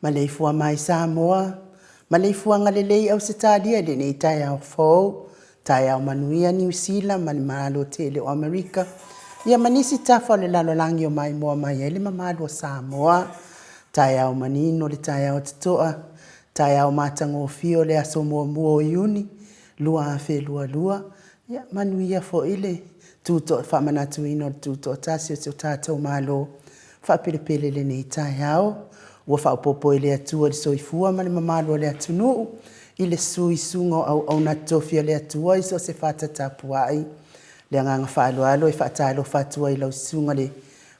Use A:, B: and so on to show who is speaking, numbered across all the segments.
A: Maleifua-Mai Samoa, Maleifua-Ngalelei Ausitalia le nei tai au fou, tai au manuia New Zealand, malo tele o Amerika. Ia manisi tafa le lalo langi o mai moa mai ele mamalo o Samoa, tai au manino le tai au tatoa, tai au matango fio le aso mua mua o iuni, lua afe lua. Ia manuia fo ile, tuto whamanatu ino tuto tasio se o tātou malo, whapirepele le nei tai au, ua whaupopo i le atua le soifua ma le mamalo le atunu i le sui sungo au na tofia le atua i so se whatatapuai. Le anganga whaaloalo i whaatalo whatua i lau sunga le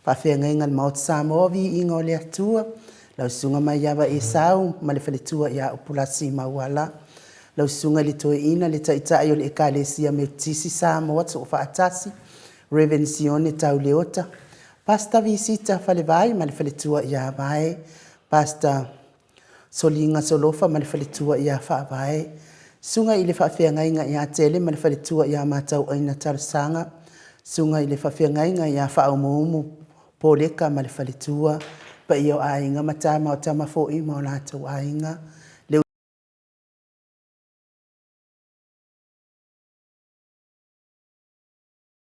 A: whawhenga inga le Mount Samoa vi inga o le atua. Lau sunga mai yawa e sau ma le whaletua ia upulasi mauala. Lau sunga le toe ina le taitai o le ekalesia me tisi Samoa so whaatasi. Revensione tau leota. Pasta visita whalewai ma le whaletua ia vai. Pasta solinga solofa ma le whaletua ia whaavai. Sunga i le whawhengainga ia tele ma le whaletua ia matau aina tarasanga. Sunga i le whawhengainga ia whaumumu poleka ma le whaletua. Pa iyo ainga matama o tama fo i mo lātou ainga.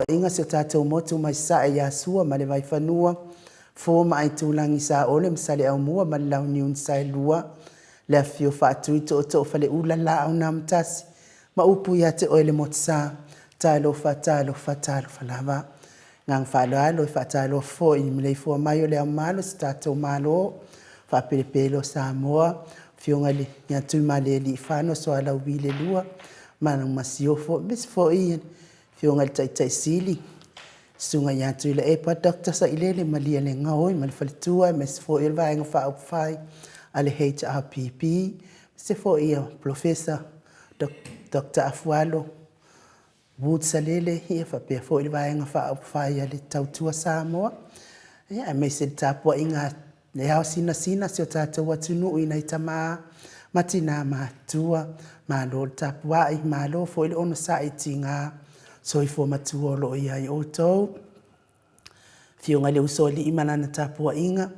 A: Inga se tātou motu mai sae ia sua ma le vai whanua. Fō ma ai tūlangi sa ole msale au mua ma le lau niun sae lua. Le afio whaatui to o whale ula la au na mtasi. Ma upu ia te oele motu sa. Tālo whalava. Ngang whaaloalo i whaatalo fō i Maleifua-Mai o le au malo se tātou malo. Whaperepelo Samoa. Fionga le nia tui ma le li whano so alau wile lua. Manang masiofo. Mis fō i fionga le taitai sili. Sunga ia tui le epa dokta sa ilele malia le ngaoi ma le whaletua me se fō i le vaenga whaupwhai a le HRPP. Se fō i Professor Dr. Afualo Wood Salele ia whapea fō i le vaenga whaupwhai a le tautua Samoa. Ia me se tāpua inga le hao sina se o tātou atunu i nei tamaa matina mātua ma lo tāpua i ma lo fō i le ono sa i tinga. soifua matua o loo ia i outou. Fionga le uso li imanana tapua inga.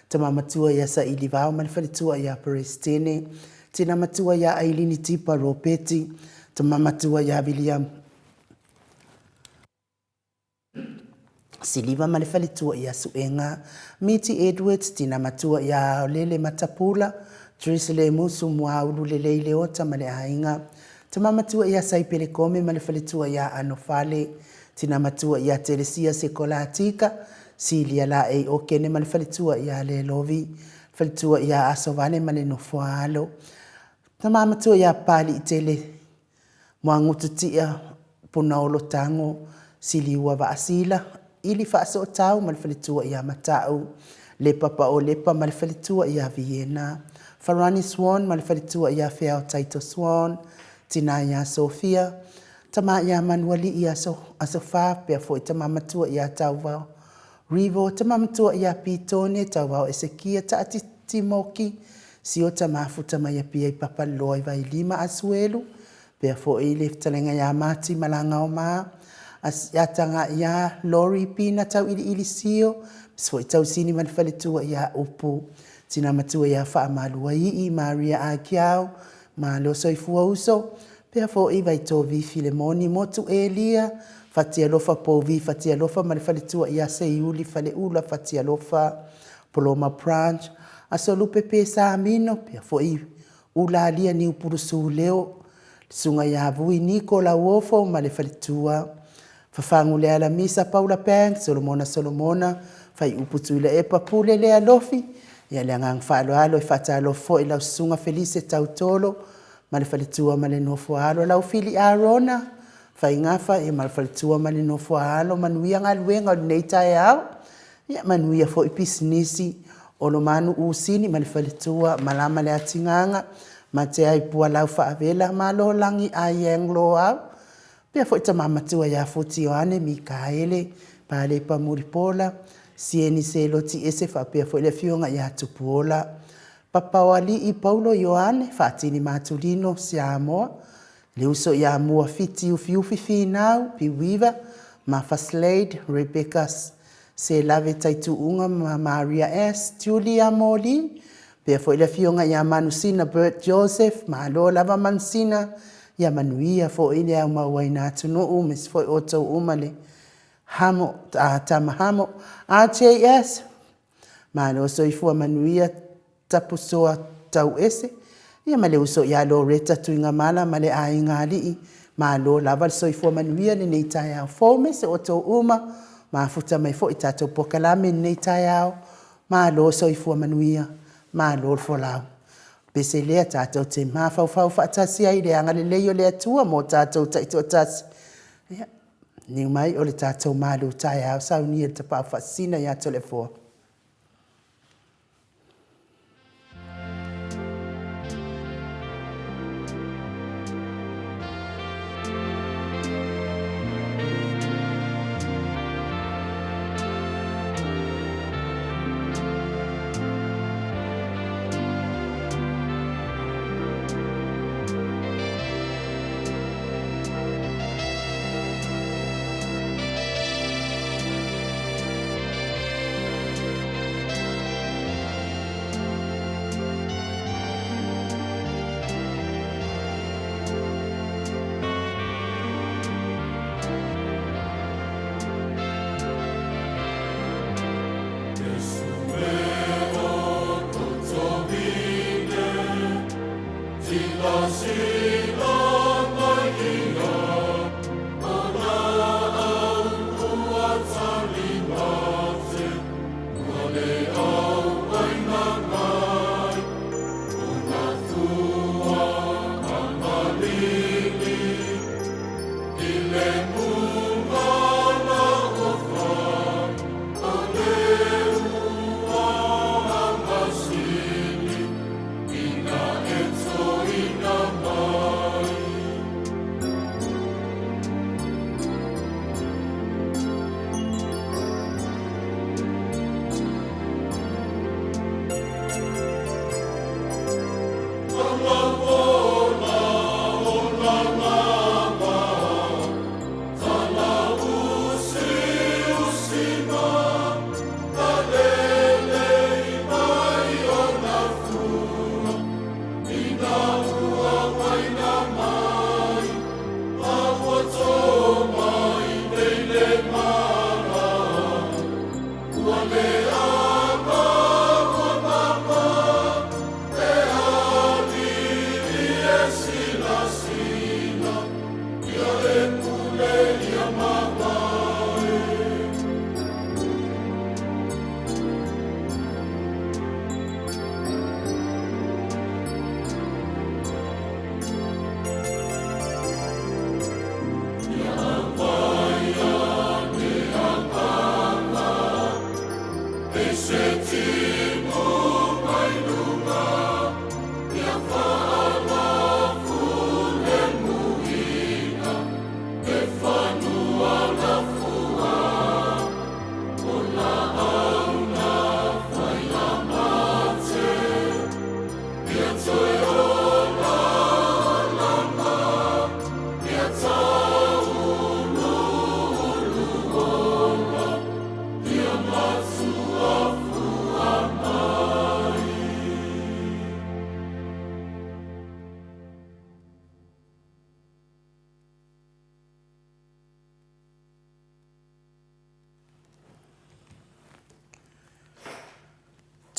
A: Tama matua ia sa ili vau, malifalitua ia Perestene. Tina matua ia Ailini Tipa Ropeti. Tama matua ia William Siliva malifalitua ia Suenga. Miti Edwards, tina matua ia Lele Matapula. Trisele Musu Muaulu Lele Leota male ainga. Tama matua ia Saipele Kome malifalitua ia Anofale. Tina matua ia Telesia Sekolatika. Silia la e o kene malifalitua ia Le Lovi. Falitua ia Asovane male Nofoalo. Tama matua ia Pali Itele. Mwangututia Punaolo Tango. Siliwa Vaasila. Ili faaso tau malifalitua ia Matau. Lepa pa o lepa malifalitua ia Vienna. Farani Swan malifalitua ia Fiao Taito Swan. Tina ia Sofia. Tama ia Manuali ia Asofa. Pea fo tama matua ia Tauvao. Rivo tama matua ia Pitone. Tauvao Esekia taati Timoki. Sio tama futama ia pia i papa loi vai lima asuelu. Pea fo i leftalenga ia Mati malanga o maa. As yatanga ia Lori Pina tau ili sio. So tau sini malifalitua ia Upu. Tina matua ia Faa Malua i Maria Akiao. Malo soifua uso. Pea fo i vai tovi Filemoni motu Elia. Fatia lofa povi fatia lofa malifalitua ia Seiuli fale ula fatia lofa. Paloma Branch. Aso lupe pe sa amino. Pea fo i ula alia ni upurusu leo. Sunga ia Vui Nikola Wofo malifalitua. Fafangu le ala misa Paula Peng, Solomona, fai uputu ila e papule le alofi, ia le ngang falo alo e fata alofo ila usunga Felice Tautolo, malifalitua male nofo alo, lau fili Arona, fai ngafa e malifalitua male nofo alo, manuia ngaluenga o neita e au, ia manuia fo ipisinisi, olo manu usini, malifalitua malama le atinganga, mate ai pua lau faavela, malo langi ayeng lo au, pea fo ita mamatua ia Futi Yohane Mikaele pale pa Muripola sieni se loti ese fa pea fo ile fionga ia Tupuola papa wali i Paulo Yohane fatini matulino Samoa le uso ia mua fiti ufi finau piwiva ma Faslade Rebecca se lave taitu unga ma Maria S Julia Moli pea fo ile fionga ia Manusina Bert Joseph ma lo lava Mansina ia manuia fo ile au mawaina tuno umes fo oto umale hamo tama hamo RJS malo soifua manuia tapusoa tau ese ia male uso ia Loretta tuinga mala male ainga ali malo lava soifua manuia ni neitaya fo se oto uma mafuta mai fo itato pokalame neitaya malo soifua manuia malo fo lao Pese lea tātou te mawhau whaatasi ai le anga le leo lea tua mo tātou taito tasi. Ni mai o le tātou malu tai au sau ni te pau whaasina ia tole fua.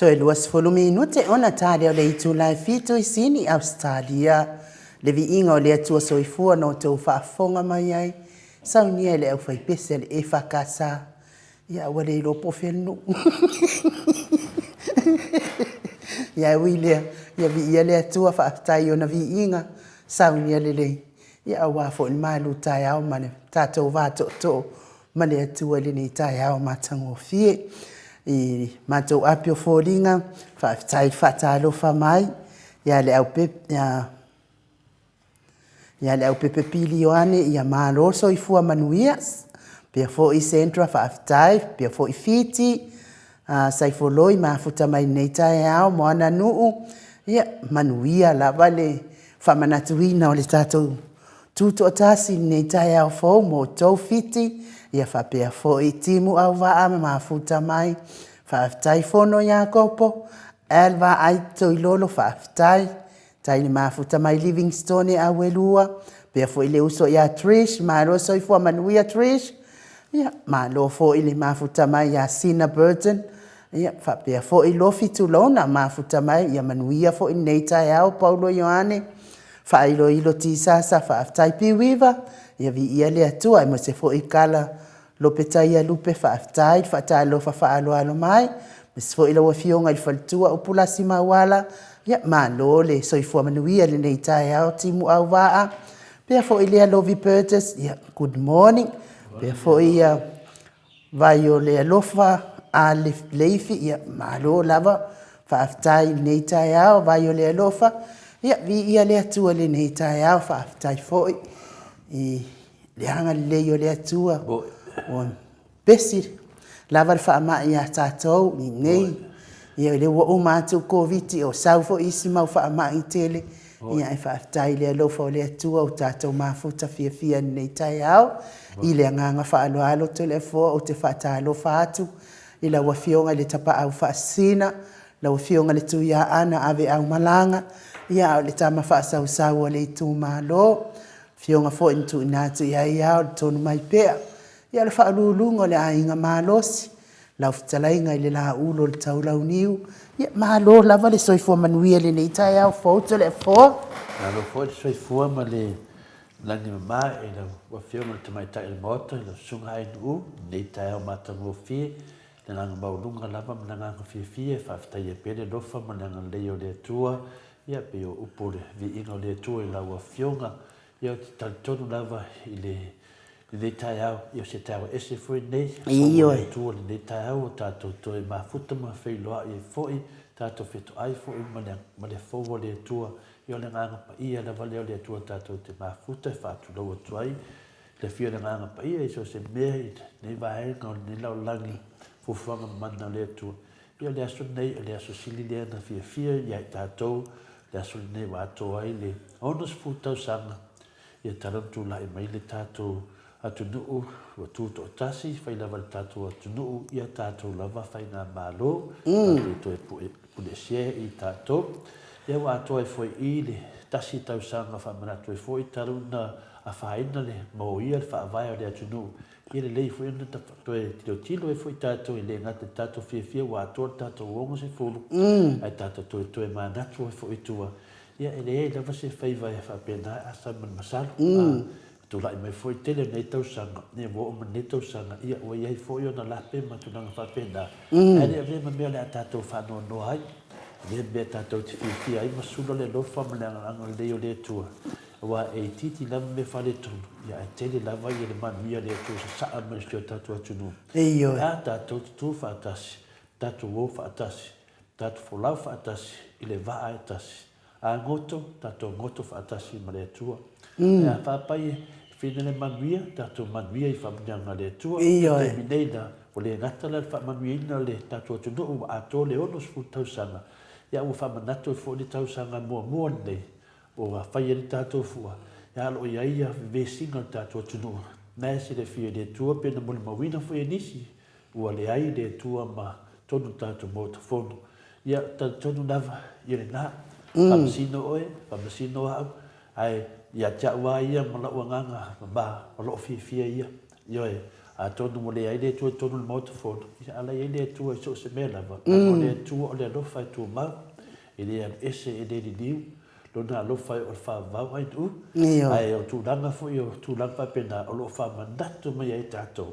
A: Toe luas fulu minute ona tale o le itu lai fitu i sini Australia. Le vi inga o le atua soifua no tau whaafonga mai ai. Sau nia le au whaipese le e whakasa. Ia wale i lopo whenu. Ia wilea. Ia vi ia le atua whaatai o na vi inga. Sau nia le le. Ia wafo in malu tai au mane. Tatou vato to. Male atua le ni tai au matango fie. I matou apio fōringa, whaatai whaatalofa mai, ia le au pepe pili o ane, ia māroso i fua manuias, pia fo i sentra whaatai, pia fo i fiti, sai foloi mafuta mai nei tae au, moana nuu, ia manuia lava le whamanatuina o le tātou tuto tasi nei tae au fōu, mo tau fiti, ia whapea fo i timu au waa mafuta mai, whaatai fono ia kopo, elwa ai toi lolo whaatai, tai ni mafuta mai Livingstone a welua, pea fo i le uso ia Trish, maroso i fua manuia Trish, ia malo fo i le mafuta mai ia Sina Burton, ia whapea fo i lofi tulona mafuta mai, ia manuia fo i neita au Paulo Ioane, whailo ilo tisasa whaatai piwiva, ia vi ia le atua, mo se fo i kala, lopetai a lupe whaatai, whaatai lofa whaaloalo mai, mes fo ila wafionga i whaltua o pulasi mawala, ia malo le soifua manuia le nei tae au timu au waa, pia fo ilea Lovi Burgess, ia good morning, pia fo ia vai o le alofa a le leifi, ia malo lava, whaatai nei tae au, vai o le alofa, ia vi ia le atua le nei tae au, whaatai fo i le hanga le leo le atua, o besi lava le whaamai a tātou ni nei ia le wa o mātou COVID o saufo isi mau whaamai tele ia e whaatai le alofa o le atua o tātou mafuta fia nei tai au i le anganga whaaloalo telefo o te whaatalofa atu i la wafionga le tapa au whaasina la wafionga le tuia ana ave au malanga ia o le tama whaasau o le tu malo fionga fo intu inatu ia ia o tonu mai pea ia le whaalulunga le ainga malosi, lau fitalainga i le la ulo le taulau niu, ia malo lava le soifua manuia le nei tai au fauta le fōa.
B: Lo fo le soifua ma le lani mama e la wafionga le tamaitai le moto, le sunga ai nu, nei tai au matango fie, le nanga maulunga lava ma nanga fie, whaafitai e pele lofa ma nanga leo le atua, ia pe o upo le vi ingo le atua i la wafionga, ia te talitonu lava i le le tai au io se tau ese foi nei
A: io
B: tu le tai au tato to e mafuta ma fei loa e foi tato fetu ai foi ma le fo le tua io le nganga pa ia la vale le tua tato te mafuta fa tu lo tu ai le fio le nganga pa ia so se me nei vai no nei la langi fu fanga manna le tua io le aso nei le aso sili le na fia ia tato le aso lenei ua atoa ai le ono sefulu tausaga ia talau tulaʻi mai le tatou atunuu ua tutoʻatasi fai lava le tatou atunuu ia tatou lava faigā mālō tatou e pulesia i tatou ia ua atoa ai foi i le tasi tausaga faamanatu ai foʻi talau na afāina le mo ia le faavae o le atunuu ia lelei foʻi ona toe tilotilo ai foʻi tatou i le gata tatou fiafia ua atoa le tatou ogo sefulu ae tatou toe manatu ai foʻi tua ia e leai lava se faiva e faapena asa ma le masalo tulaʻi mai foʻi tele nei tausaga ia ua oo manei tausaga ia ua iai foʻi ona lape ma tunaga faapena ae lea vea ma mea le a tatou faanoanoa ai lea mea tatou te fiafia ai ma sula le alofa ma le agaaga lelei o le atua ua e titi lava me faletonu ia e tele lava ia le manuia le atua sasaa ma le sio tatou atunuu a tatou tutū faatasi tatou ō faatasi tatou folau faatasi i le vaa e tasi agoto tatou goto faatasi ma le atua e a faapai fina le manuia tatou manuia i faamaniaga le atua taimi na o le gata la le faamanuiaina le tatou atunuu ua ato le ono sefulu tausaga ia ua faamanatu ai foʻi le tausaga muamua lenei ua faia le tatou fua ia loo iai ia vesiga le tatou atunuu na e se le fia le atua pena mo le mauina foi e nisi ua leai le atua ma tonu tatou motofonu ia tatonu lava ia lenā faamasino oe faamasino aʻu ae ia te aʻu ia ma laʻu agaga mamā o loo fiafia ia ioe atonu mo leai le atua tonu le motofonu ia alai ai le atua i so o se mea lava o le atua o le alofa e tumau i le alu ese e le liliu lona alofa o le faavau ai nuu ae o tulaga foʻi o tulaga faapena o loo faamanatu mai ai tatou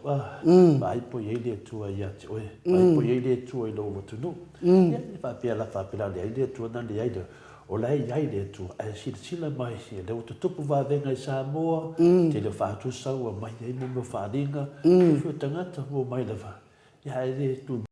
B: vaaipo i ai le atua ia te oe vaaipo i ai le atua i lou atunuu ia faapea la faapela leai le atua na leai le o lai iai le atua ae silasila mai ia le ua tutupu vavega i Samoa te leo faatusa ua mai ai mo mea faaliga fio tagata ua mai lava ia e le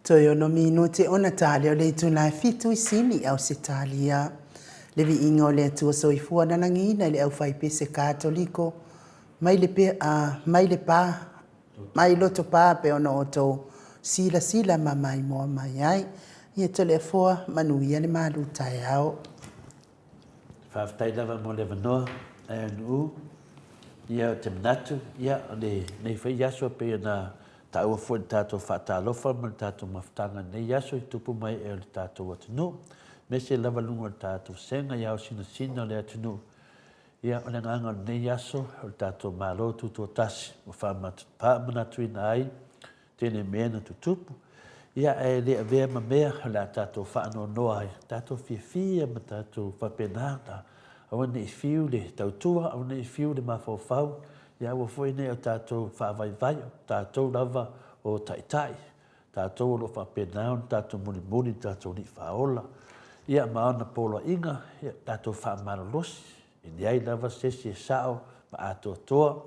A: Toi ono minute ona tali o le tuna fitu isini au se talia. Le vi inga o le atua soifua na langina le au fai pese katoliko. Mai le loto pa pe ona oto sila ma mai moa mai ai. Ia tole fua manuia le malu tai au.
B: Whawhtai lava mo le vanoa, nu, ia o te manatu, ia o nei whai yaso pe na taua fua le tātou whaatalofa ma le tātou mawhtanga nei yaso I tupu mai e o le tātou atunu. Me se lava lunga le tātou senga ia o sina le atunu. Ia o le nganga nei yaso o le tātou malo tutu o tasi. O wha manatu ina ai, tēne mea na tutupu. Ia e le avea ma mea la tātou whaano noa ai. Tātou fia ma tātou whapenata. Awa nei fiu le tautua, awa nei fiu le mawhauwhau. Ia ua fwoi nei o tātou whaavai, tātou lava o taitai. Tātou lo whapenao, tātou muni, tātou ni whaola. Ia maona polo inga, ia tātou whaamaro losi. Ini ai lava sesi e sao, ma ato toa.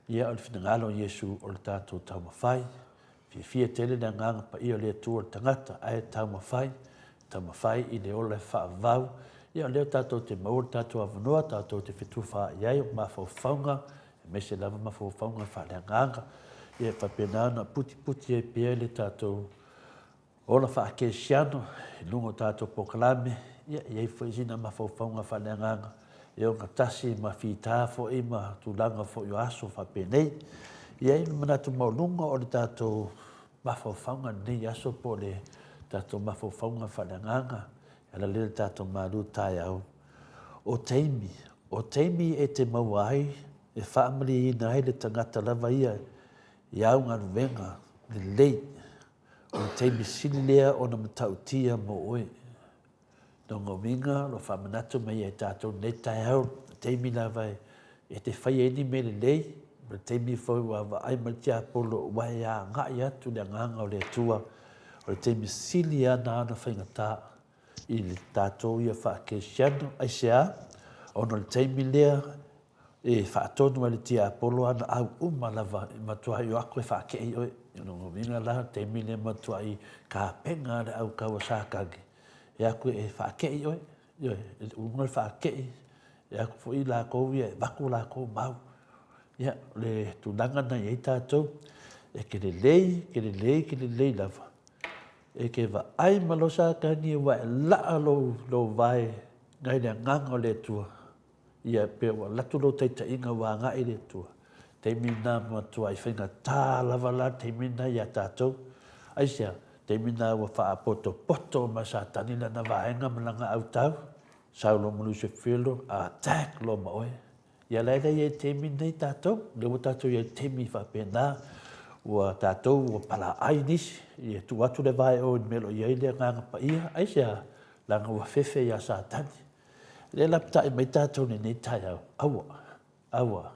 B: Ia o le finangalo Yesu o le tātou tau mawhai. Fia tele na nganga pa ia le tua tangata ai tau mawhai I le ola whaavau. Ia leo tātou te maur, tātou avanoa, tātou te whetūwha iai o mawhauwhaunga, me se lava mawhauwhaunga whaaleanganga. Ia whapenao na puti e pia le tātou ola whaakesiano, lungo tātou pokalame, ia iai whaizina mawhauwhaunga whaaleanganga. Ia o ngatasi ma whita fo I ma tūlanga fo I aso whapenei. Ia I manatu maulunga o le tātou mawhauwhaunga nei aso po le tātou mawhauwhaunga whaaleanganga. Ala le tātou malu tai au. O teimi e te mauai, e whaamari I nai le tangata lava ia, I au ngā ruwenga, le lei. O teimi sililea o na matautia mo oe. No ngawinga, lo whamanatu mai e tātou ne tai au, teimi lava e te whai eni me le lei, le teimi whau wa ai maritia polo wai a ngai atu le nganga o le tua, o le teimi silia na ana whaingataa. I le tātou ia whaakesiano aisea, ono le teimi lea e whaatonu le tia apolo ana au lava I matua I o ako e whaakei oe. Ino winga la teimi lea matua I ka penga le au Kawasaki. E ako e whaakei oe, unga le whaakei, e ako fo I la kou ia, waku la kou mau. Ia le tunanga na I tātou, e ke le lei lava. E ke wa ai malosa kani wa la lo vai ngai le nganga le tua ia pe wa latu lo taita inga wa ngai le tua te mina ma tua I whenga tā lava la te mina ia tātou aisia te mina wa wha poto ma sa tanila na vaenga malanga au tau saulo mulu se whilo a attack lo ma oe ia leila ia te mina I tātou le wa tātou ia te mi wha pena ua tātou ua pala ai nisi, I tu atu le vai o melo I ai lea nganga pa ia, ai sea langa ua fefe ia sātani. Le lapta I mai tātou nei tai au, awa.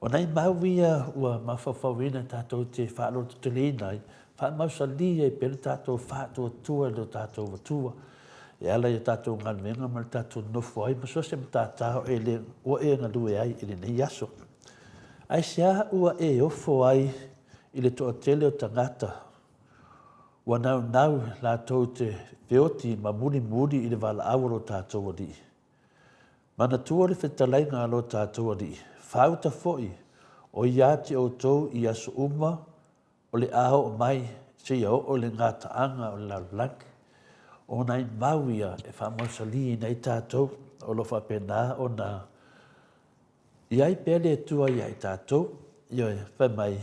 B: O nei mauia ua mawhawhawina tātou te whaalo te leinai, wha mausalia I pere tātou whātua tua le tātou watua. E ala I tātou nganwenga ma le tātou nofo ai, maso se mtātao e le ua e ngalue ai I le nei aso. Ai sea ua e ofo ai, I le toa tele o tangata. Wa nau la tau te veoti ma muri I le wala awaro tātou adi. Mana tua le whetalai ngā lo tātou adi. Whauta foi o iati o tau I aso uma o le ao o mai se iau o le ngata anga o le lalulangi. O nai mauia e whamausali nei tātou o lo whapena o nā. Iai pele tua iai tātou, ioi whamai.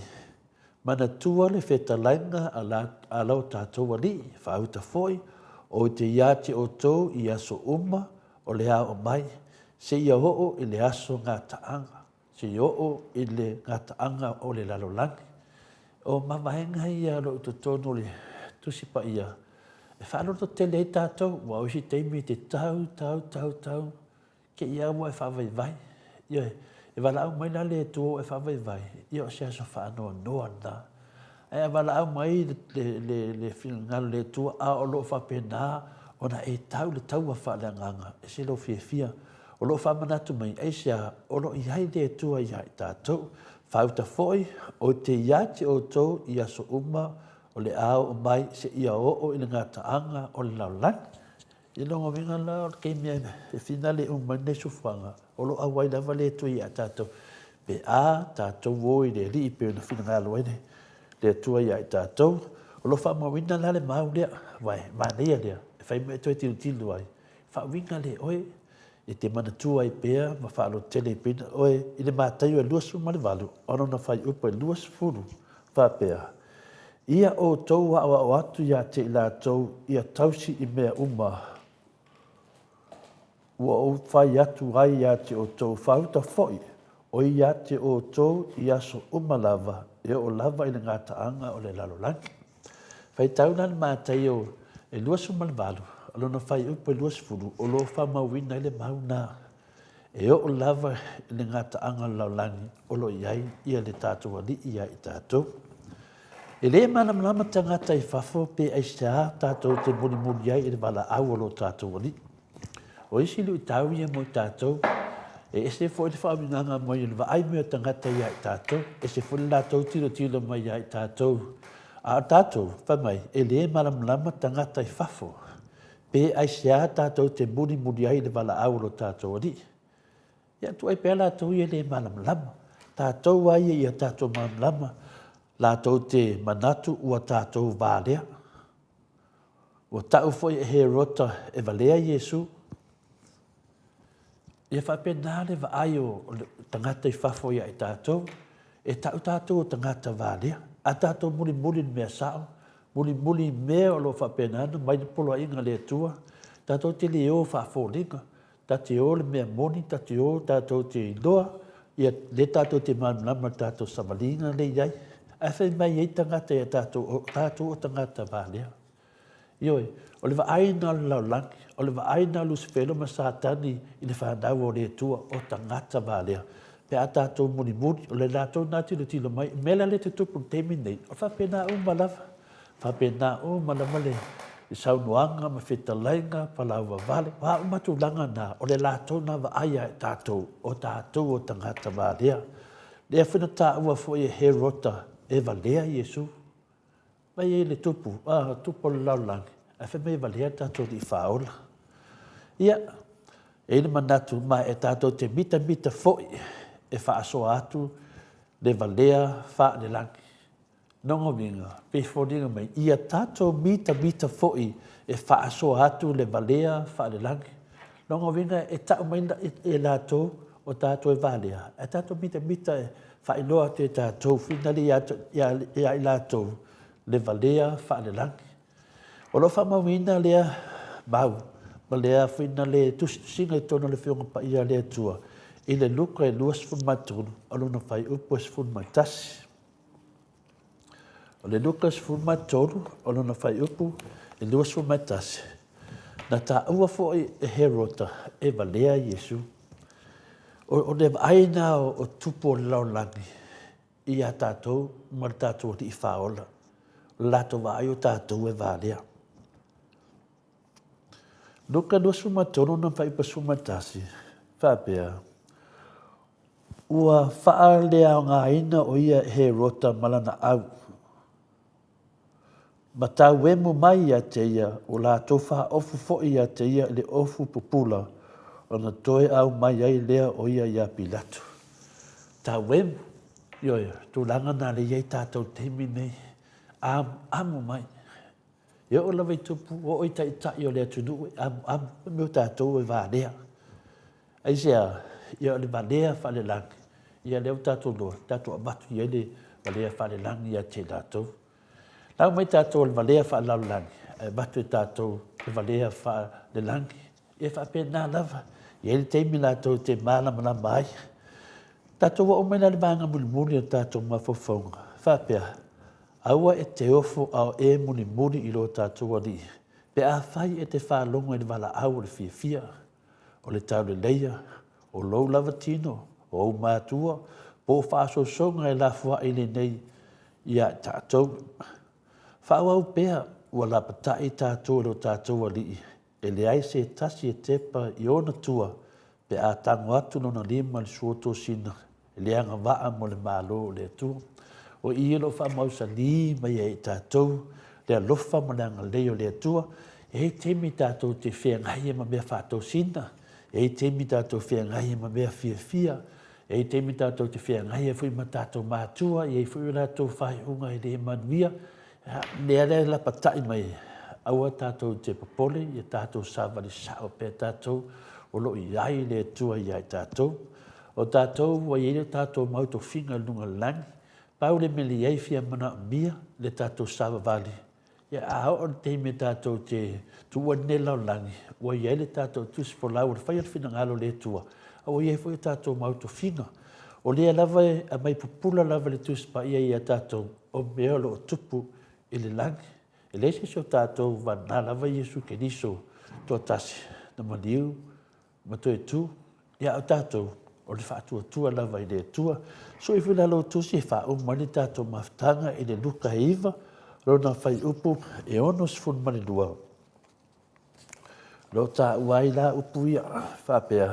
B: Mana tua le whetalainga a lau tātou ali, whauta foi, o te iati o tau I aso uma o le ao mai, se ia ho'o I le aso ngā taanga, se ia ho'o I le ngā taanga o le lalolangi. O mamahenga ia lo utotonu le tusipa ia, e whaaloto tele I tātou, wa oisi teimi te tau, ke ia ua e whawaiwai, e wala au mai la le tuo e whawaiwai, I o sea so whaanoa noa na. E wala au mai le whingalo le tuo a o lo whapena, o na e tau le tau a whaaleanganga, e se lo fia, o lo whamanatu mai, e sea o lo iai le tua iai tātou, whauta foi, o te iati o tau I aso uma, o le ao o mai se ia o i le ngataanga o le laulang. I longa winga la ke mea e finale o mai nesu whanga. O lo awai lava le tui a tātou. Pe a tātou woi le ri pe na fina ngā loene. Le tua ia i tātou. O lo wha mawina la le mau lea. Wai, ma lea lea. E whai me toi tilu tilu ai. Wha winga le oe. E te mana tua i pea, ma wha alo tele i pina. Oe, i le mātai o e luasu ma le walu. Ono na whai upa e luasu furu. Wha pea. Ia o tau wa o atu ia te i la tau. Ia tausi i mea uma. Ua o whai atu ai ia te o tau whauta foi. O ia te o tau i aso umalava. E o lava i le ngataanga o le lalolangi. Whai tauna ni mātai o e luasu malvalu. Alo na whai upo e luasu furu. O lo wha mawina i le mauna. E o lava i le ngataanga lalolangi. O lo iai ia le tātou ali ia i tātou. E le manamlama tangata i whafo pe aisea tātou te muni muni ai i le wala au o lo tātou ali. O isi lu i tau ia mo i tātou. E ese fo i le whaaminganga mo i le waai mea tangata ia i tātou. Ese fo le lātou tiro tiro mai ia i tātou. A tātou, whamai, e le malamlama tangata i whafo. Pe aisea tātou te muni muni ai le wala au lo tātou ali. Ia tu ai pēr lātou ia le malamlama. Tātou ai ia tātou malamlama. Lātou te manatu ua tātou vālea. Ua tau foi e he rota e valea Iesu. Ia whapena le vaai o tangata i whafo ia i tātou. E tau tātou o tangata vālea. A tātou muli muli mea sao. Muli muli mea o lo whapena anu. Mai ni polo inga le tua. Tātou te leo whafo linga. Tātou o le mea moni. Tātou te iloa. Ia le tātou te manulama tātou samalinga le iai. A whai mai ei tangata ia tātou o tangata vālea. Ioi, o le waaina laulangi, o le waaina lusifelo ma sātani i le whanau o le tua o tangata vālea. Pe a tātou muni muni, o le lātou nā tilo mai, mela le te tupu temi nei, o whapena o malawa. Whapena o malawa le i saunuanga, ma whetalainga, palaua vale, wā umatulanga nā, o le lātou nā waaia e tātou o tangata vālea. Lea whina tā ua fo e he rota e valea Iesu. Mai e le tupu le laulangi. A whi mei valea tātou i whaola. Ia, e le manatu mai e tātou te mita foi e whaasoa atu le valea wha le langi. Nongo minga, pe whodinga mai, ia tātou mita foi e whaasoa atu le valea wha le langi. Nongo minga e tau mai e lātou o tātou e valea. E tātou mita e whainoa te tātou finali ia i lātou. Le valea wha le langi. O lo whamawina lea mau, ma lea whina le tusinga i tono le whionga pa ia lea tua. I le luka e luas fun matunu, aluna whai upo es fun matasi. O le luka es fun matunu, aluna whai upo e luas fun matasi. Na tā ua fo e herota e valea Iesu. O le aina o tupo le laulangi. I a tātou, ma le tātou i whaola. Lato vai o tātou e vālea. Nuka no suma tono na whai pa suma tasi. Whapea. Ua whaalea ngā ina o ia he rota malana au. Ma tā wemu mai a te ia o lātou wha ofu fo ia te ia le ofu pupula o na toe au mai ai lea o ia ia pilatu. Tā wemu. Ioia, tūlanga nā le iei tātou temi nei. Amu mai. Ia o lawa i tupu, o i tai o lea tunu, amu, meu tātou e vālea. Aisea, ia o le vālea whale langi. Ia leo tātou loa, tātou amatu ia le vālea whale langi ia te tātou. Nau mai tātou le vālea whale lau langi. E matu e tātou le vālea whale langi. Ia whapena lava. Ia le teimi lātou te mālama mai. Tātou wa o mena le vānga muli o tātou mawhawhaunga. Whapea. Aua e te ofo au e muni muni i lo tātou ali. Pe a whai e te whālonga i le wala au le fia. O le tau le leia, o lou lava tino, o mātua, po whāso songa e la fua i le nei i a tātou. Whāu au pēa ua la patai tātou lo tātou ali. E le ai se tasi e tepa i ona tua, pe a tango atu nona lima le suoto sina. E le anga waa mo le mālo le tua. o i lo fa mau sa li mai e tātou, le alofa ma le angalei o le atua, e te mi tātou te whea ngai e ma mea whātou sina, e te mi tātou whea ngai e ma mea fia, e te mi tātou te whea ngai e fui ma tātou mātua, e fui la tātou whai unga e le manuia, le ale la patai mai, aua tātou te papole, e tātou sāwari sao pe tātou, o lo i ai le atua i ai tātou, o tātou wa i le tātou mauto whinga lunga langi, pau le mele iei fia mana mia le tātou sāwa vali. Ia ao o te me tātou te tua ne lau langi, wa iei le tātou tusi po lau, le whai al whina ngalo le tua, o iei fwoi tātou mauto whinga. O lea lava e a mai pupula lava le tusi pa ia ia tātou, o meolo o tupu i le langi. E le se so tātou wa nā lava Iesu ke niso tō tasi, na maliu, ma tō e tū, ia o tātou, o le whaatua tua lava i le tua. So i whina lo tusi e wha umani tātou maftanga i le luka e iwa, rona whai upu e ono sifun mani lua. Lo tā uai la upu ia whapea.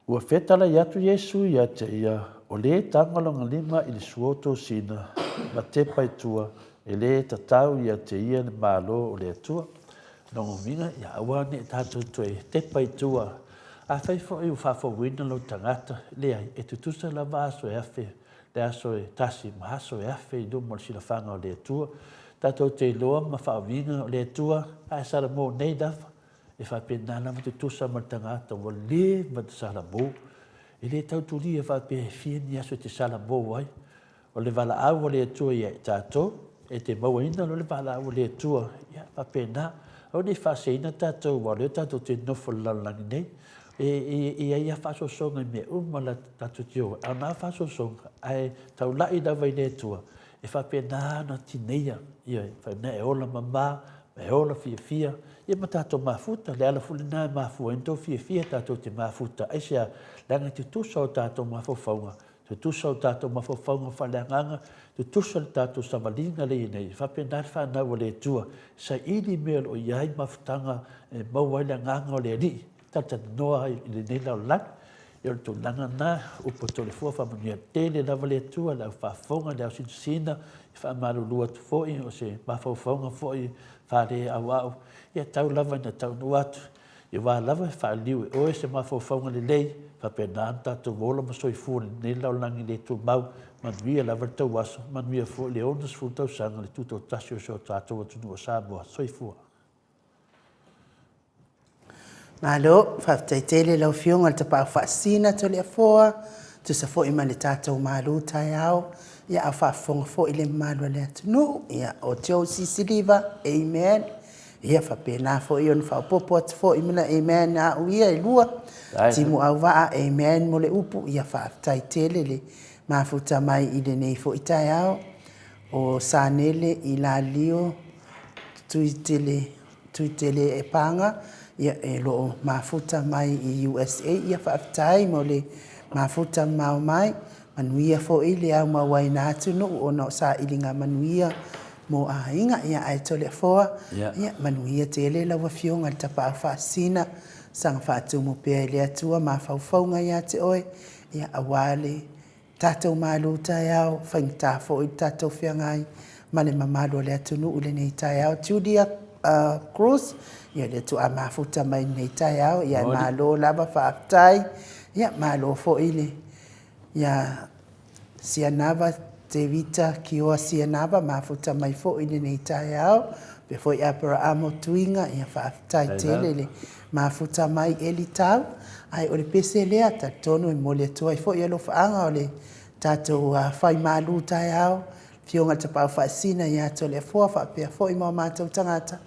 B: Ua whetala i atu Iesu i ate ia, o le tangalonga lima i le suoto sina, ma te paitua, e le tatau i ate ia le malo o le atua. Nongo minga, ia awane tātou toe te paitua, a whaifo e uwhafo wina lo tangata, lea e tutusa la vaso e afe, le aso e tasi ma aso e afe i lumo sila whanga o le atua, tātou te loa ma whaawinga o le atua, a e sara mō nei dafa, e whapena nama tutusa ma tangata, wa le ma te sara mō, e le tau tuli e whapea fia ni aso te sara mō wai, o le wala au o le atua i e tātou, e te maua ina lo le wala au o le atua, ia whapena, o ne whaseina tātou, wa leo tātou te nofo lalangi nei, e ia whasosonga i mea umala tātou tio, au nā whasosonga, ai tau lai dawa i le tua, e whapena na tineia, ia, whaina e ola mamā, e ola fia, ia ma tātou mafuta, le ala fuli nā mafua, ento fia tātou te mafuta, ai sea, langa te tusa o tātou mafofaunga, te tusa o tātou mafofaunga whaleanganga, te tusa o tātou samalinga le nei, whapena whanau o le tua, sa ili mea o iai mafutanga, mauaila nganga o le ali, tata noa i le nei lau lang, i o tō langa nā, upo tō le fua whamania tēle lava le tua, lau whafonga, lau sinsina, i whaamaru lua tu fōi, o se mawhaufonga fōi, whare au au, ia tau lava ina tau nuatu, i wā lava whaaliu e oe se mawhaufonga le lei, whapena tātou wola masoi fua le nei lau langi le tō mau, manuia lava tau waso, manuia fōi le onas fu tau sanga le tūtau tasio so tātou atunu o Samoa, soi fua.
A: Malo, whaftaitele lau fionga le tapau whaasina to le afoa, tu sa fo ima le tātou malu tai au, ia a whafonga fo i le malu le atunu, ia o teo sisiliva, amen, ia whapena fo i on whaopopo atu fo imina, amen, a uia i lua, timu au waa, amen, mo le upu, ia whaftaitele le mafuta mai i le nei fo i tai au, o sanele i la lio, tuitele e panga, ia e loo mafuta mai i USA, ia whaaftai mo le mafuta mau mai, manuia fo i le au mawai nā tunu, o no sa ilinga manuia mo a inga, ia ai tole foa, ia manuia te ele lawa fionga le tapa au whaasina, sanga whaatu mo pia le atua, ma whauwhaunga ia te oe, ia awale, tātou malu tai au, whaingta fo i tātou whiangai, ma le mamalo le atunu ule nei tai au, Julia Cruz, ia le tu a mafuta mai nei tai au, ia malo lava whaaftai, ia malo fo ile, ia sianava te vita ki oa sianava, mafuta mai fo ile nei tai au, pe fo i apara amo tuinga, ia whaaftai telele, mafuta mai eli tau, ai o le pese lea ta tonu i mole tua, i fo i alo whaanga o le tātou whai malu tai au, fionga te pau whaasina, ia to le fua whaapea fo i mau mātou tangata,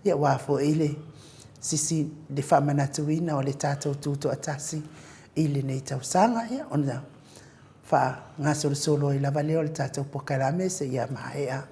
A: ia wafo ile sisi le whamanatuina o le tātou tūto atasi ile nei tausanga, ia ona wha ngā solo i lava leo le tātou pokarame se ia mahea.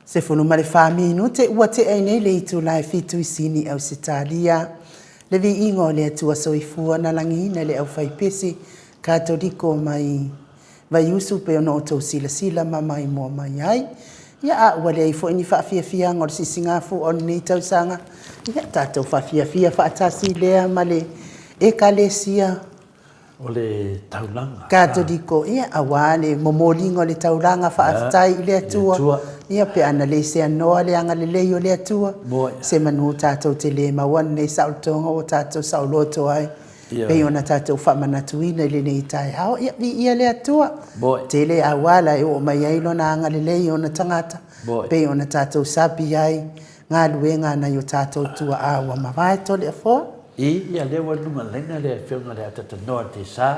A: Se funu male faminu te ua te aine le itu lai fitu isini au sitalia. Le vi ingo le atua soifua na langina le au faipesi katodiko mai vai usu pe ono o sila mamai mo mai ai. Ia a ua le ifo ini whaafia ngor si singafu on ni tausanga. Ia tatou whaafia whaatasi lea male e kalesia.
B: O le taulanga.
A: Katodiko, ia awale, momolingo le taulanga whaatai le atua. Ia pe ana le se anoa le anga le leio le atua. Se manu tātou te le mawan ne sautonga o tātou sauloto ai. Pe ona tātou whamanatuina le nei tai hao. Ia le atua. Te le awala e o mai ailo na anga le leio na tangata. Pe ona tātou sapi ai. Ngā luenga na yo tātou tua awa mawaito le afoa.
B: Ia le wa lunga lenga le whiunga le atanoa te sā.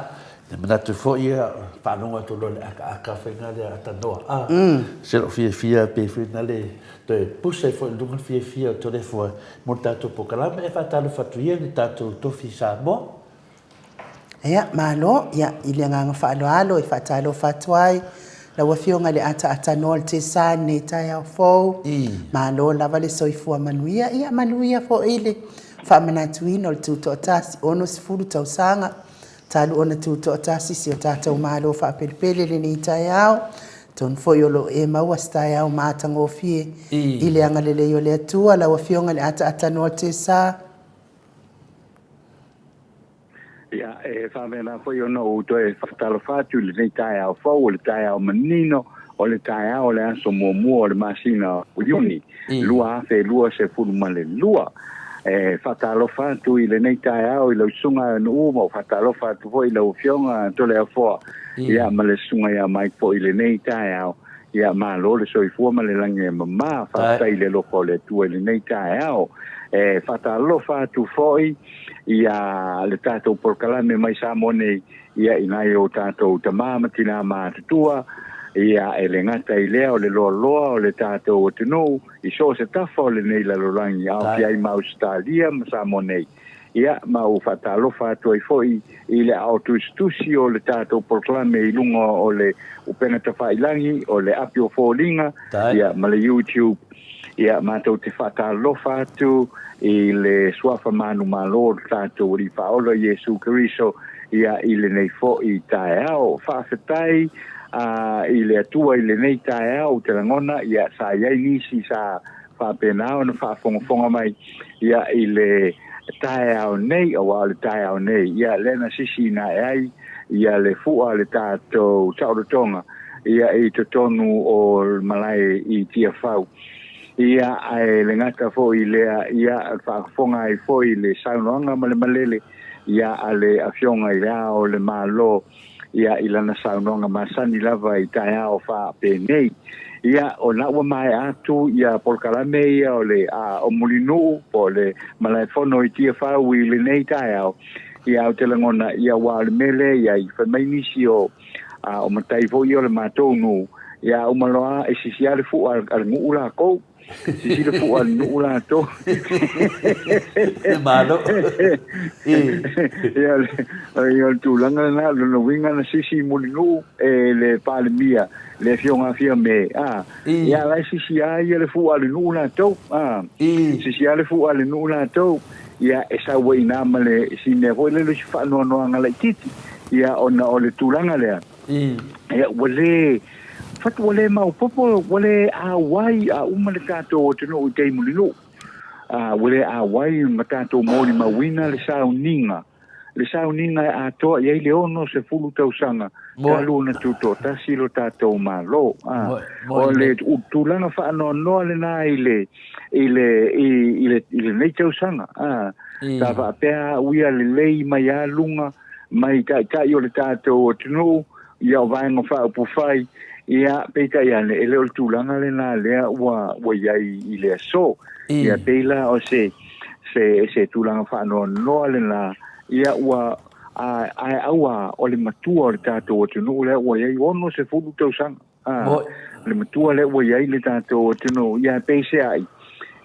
B: Le manatu fo ia whanonga to lo le aka whenga le atanoa. Se lo fia pe whina le to e pusa fo lunga fia to le fo mo tātou pokalama e whatalo whatuia ni tātou tofi sā mo.
A: Ia, malo, ia, ili nganga whaaloalo e whatalo whatuai. La wafionga le atanoa te sā ne tai au fo. Malo, lava le soifua manuia. Ia manuia fo ile. Whamanatuina o le tūto atasi, ono si furu tau sanga, talu ona tūto atasi si o tātou mālo whaapelipele le ni tai au, ton foiolo e maua stai au mātango fie, i le anga le leo le atua, la wafionga le atanoa te sā.
C: Ia, e whamena foiono uto e whatalo whatu le nei tai au fau, le tai au manino, o le tai au le aso mua o le masina uiuni, lua afe, lua se furu male lua. Whatalofa tu i le nei tai au i lau sunga no umo whatalofa tu fo i lau fionga to le afoa ia ma le sunga ia mai fo i le nei tai au ia ma lo le soifua ma le lange mama whatai le loko le tua i le nei tai au whatalofa atu foi ia le tātou porkalame mai Samoa nei ia inai o tātou tamama tina mātutua ia le ngata I lea o le loa o le tātou o tino I so se tafa o le nei la lorangi au piai ma Australia ma Samoa nei ia ma o whatalofa atu ai foi I le au tustusi o le tātou porkalame I lunga o le upena tawhailangi o le api o fōlinga ia ma le YouTube ia mātou te whatalofa atu I le suafa manu malo tātou I whaola Yesu Keriso ia I le nei fo I tae au whawhetai I le atua I le nei tae au te langona ia sa iai nisi sa whapenao na whafongafonga mai ia I le tae au nei o wa le tae au nei ia lena sisi na ai ia le fua le tātou taurotonga ia I totonu o malai I tia whau ia ai le ngata fo I lea ia whaafonga I fo I le saunoanga malele ia ale afionga I lea o le malo ia I lana saunoanga masani lava I tae ao wha penei ia o na ua mai atu ia polkalame ia o le o mulinu po le malaifono I tia whau I le nei tae ao ia o te langona ia wa le mele ia I whamainisi o matai fo I o le matonu ia o maloa e sisiare fu al ngula kou si le fu al ngula to
B: malo
C: ia tu langa na lo winga na sisi mulinu e le palmia le fionga fia me ia la sisi ai le fu al ngula to sisi ale fu al ngula to ia esa weina male sine ho le fa no ngala titi ia ona o le tulanga le ia wale fatu wale mau popo wale wai uma le tātou o tino I tei mulinu wale wai ma tātou mori mawina le sauninga a toa iai le ono se fulu tausanga kalu na tuto tasi lo tātou malo o le tulanga whaanoa le na I le nei tausanga ta whaapea uia le lei mai a lunga mai kai o le tātou o tino ia o vaenga whaapufai ia peita ia le ele o tulanga le na lea ua iai I le so ia peila o se tulanga whaanoa noa le na ia ua ai aua o le matua o le tātou o tino le ua iai ono se fulu tausanga le matua le ua iai le tātou o tino ia peise ai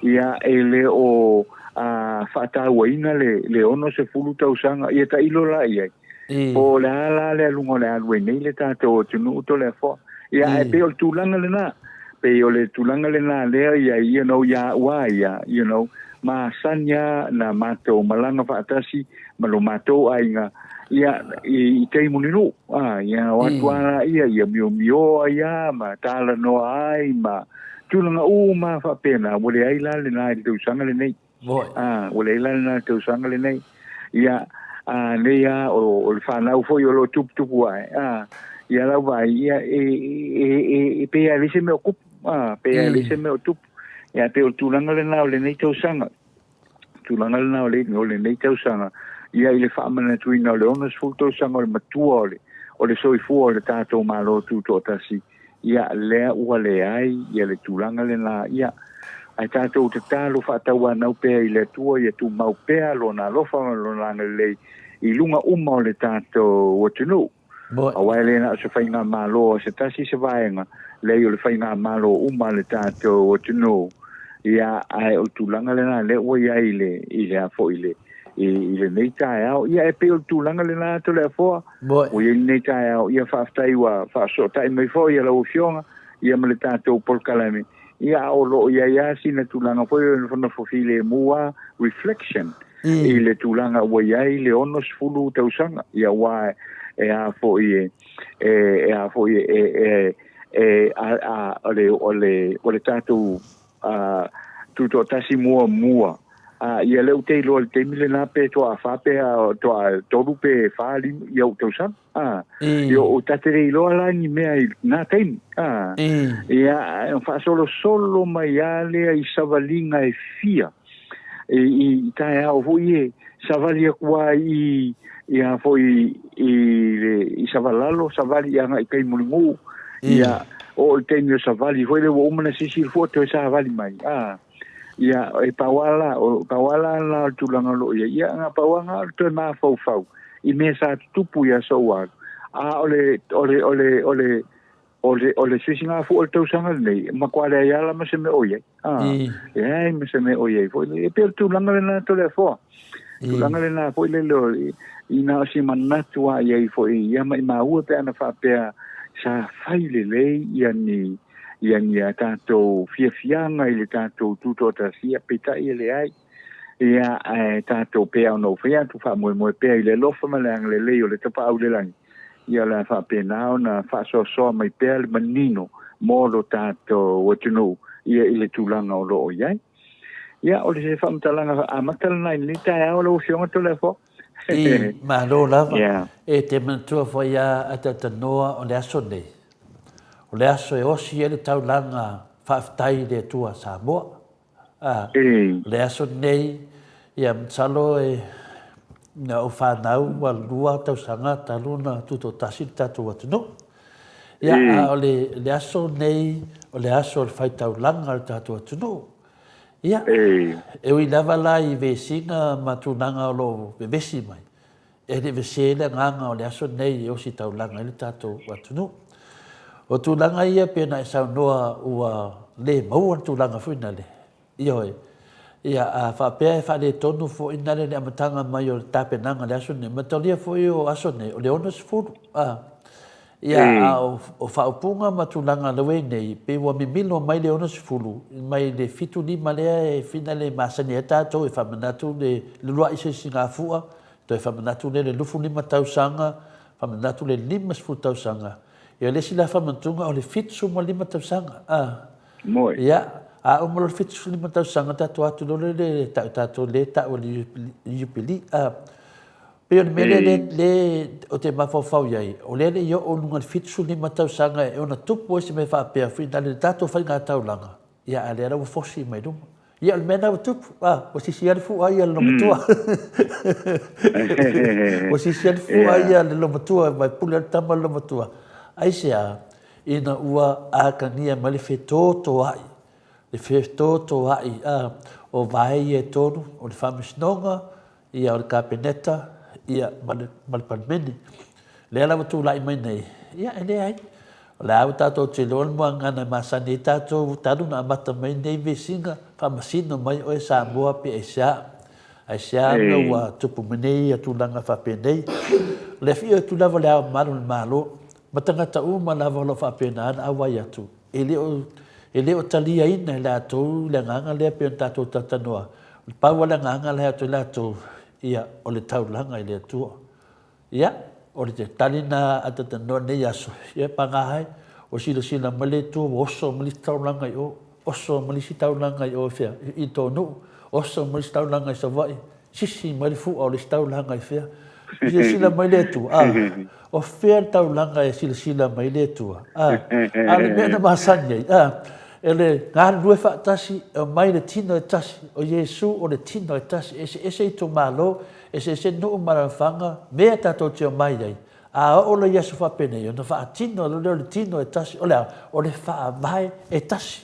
C: ia ele o whaatau ina le ono se fulu tausanga ia ta ilo la iai po le ala le alunga le alue nei le tātou o tino uto le fo ia e pe o tulanga le na pe o le tulanga le na le ia ia wa ia ma sanya na mato malanga fatasi malo mato ainga ia I tei muninu ia watwala ia mio ia ma tala no ai ma tulanga ma fa pena wole ai la le na tu sanga le nei wole ai la na tu sanga le nei ia le ia o le fa na fo yo lo tup ai ia la vai ia e pe ali se me ocup pe ali se me ocup ia te o tulanga le na le nei tu sanga tulanga le na le nei tu sanga ia I le whaamana tuina le onas futo sanga le matua o le soifua o le tātou malo tu tōtasi ia lea ua le ai ia le tulanga le na ia ai tātou te tālo whaataua nau pēa I le tua ia tu mau pēa lo na lofa lo nanga lei I lunga uma o le tātou o tinu a wai le na se whainga malo se tasi se vaenga lei o le whainga malo uma le tātou o tinu ia ai o tulanga le na le ua ia I le afo I le nei tae au ia e pe o tulanga le na to le afoa o ia nei tae au ia whaaftai wa whaasotai mai fo ia lau fionga ia ma le tātou polkalame ia o lo ia sina tulanga fo ia na fofile mua reflection I le tulanga wa ia I le onos fulu tausanga ia wa e a fo ia ole tātou tuto tasi mua ia leu te lo te mile na pe to a fa pe to a toru pe fa li ia o to san io o tatere lo ala ni me na tem ia fa solo mai ale I savalinga e fia I tai au foi savalia kwa ia foi I savalalo savali anga I kai mulimu ia o te nyo savali foi le o mana sisi foto savali mai ia e pawala na tulanga lo ia nga pawanga to na fau I me sa tupu ia so wa a ole swisinga fu o tau sanga nei makwale ia la mase me oye ia me se me oye fo e per tulanga na to le fo tulanga na fo le lo ina si manatu wa ia fo ia mai ma pe ana fa pe sa faile le ia ni tato fianga ile tato tutota sia pita ile ai ia tato pe no fia tu fa mo pe ile lo fa malang le o le tapa au le lang ia la fa pe na fa so mai pe le manino mo lo tato wotino ia ile tulanga o lo ia ia o le se fa mtalanga a matal nai ni ta o lo fianga to le fo
B: ma lo lava e te mantua fo ia atata noa o le aso nei o le aso e osi ele taulanga whaafitai le tua Samoa. Le aso nei, ia mtalo e nga o whanau wa lua tausanga taluna tuto tasi tatu watunu. Ia o le aso nei, o le aso le whai taulanga le tatu watunu. Ia, e ui lava la I vesinga matunanga o lo vevesi mai. E le vesele nganga o le aso nei o si taulanga le tatu watunu. O tūlanga ia pēna e sau noa ua le maua tūlanga fuina le. Ioi. Ia a whapea e whale tonu fo ina le amatanga mai o tāpenanga le aso ne. Matalia fo I o aso ne. O le onas furu. Ia o whaupunga ma tūlanga lewe nei. Pe ua mimilo mai le onas furu. Mai le fitu lima lea e fina le masani e tātou e whamanatu le lua isa singa fua. To e whamanatu le lufu lima tausanga. Whamanatu le limas fu tausanga. Ia le sila whamantunga o le fitsu mo lima tausanga.
C: Moi.
B: Ia, a o mo le fitsu lima tausanga tatu atu lole le tatu le ta o le iupili. Peo le mele le o te mawhawhau iai. O le yo o lunga le fitsu lima tausanga e ona tupu e se me whapea whina le tatu whai ngā taulanga. Ia a le ara wa fosi mai runga. Ia le mena wa tupu. O sisi arifu ai a le lomatua. O sisi arifu ai a le lomatua mai pule al tama lomatua. Ai sea ina ua akania ma le whetōto ai. Le whetōto ai o vai e tonu, o le whamasnonga, ia o le kapeneta, ia ma le palmeni. Le ala watu lai mai nei. Ia e le ai. O le au tātou te loan mua ngana masani tātou tanu na amata mai nei vesinga, whamasino mai o e Samoa pe e sea. Ai sea nga ua tupu menei a tūlanga whapenei. Le fia tūlava le au maru le malo. Matangata uma lava lo whapena ana awai atu. E leo talia ina le atou le nganga lea pe tatou tatanoa. Paua le nganga le atou le atou ia o le taulanga I le atua. Ia, o le te talina atatanoa nei aso. Ia pangahai, o sila male tu oso mali taulanga I o. Oso mali si taulanga I o fea. I tonu, oso mali si taulanga I savai. Sisi mali fu o le si taulanga I fea. Sila mai le tu. O fea taulanga e sila mai le tua. Ale mea masanya. Ele ngā rue whaatasi, o mai le tino e tasi, o Jesu o le tino e tasi, ese I tō malo, ese nuu marawhanga, mea tātou te o mai ai. A o le Yesu whapene, o na whaatino, o le tino e tasi, o le whaavai e tasi.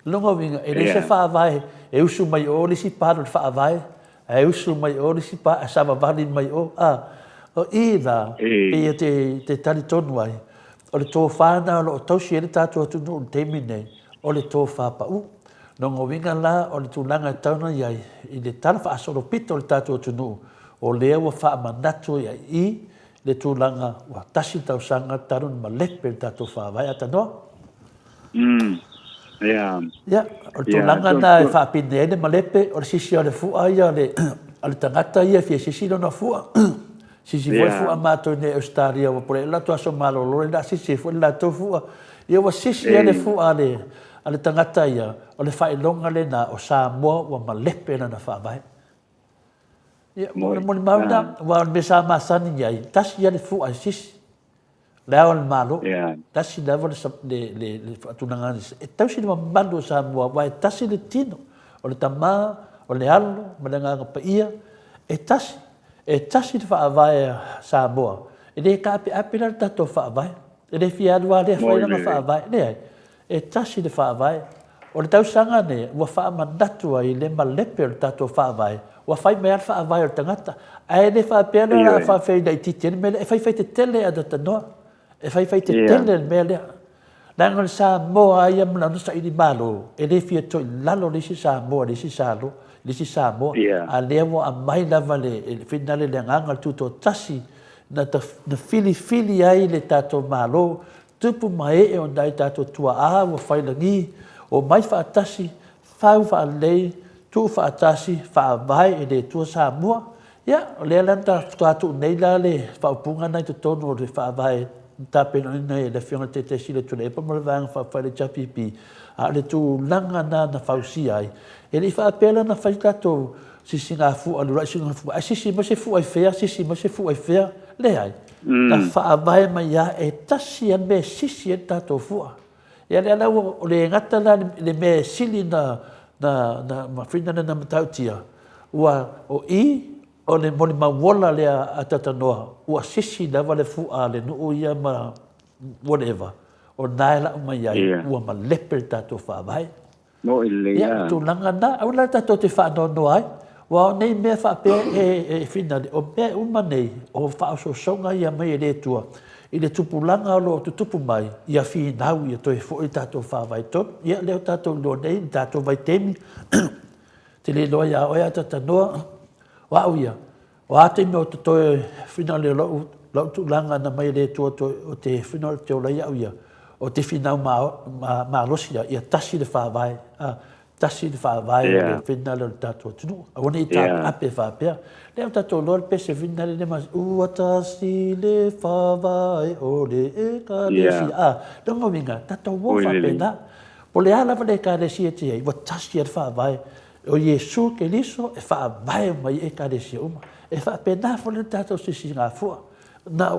B: Lunga winga, e le se whaavai, e usu mai o le si pāro le whaavai, e usu mai o le si pāro, e samavali mai o, o ira e te tali tonu ai. O le tō whāna, o tausi e le tātou atu nuu te minei, o le tō whāpau. Nongo winga la, o le tūlanga e tauna iai, I le tala whaasoro pito o le tātou atu nuu, o lea wa whaamanatu iai I le tūlanga wa tasi tausanga tarun ma lepe le tātou whaavai atanoa. Ia, o le tūlanga na e whaapine ene ma lepe, o le sisi o le fua ia, o le tangata ia fia sisi lona fua. Sisi foi fua mātou ne Australia wa pore la toa so malo lore la sisi foi la to fua. Ia wa sisi ale fua ale tangata ia o le whaelonga le na o Samoa wa malepe na whaavai. Ia mo mauna wa me sa masani ia tasi ale fua sisi. Lea o le malo. Tasi level le tunanga e tausi le mamando Samoa wa tasi le tino o le tama o le alo ma le nganga pa ia e tasi. E tasi te whaavai Samoa. E le ka ape ape la tato whaavai. E le fiadua le whainanga whaavai. E tasi te whaavai. O le tausanga ne, ua wha manatu ai le malepe o le tatou wha vai. Ua whai mea wha vai o tangata. Ai le wha pēna la wha whai nei titi. E whai te tele a data noa. E whai te tele mea lea. Nanga le Samoa ai amna nusa ini malo. E le fia toi lalo le si Samoa, le si Salo. Le si Samoa. A lea mo a mai lava le finale le nganga le tuto tasi. Na fili ai le tatou malo. Tupu mai e o nai tatou tua a ua whai langi. O mai whaatasi, whau whaalei, tu whaatasi, whaavai e le tua Samoa. Ia, o lea lanta tātou nei la le whaupunga nei te tono o le whaavai. Ta pena nei le whionga te sile tule e pamara vanga whawhai le chapipi. A le tu langa na whausi ai. E li whaapela na whai tātou sisi ngā fu alu rai singa fu. A sisi ma se fu ai whea, sisi ma se fu ai whea. Le ai. Na whaavai mai ia e tasi an me sisi e tātou fua. Ia le ala o le ngata la le me sili na mawhina na matautia. Ua o o le moni mawola le a tatanoa. Ua sisi na wale fua le nuu ia ma whatever. O naela o mai ai. Ua ma lepe tatou whaavai.
C: No ile ia.
B: Ia tu langa na. Au la tatou te whaanono ai. Ua o nei mea whaapea e whina. O mea uma nei. O whaaso songa ia mai e le tua. I le tupulanga o lo tupu mai, ia fi nau ia toi fo i tātou whāwai ton, ia leo tātou lo nei, tātou vai temi, te le loa ia oia tatanoa, wa au ia, o ate me o te toi whina le lau tulanga na mai le tua o te whina le te ola ia au ia, o te whinau ma rosia, ia tasi le whāwai, tasi le whāwai o le whina le tātou tunu, a wane i tātou ape whāpea, leo tātou lor pe se whina le mas, ua tasi le whāwai o le e kālesi, longa winga, tātou wō whapena, po le ala wale kālesi e te ei, wa tasi le whāwai, o Jesu ke liso, e whāwai mai e kālesi uma, e whapena whale tātou sisi ngā fua, na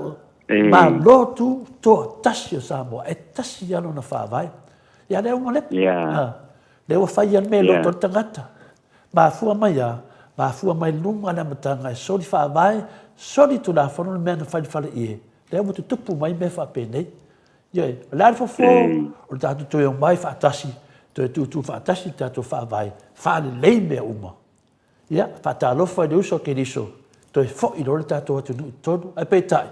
B: ma lotu toa tasi o Samoa, e tasi alo na whāwai, ia leo ma lepe, leo whai an me loto tangata, ma fua mai a, ma fua mai lunga na matanga, soli whaavai, soli tu la whanono mea na whale ie. Leo mo te tupu mai me whapenei. Ie, lari fo, o tātu toi o mai whaatasi, toi tu whaatasi tātu whaavai, whaale lei mea uma. Ia, whaatalofa i uso ke riso, toi fo i lore tātu atu nui tonu, ai peitai.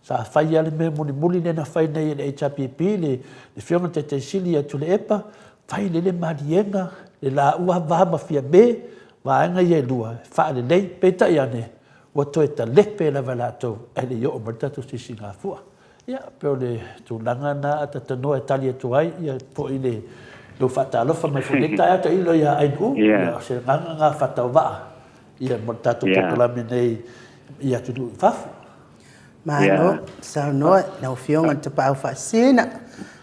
B: Sa whai ale me muli nena whai nei le HPP, le whionga te sili atu le epa, whai le marienga, le la ua vama fia me, waanga ye lua, whaare nei, peta i ane, wa toi ta lepe la valato, ele yo o martatu sisi ngā fua. Ia, peo le tūlanga na atatanoa e tali atu ai, ia po i le lo whatalofa mai whunetai ata ilo ia ainu, ia se nganga whatau waa, ia martatu pokolame nei, ia tunu i whafu.
A: Mano, sao noa, nau whionga te pau whaasena,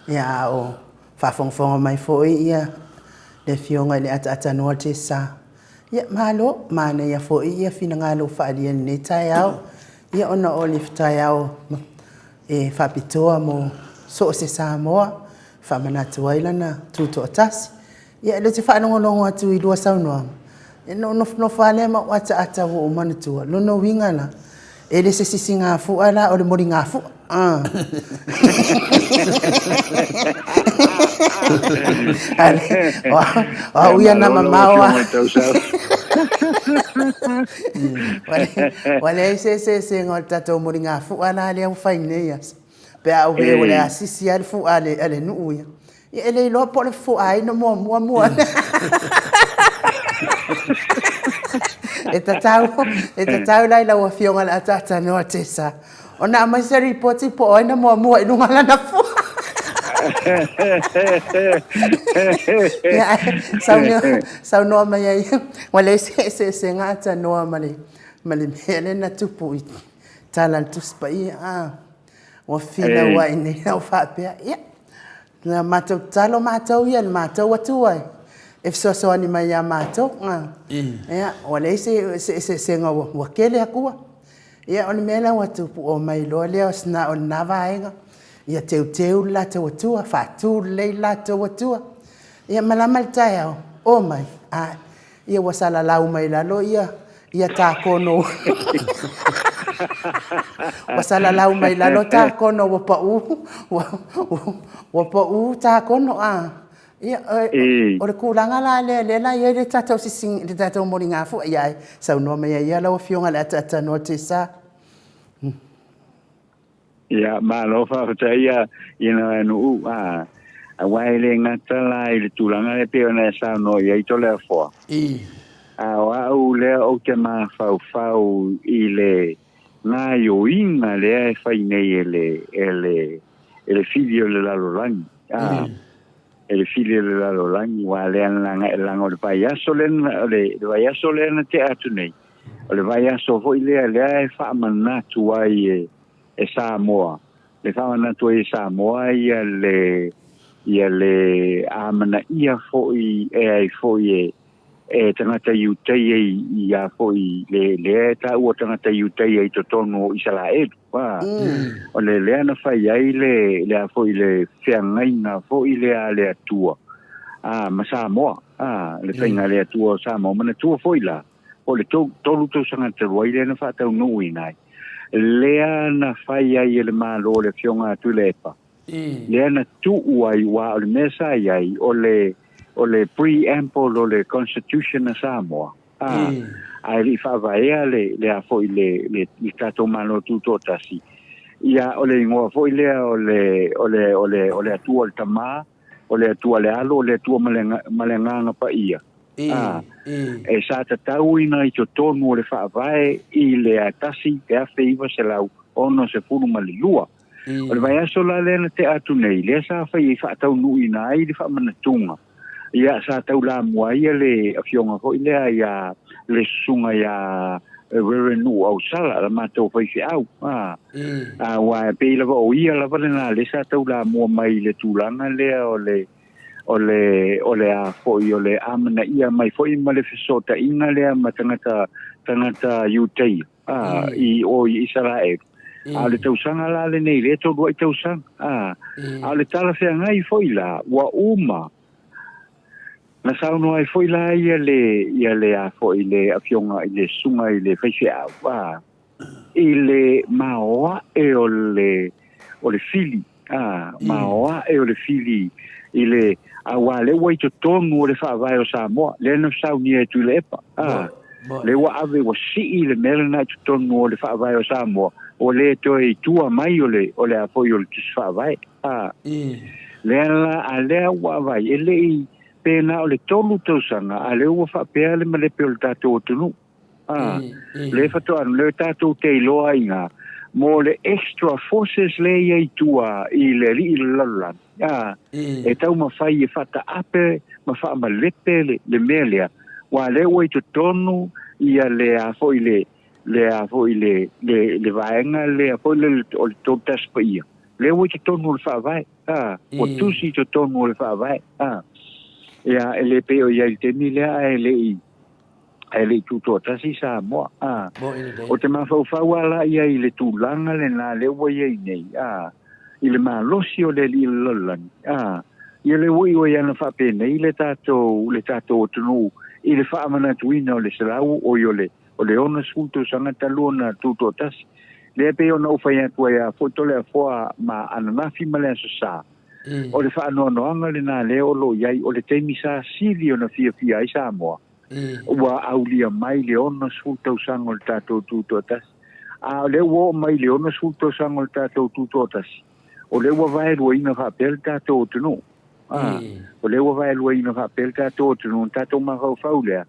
A: ia o whafongfonga mai fōi, ia le whionga le atanoa te sa. Ia malo, mana ia fo ia fina ngalo whaalia nei tai au. Ia ona o le tai au e whapitoa mo so se Samoa, whamanatu ailana, tuto atasi. Ia le te whanongonongo atu i lua saunoa. E no whale ma wata ata wo o manatua. Lono wingana. E le se sisi ngā fuala o le mori ngā fu. O uia na mamawa. Wale se ngol tatou mori ngā fuala le au whaine ias. Pe au he o le asisi al fuale ale nuu ia. Ia ele ilo po le fuai no mua. E tatau lai lau a whionga la tata noa te sa. O nā mai se ripoti po oina mua i nunga lana fu. Sau noa mai ai. Wale se ngata noa mali mele na tupu i talan tuspa i. Wa fina wa ini au whapea. Na matau talo matau ia, matau atu ai. If so ani mai ia mātou. Ia, wale se ngā wakele akua. Ia, oni mela watu o mai loa leo sna o nava ainga. Ia teu la te watua, whātū lei la te watua. Ia malamal tai au, o mai. Ia wasala lau mai lalo, ia tā kono. Wasala lau mai lalo tā kono wapa u tā kono. Ia, o le kūranga la le la ia le tātou sising, le tātou mori ngā fu, ia, sau noa mea ia lau fionga le ata no te sa.
C: Ia, ma lo whakata ia, ina anu a waile ngata la i le tūranga le peo na sa no ia i tole a fua. A wau lea o te mā fau i le ngā ioinga lea e whai nei ele filio le lalorangi. Ele filio le lalorangi wa lea langa o le vai aso le vai aso le na te atu nei. O le vai aso fo i lea e wha manatu ai e Samoa. Le wha manatu ai e Samoa ia le amana ia fo i e ai fo i e tangata iutei i a foi le ta ua tangata iutei i to tonu i sala edu o le ana fai ai le a foi le whiangai na foi le a le atua ma Samoa le whainga le atua Samoa mana tua foi la o le tolu tau sanga te roi le na whatau nui nai le ana fai ai le malo le fionga tu le epa le ana tu uai wa o le mesa ai o le preamble o le constitution na Samoa. Ai li whawaiea le a foi le tato mano tuto tasi. Ia o le ingoa foi lea o le atua le tamā, o le atua le alo, o le atua malenganga pa ia. E sa tatau ina i to tonu o le whawai i le atasi te awhi iwa se lau ono se furu malilua. O le vai aso la lena te atu nei, lea sa whai i whaatau nui na ai li whamanatunga. Ia sa tau la mua ia le afionga ho ilea ia le sunga ia rerenu au sala la matou fai fi au wa pe la o ia la valena le sa tau la mua mai le tulanga le o le a foi o le amana ia mai foi ma le fesota ina le tangata utei i o i Israel le tau sanga la le nei le tau doi tau sanga le tala fea ngai foi la wa uma na sauno ai foi la ia le a foi le afionga i le sunga i le feixe au i le maoa e o le fili maoa e o le fili i le awa le wai to tonu o le whaavai o Samoa le na sauni e tu le epa le wa ave wa si i le melana to tonu o le whaavai o Samoa o le to e tua mai o le a foi o le tis whaavai le ala a le wa vai e le i pena o le tolu tausanga a le ua whapea le malepe o le tātou tunu. Le whatoa le tātou te iloa inga mo le extra forces le iei tua i le li i le lalulan. E tau mawhai e whata ape ma wha malepe le melea wa le ua i to tonu ia le a foi le vaenga le a foi le o le tōtas pa ia. Le ua i to tonu le whaavai. O tusi to tonu le whaavai. Ia ele peo ia i temi lea ele i tuto tasi Samoa o te mawhau ala ia i le tūlanga le nā lewa ia i nei i le malosi o le li lolan ia le ui o iana whape nei le tātou o tunu i le whaamana tuina o le salau o le ona skulto sanga talua tuto tasi le peo na ufai atua ia fotole a fua ma ananafi ma le asasa o le whaanoanoanga le nā leo lo iai o le teimi sa sili o na fia ai Samoa. Ua aulia mai le ona sultau sanga o le tātou tūtotas. Le ua mai le ona sultau sanga o le tātou tūtotas. O le ua vai lua ina whapel tātou tunu. O le ua vai lua ina whapel tātou tunu. Tātou mahau faulea.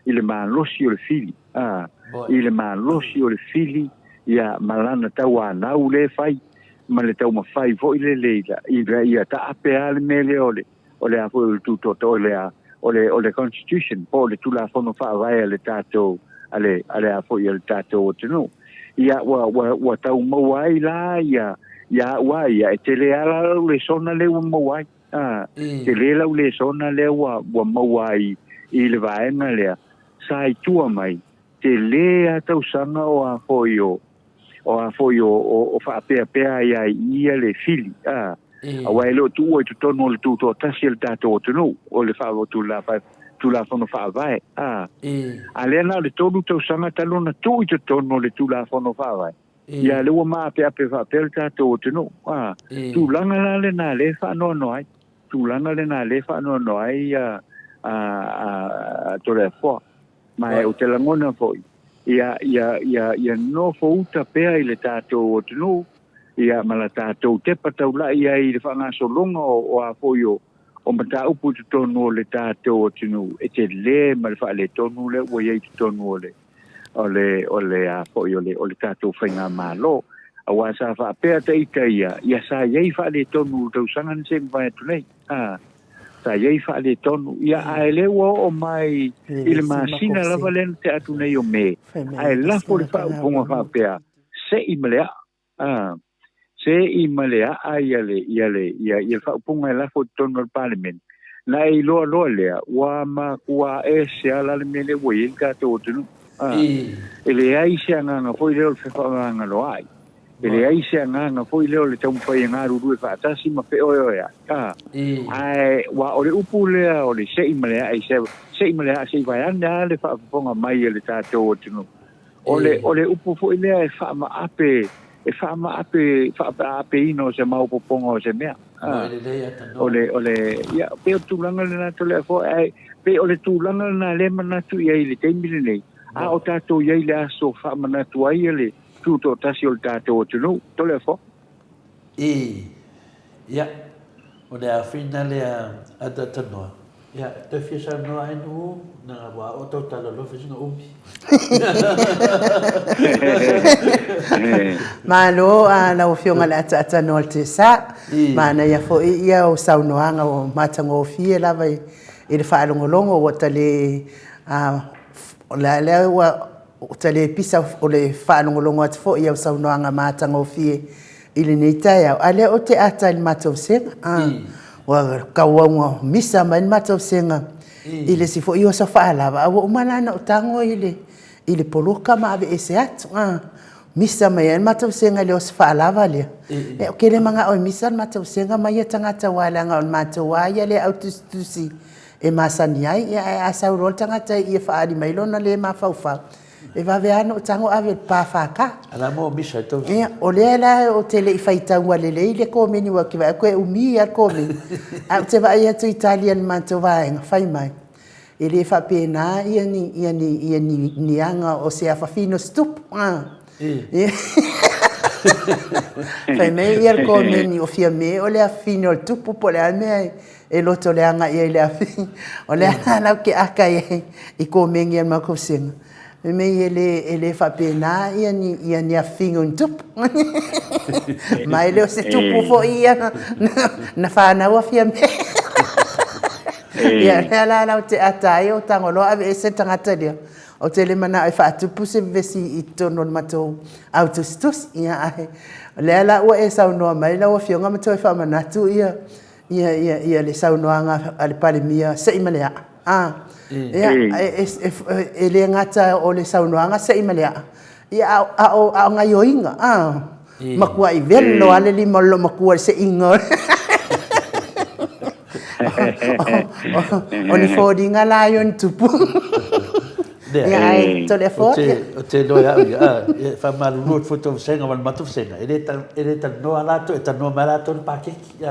C: I le mālosi o le fili. I le mālosi o le fili. Ia malana tau anau le fai. Ma le tau mawhai fo i le leila ia ta ape ale mele o le a fo i tutoto o le constitution po le tula fono whaavai ale tātou ale a fo i ale tātou o tenu ia wa tau mawai la ia e te le ala le sona le wa mawai te le lau le sona le wa mawai i le vaenga lea sa i tua mai te le a tau sanga o a fo i o a foi o whaapea ia le fili. A wai leo tu o tu tono le tu to tasi le tato o tunu o le whaavo tu la whono whaavai. A lena le tonu tau sanga talona tu i tu tono le tu la whono whaavai. Ia le ua maa pe whaapea le tato o tunu. Tu langa la le nā le whaanoa ai. tūlanga le nā le whanono ai tore fo. Mai o te langona fo. Ia no fo uta pea i le tātou o tunu. Ia mala tātou te patau la ia i le whanga solonga o a fo yo. O mata upu te tonu o le tātou o tunu. E te le ma le wha le tonu le ua iei te tonu o le. O le a fo yo le o le tātou whainga malo. Awa sa wha pea te ita ia sa iei wha le tonu tau sangan se mwai atu nei. Sa iei wha le tonu. Ia ae le ua o mai i le masina lava lena te atu nei o me. Ae lafo le wha uponga wha pea. Se i malea. Se i malea ia wha uponga e lafo tonu al parliament. Na e loa lea. Wa ma kua e se ala le mele ua iei kato o tunu. Ele ai se anganga foi leo le whawanga lo ai. Ele ai se anganga foi leo le taumwhai ngā ruru e whaatasi ma pe oe ai wa o le upu lea o le sei malea ai sei malea sei vai anda le whaaponga mai le tātou o tunu. O le upu foi lea e whaama ape ino se maupoponga o se mea. O le ia pe o tūlanga le nā tole a fo ai pe o le tūlanga le nā le manatu ia i le teimile nei. O tātou iei le aso whaamanatu ai le tūto tasi o le tātou o tunu, tole a fo?
B: Ia, o le a whina le a tatanoa. Ia, te whisa noa e nu, nga wā o tau tala lo whisinga umi.
A: Malo, lau whionga le atanoa te sa, mana ia fo ia o saunoanga o matanga o fie lava i le whaalongolongo o tale o le o tale pisa o le whaanongolongo atu fo ia o saunoanga mātanga o fie i le nei tai au. Ale o te ata i mātou senga. Wa kawaunga misa mai mātou senga. I le si fo i o sa whaalawa. Awa umalana o tango i le poloka ma ave ese atu. Misa mai ai mātou senga le o sa whaalawa lea. E o kere manga o misa mātou senga mai a tangata wālanga o mātou wāia le au tusi. E masani ai ia e asaurol tangata ia whaari mai lona le mawhauwhau. E waweano o tango awe pāwhaka.
B: Ala mo misa tau.
A: Ia, o lea la o te le i whaitaunga le le le kōmeni wa kiwa. Koe umi a kōmeni. A te wai atu Italian mātou wāenga, whai mai. E le whapena ia ni anga o se a whawhino stup. Whai mei ia kōmeni o fia me o le a whino o tupu po le a mea e loto le anga ia le afi. O le ana lau ke aka i kōmengi an mako singa. Me mei e le whapena ia ni a whingo un tupu. Mai leo se tupu fo ia na whanau a fia me. Ia le ala lau te atai o tangolo ave e se tangata lea. O te le mana e whaatupu se vesi i tono matou autustus ia ahe. Le ala ua e saunoa mai lau a fionga matou e whamanatu ia le saunoanga ale pale mia se imalea. Ia e le ngata o le saunoanga se imalea. Ia a ngai o inga. Makua i velo ale li molo makua se inga. O ni fōringa la yon tupu. Ia ai to le fo.
B: O te loa ia fa malu no foto senga wal matu senga. Ele ta no alato e ta no malato pa keki.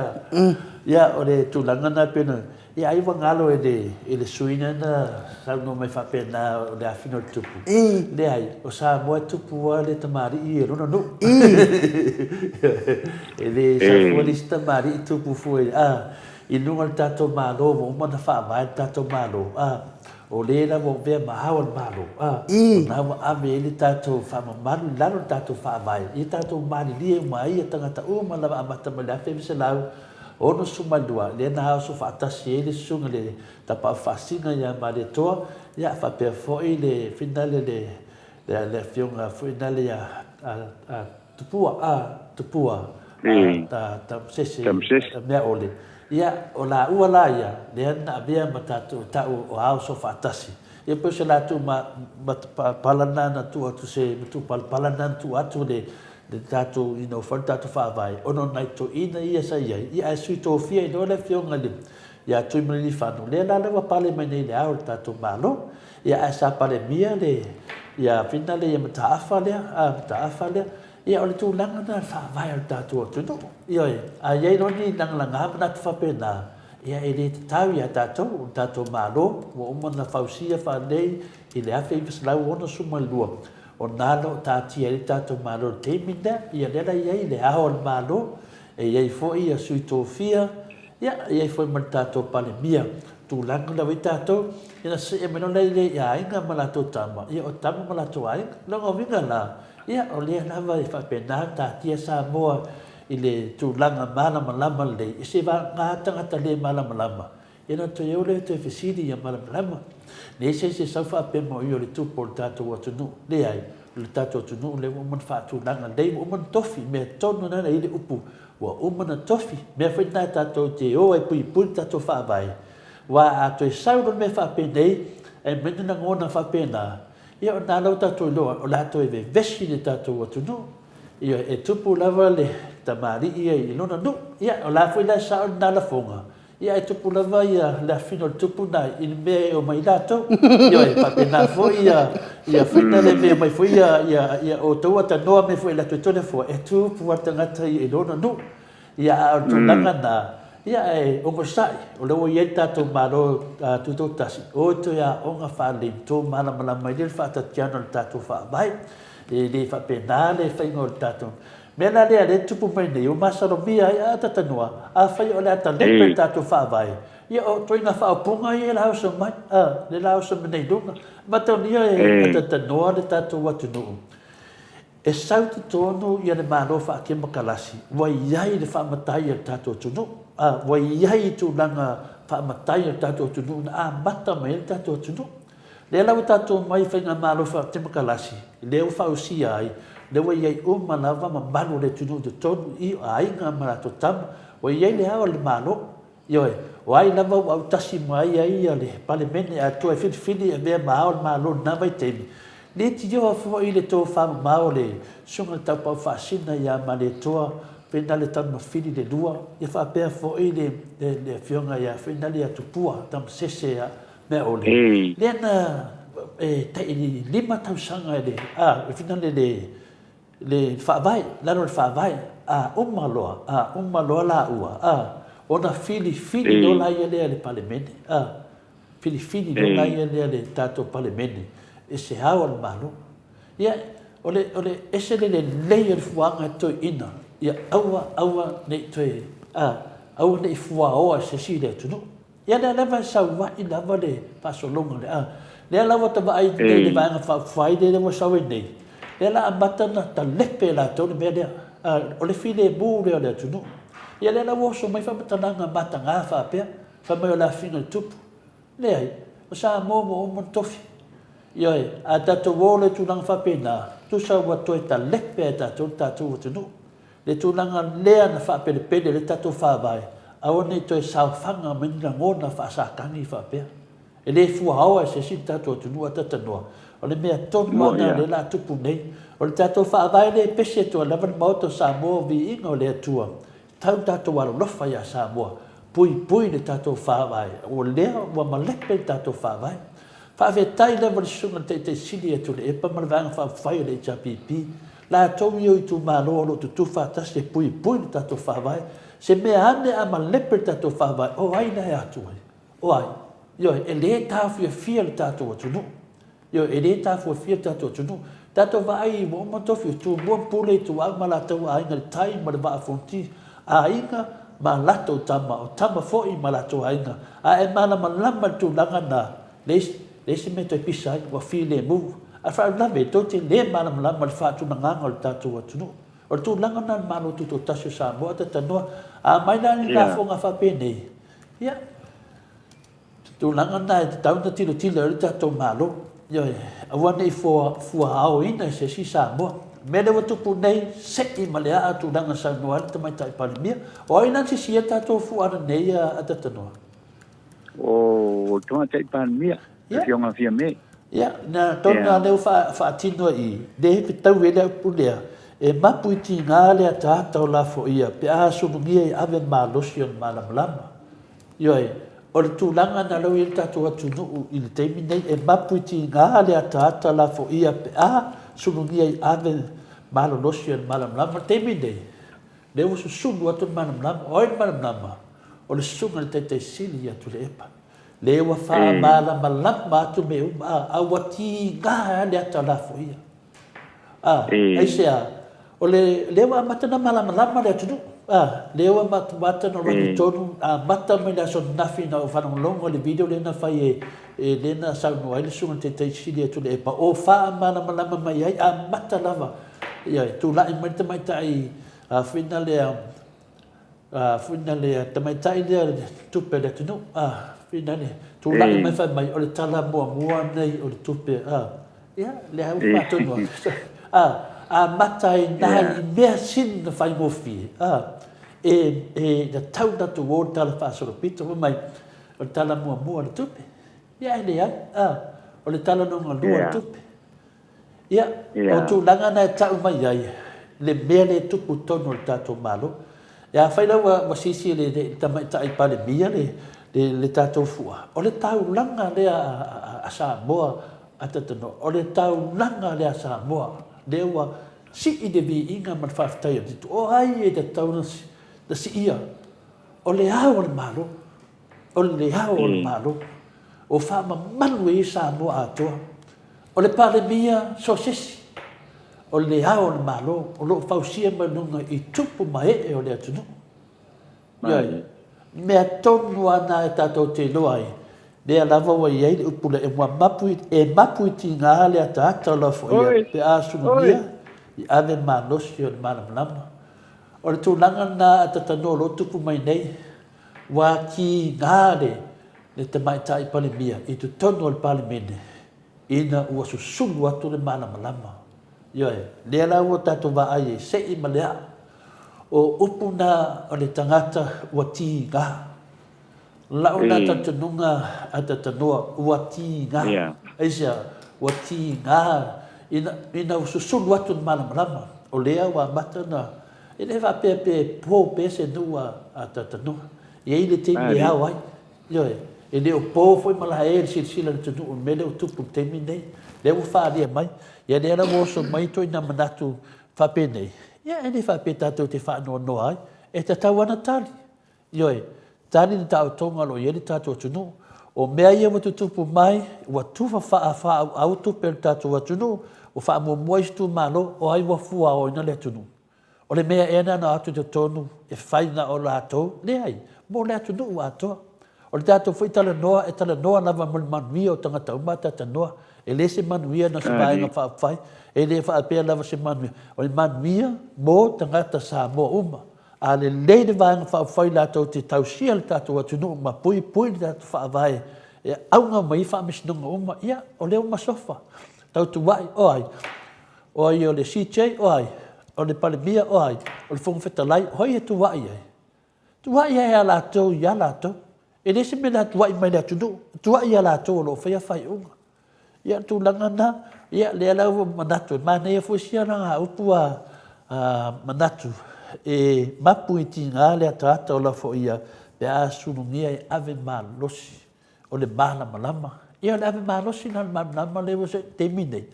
B: Ia o le tulanga na pena. Ia ai wangalo e le suina na sa no mai fa pena o le afino tupu. Le ai o sa mo tupu le tamari i no no. Ele sa folista mari tupu foi i nunga tato malo mo mana fa mai tato malo o le la mo ve mahau malo na mo ame ele tato fa malu lalo tato fa mai i tato mani li mai tangata o mala amata mala fe se lau ono sumalua le na so fa tasi ele sunga le tapa fasina ya male to ya fa pe foi le finale le fiunga finale ya tupua ta sese me ole ia o la ua la ia le na bia matatu tau o au so fatasi e po se la tu ma palana na tu atu se tu palana tu atu de tatu ino tatu fa vai ono nai to ina ia sa ia sui to fia no le fionga le ia tu me li fanu le la le pale mai nei le au tatu malo ia sa pale mia le ia finale ia mata afale ia ole tu langa na fa vai al tatu tu no ia ai no ni langa na fa pena ia e le tatau ia tatou malo ua uma na fausia faalei i le afe i fesalau ona sumalua o nā lo tātia le tatou malo le teimi lea ia lela iai le aho o le malo e iai foʻi ia sui tofia ia iai foʻi ma le tatou palemia tulaga lau i tatou ina seʻia mai lona i le aiga ma latou tama ia o tama ma latou aiga logoviga la ia o lea lava e faapena tatia Samoa i le tulaga malamalama lelei e se vaga tagata lē malamalama ina toe au le toe fesili ia malamalama nei se sau faapema o ia o le tupu o le tatou atunuu leai o le tatou atunuu le ua uma na faatulaga lei ua uma na tofi mea tonu nana i le upu ua uma na tofi mea foi na tatou te o ai puipui tatou faavae ua a toe sau lona mea faapenei e mena na gona faapena ia o nā lau tatou iloa o latou e vevesi le tatou atunuu ia e tupu lava le tamali'i ia i lona nuu ia o la foi la sa'o na lafoga ia e tupu lava ia le afina o le tupu na i le mea e o mai latou ia e faapena fo'i ia fina le mea mai foi ia outou atanoa me foi latoetole foa e tupu a tagata ia i lona nuu ia a o tulaga na ia e ogosa'i o le ua iai tatou malo tutou tasi o toe a'oga fa'aleitō malamalama i le fa'atatiana o le tatou fa'avae e le faapena le faiga o le tatou mea la lea le tupu mai nei o masalomia ia tatanua a fai o le atalepe le tatou fa'avae ia o toiga fa'aopuga ia le haosa mai le laosa menei luga mataunia e tatanua le tatou atunuu e sau totonu ia le malo fa'akema kalasi ua iai le fa'amatai a le tatou atunuu ua iai tulaga fa'amatai a le tatou atunuu na amata mai le tatou atunuu le lau tatou mai faiga malo fa'akema kalasi le ua fa'ausia ai le ua iai uma lava mamalu le tunuu totonu i o aiga ma latou tama ua iai le ao le malo ioe o ai lava ua autasi mai ai ia le palemene atua e filifili e mea ma ao le malo na vai teimi le tioa fo'i i le tō whamamao le sunga le taupau whaasina ia ma le toa pena le tau mawhiri le lua ia whapea fo'i le fionga ia whina le atupua tam sese ia mea o le le ana tai lima tausanga e le e whina le whaavai lano le whaavai umaloa la ua ona filifili no la ia lea le palemene filifili no la ia lea le tatou palemene e se hao al malo ia ole ese le lei le fuanga to ina ia aua nei toe aua nei fuaoa se si le tunu ia le lava saua i lava le pasolonga le lava tava ai le vanga fai le mo saua nei le la amata na talepe la to le mea ole file bu le tunu ia le lava so mai fa matananga matanga fa pe fa mai la fina tupu le ai o sa mo tofi Ioi, a tatou wole tūlanga whapena, tusa ua toe ta lepe e tatou watunu. Le tūlanga lea na whapelepele le tatou whawai, a one toe sauwhanga menina ngona whaasakangi whapea. E le fuaoa se si tatou watunu a tatanoa. O le mea tonu ana le la tupu nei. O le tatou whawai le pese toa lavan mauto Samoa vi inga o le atua. Tau tatou walo lofa ia Samoa. Pui le tatou whawai. O lea ua malepe le tatou whawai. Whaawetai lewa le sunga te sili atu le epa maravanga whaafai o le HRPP. La tau ioi tu malo lo tu whaatas te pui le tatou whaavai. Se mea ane ama lepe le tatou whaavai. O ai na e atu ai. O ai. Ioi, e le tāwhi a fia le tatou atunu. Ioi, e le tāwhi a fia le tatou atunu. Tatou vai mo matofi tu mua pule tu au malatau a inga le tai ma le waa fonti. A inga ma lato tama o tama foi ma lato a inga. A e mana malama tu langa na. Lesi me toi pisa ai, wa file mu. A wha lame, tau te le mana malama le whaatu na nganga o le tātou atunu. O le tū langa na mano tuto tasio Samoa te tanoa. A mai na ni la fonga whapene. Ia. Tū langa na e tau na tilo o le tātou malo. Ia, awa nei fua ao ina se si Samoa. Mele wa tupu nei, seki malea a tū langa sa noa le tamai tai palimia. O ina si sia tātou fuara nei a te tanoa.
C: O tonga tai palimia. Fionga fia me.
B: Ia, na tona leo whaatino i. Le hepe tau ele au pulea. E mapu iti ngā lea tātau la fo ia. Pe a sunungia i ave malosi on malamalama. Ioi, o le tūlanga na lau i le tātou atunu i le teimi nei. E mapu iti ngā lea tātau la fo ia. Pe a sunungia i ave malolosi on malamalama. Teimi nei. Leo susunu atu malamalama. Oi malamalama. o le sunga le te sili ia tu le epa. Le ua wha malama atu me a wati ngā le ata lafo ia. Aisea, o le ua matana malama le atu le ua mata no rangi tonu, mata me le aso nafi na o whanonglongo le video le na whai le na saunu ai le sunga te sili atu le epa. O wha malama mai ai, mata lava. Ia, tu lai mai te mai tai whina le tamaitai lea tupe le tunu. Whina le. Tu lai mai whai mai o le tala mua nei o le tupe. Ia, le hau whatonua. Matai nai i mea sin na whai ngofi. Na tau na tu o le tala whaasoro pito. Mai o le tala mua le tupe. Ia, ele ai. O le tala nonga lua le tupe. Ia, o tu langa na tau mai ai. Le mea le tupu tonu le tato malo. Ia whaila wa sisi le tamaitai pa le mia le tato fua. O le tau langa le a Samoa a tatano. O le tau langa le a Samoa. Le ua si i de vi inga man whaftai o titu. O ai e te tau na si ia. O le hao o le malo. O le hao o le malo. O wha manu e Samoa atoa. O le pale mia so sisi. O le hao le malo, o lo fausia manunga i tupu mai o le atunu. Iai, mea tonu ana e tatou te loa ai. Lea lava wa iai le upule e mapu i ti ngā le ata la fo ia. Pe a sungia, i ave manosi o le malamalama. O le tūlanga nā atatano lo tupu mai nei, wa ki ngā le te maitai pale mia, i tu tonu o le pale mene. Ina ua susulu atu le malamalama. Ioi, lea la ua tato wa ai se i malea o upuna o le tangata ua ti ngā. Lau na tatanunga a tatanoa ua ti ngā. Aisia, ua ti ngā. Ina susulu atu le malamalama. O lea wa matana. E le wa pe po pese nua a tatanoa. Ia ile te me hao ai. Ioi, e le o po foi malaha e sila le tanu o mele o tupu te minei. Le ua whaaria mai. Ia le ala woso mai toi na manatu whape nei. Ia e ne whape tātou te whaanoa noa ai. E ta tau ana tali. Ioi, tali ni tau tonga lo ieri tātou atunu. O mea ia watu tupu mai, ua tufa wha au tupe le tātou atunu, o wha mua moistu malo, o ai wafua o ina le atunu. O le mea ena na atu te tonu, e whaina o la atou, le ai, mo le atunu ua atoa. O le tātou fui tala noa, e tala noa lava manuia o tangata umata ta noa. E le se manuia na se vaenga whaapwhai, e le whaapea lava se manuia. O le manuia mo tangata Samoa uma. A le le vaenga whaapwhai la tau te tausia le tātou atunu, ma pui le tātou whaavai. E aunga mai whaamisnunga uma, ia, o leo masofa. Tau tu wai, o ai. O ai o le CJ, o ai. O le palemia, o ai. O le whongwhetalai, hoi e tu wai ai. Tu wai ai a lātou, ia lātou. E le se me la tu wai mai la tunu, tu wai a lātou o lo whaia whai unga. Ia tu langana, ia le alau manatu. Mana ia fuisia nga upua manatu. E mapu i ti ngā le atata o la fo ia, pe a sunungia e ave malosi. O le malama. Ia le ave malosi na malama leo se te minei.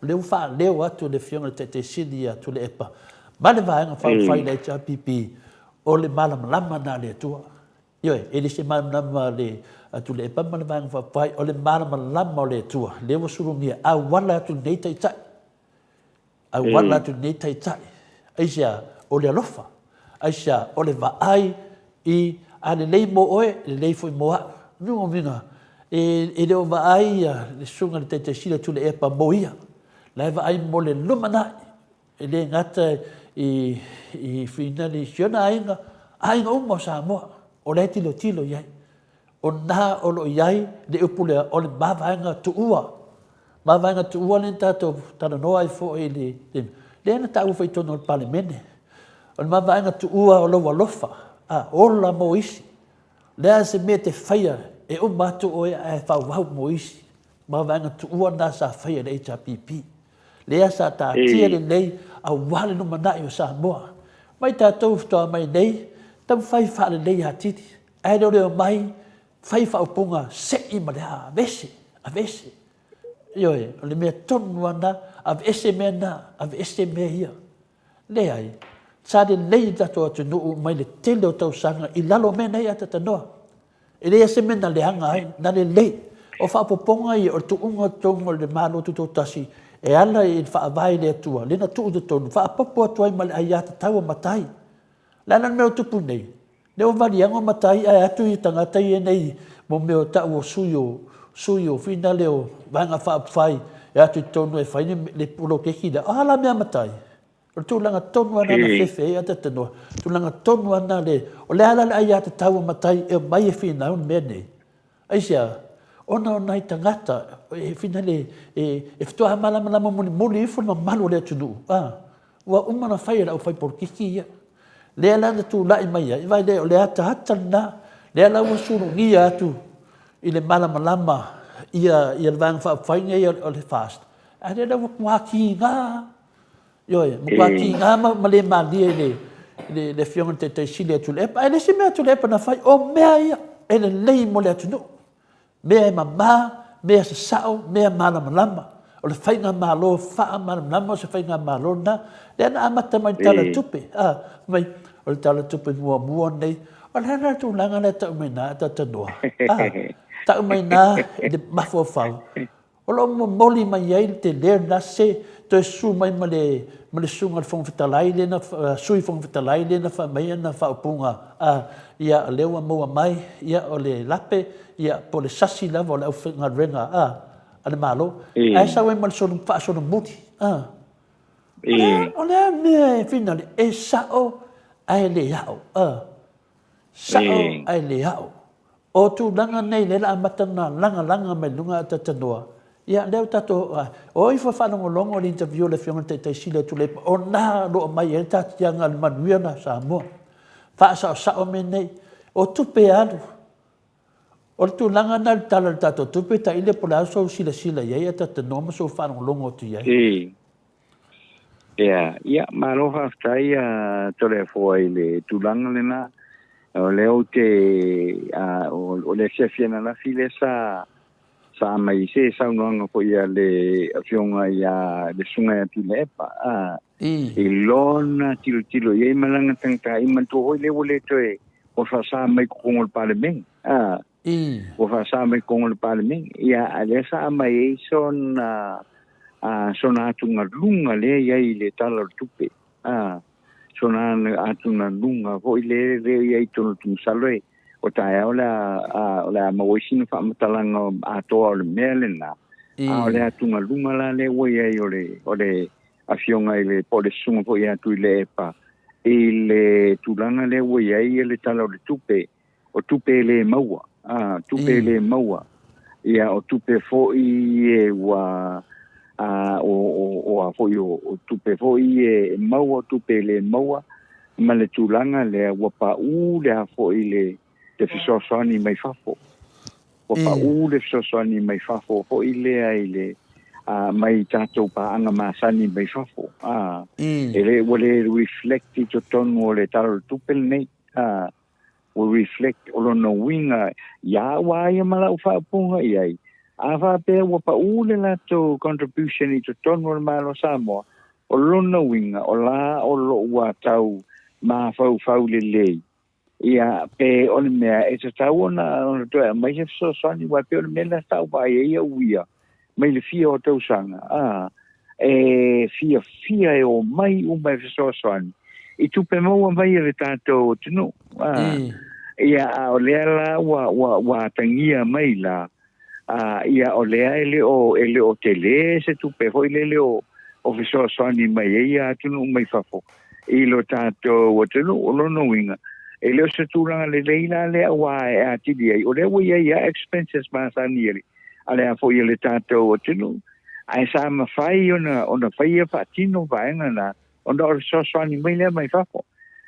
B: Leo wha leo atu le fionga te sili atu le epa. Ma le vaenga whai le HRPP o le malama na le atua. Ioi, e le se malama le atu le epa ma le vaenga whai o le malama o le atua. Leo surungia a wala atu nei tai tai. A wala atu nei tai tai. Aisia o le alofa. Aisia o le vaai i a le lei mo oe, le lei foi moa. Nungo minga. E leo vaai le sunga le te sila tu le epa mo ia. Lai vaai mo le lumanai. E le ngata i whina li siona ainga. Ainga uma Samoa. O le tilo iai. O nā o lo iai le upule o le mawhaenga tuua. Mawhaenga tuua le tātou tana noa i fo e le. Le ena tāu whai tono o pale mene. O le mawhaenga tuua o lo walofa. Ola mo isi. Lea se me te whaia e o matu o e whauwau mo isi. Mawhaenga tuua nā sa whaia le HRPP. Lea sa tā tia le nei a wale no manai o Samoa. Mai tātou ftoa mai nei, tam whai whaale nei hatiti. Ai reo mai, whai whaupunga se i malea, a vese. Ioe, o le mea tonu ana, a vese mea na, a vese mea ia. Le ai, sa de lei tato atu no mai le tele o tau sanga I lalo me nei ata tanoa. E lea se mena le hanga ai, na le lei. O whaapoponga I o tuunga tonga le malo tuto tasi, e ala I whaavai le atua, le na tuu de tonu, whaapopo atua I male ai ata taua matai. Lana meo tupu nei. Leo variango matai ai atu I tangata I nei, mo meo tau o suyo, fina leo, vanga whaapwhai, e atu I tonu e whaine le pulo keki da, ala mea matai. O tūlanga tonu ana na whewhe e ata tanoa. Tūlanga tonu ana le, o le ala le ai ata taua matai, e mai e whina un mea nei. Aisia, ona nai tangata, e whina le, e whitoa malama muli ifo na malu le atunu. Ua umana whai rau whai porkiki ia. Le ala na tū lai mai ia, I vai le o le ata hatana, le ala ua suru ngia atu, I le malama ia le vanga whaapwhainga ia o le fast. A le rau waki ngā, Yoe, mkwaki ngā ma le malia le fionga te sile atu lepa. E le si mea atu lepa na whai, o mea ia, e le lei mo le atu no. Mea e mamā, mea se sao, mea malama. O le whai ngā malo, wha malama, o se whai ngā malo na. Le ana amata mai tala tupe. Mai, o le tala tupe mua nei. O le ana tu langa le tau mai nā, ta tanoa. Tau mai nā, e le mafo whau. O lo moli mai ai te lea na se, to su mai male sunga fong fitalai le na sui fong fitalai le na fa mai na fa punga ia lewa mo mai ia ole lape ia pole sasi la vola nga renga ale malo ai sa we mal so pa so muti ole me finale e sa o ai le yao sa o ai le yao o tu langa nei le la matana langa me lunga tatanoa Ia leo tato o I fa no longo le interview le fionga te sile tu le o na lo mai e tatu yanga le manuia na Samoa. Fa sa o me nei o tupe alu. O tu langa na tala tato tupe ta ile pola so sila ia tatu no so fa no longo tu ia.
C: Ia malo fa tai to le foi le tu langa le na o leo te o le chefia na file sa mai se sa unanga po ia le afionga ia le sunga ati lepa lona tilo ia malanga tangta I manto hoi le wole toe o fa sa mai kongol parlement o fa sa mai kongol parlement ia ale sa mai son sona atunga lunga le ia I le tala tupe sona atunga lunga hoi le ia I tono tung saloi o tae ola mawaisina whamatalanga atoa o le mea lena. O le atunga lunga la le wai ai o le afionga I le pole sunga po I atu I le epa. I le tulanga le wai ai le tala o le tupe. O tupe le maua. Tupe le maua. Ia o tupe fo I wa o fo o tupe fo I maua tupe le maua. Ma le tulanga le wapa u le fo I le te fisosani mai fafo. O pa le fisosani mai fafo. Ho I le mai tātou pa anga masani mai fafo. E le wale reflect I to tonu o le taro tupel nei. O reflect o lono winga. Ia waia mala u whaapunga iai. A whapea wa pa le lato contribution I to tonu o le malo Samoa. O lono winga. O la o lo ua tau ma fau le lei. Ia pe ole mea e te tau ona toa mai se so sani wa pe ole mea tau ba ia uia mai le fia o tau sanga e fia e o mai mai so sani I tupe mau mai le tato tino ia o le la wa tangia mai la ia o le ele o tele se tupe foi le o so sani mai ia tino mai fafo I lo tato o tino o no winga e leo se tūranga le leila le awa e atiri ai. O lea wai ia expenses maasani ele. A lea fo ia le tātou o tinu. Ai sa mawhai ona whai e whaatino vaenga na. Ona o soswani mai lea mai whafo.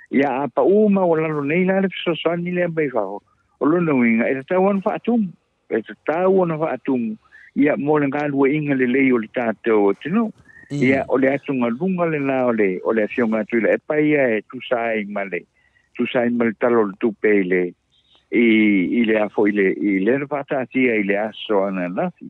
C: Ia a pa uma o lalo leila le soswani lea mai whafo. O lona winga e te tau ona whaatumu. E te tau ona whaatumu. Ia mo le ngālua inga le lei o le tātou o tinu. Ia o le atunga lunga le la o le fionga tuila. E pa ia e tusai male. Tu sai mal talo tupe le I le afo I le fatati I le aso ana nafi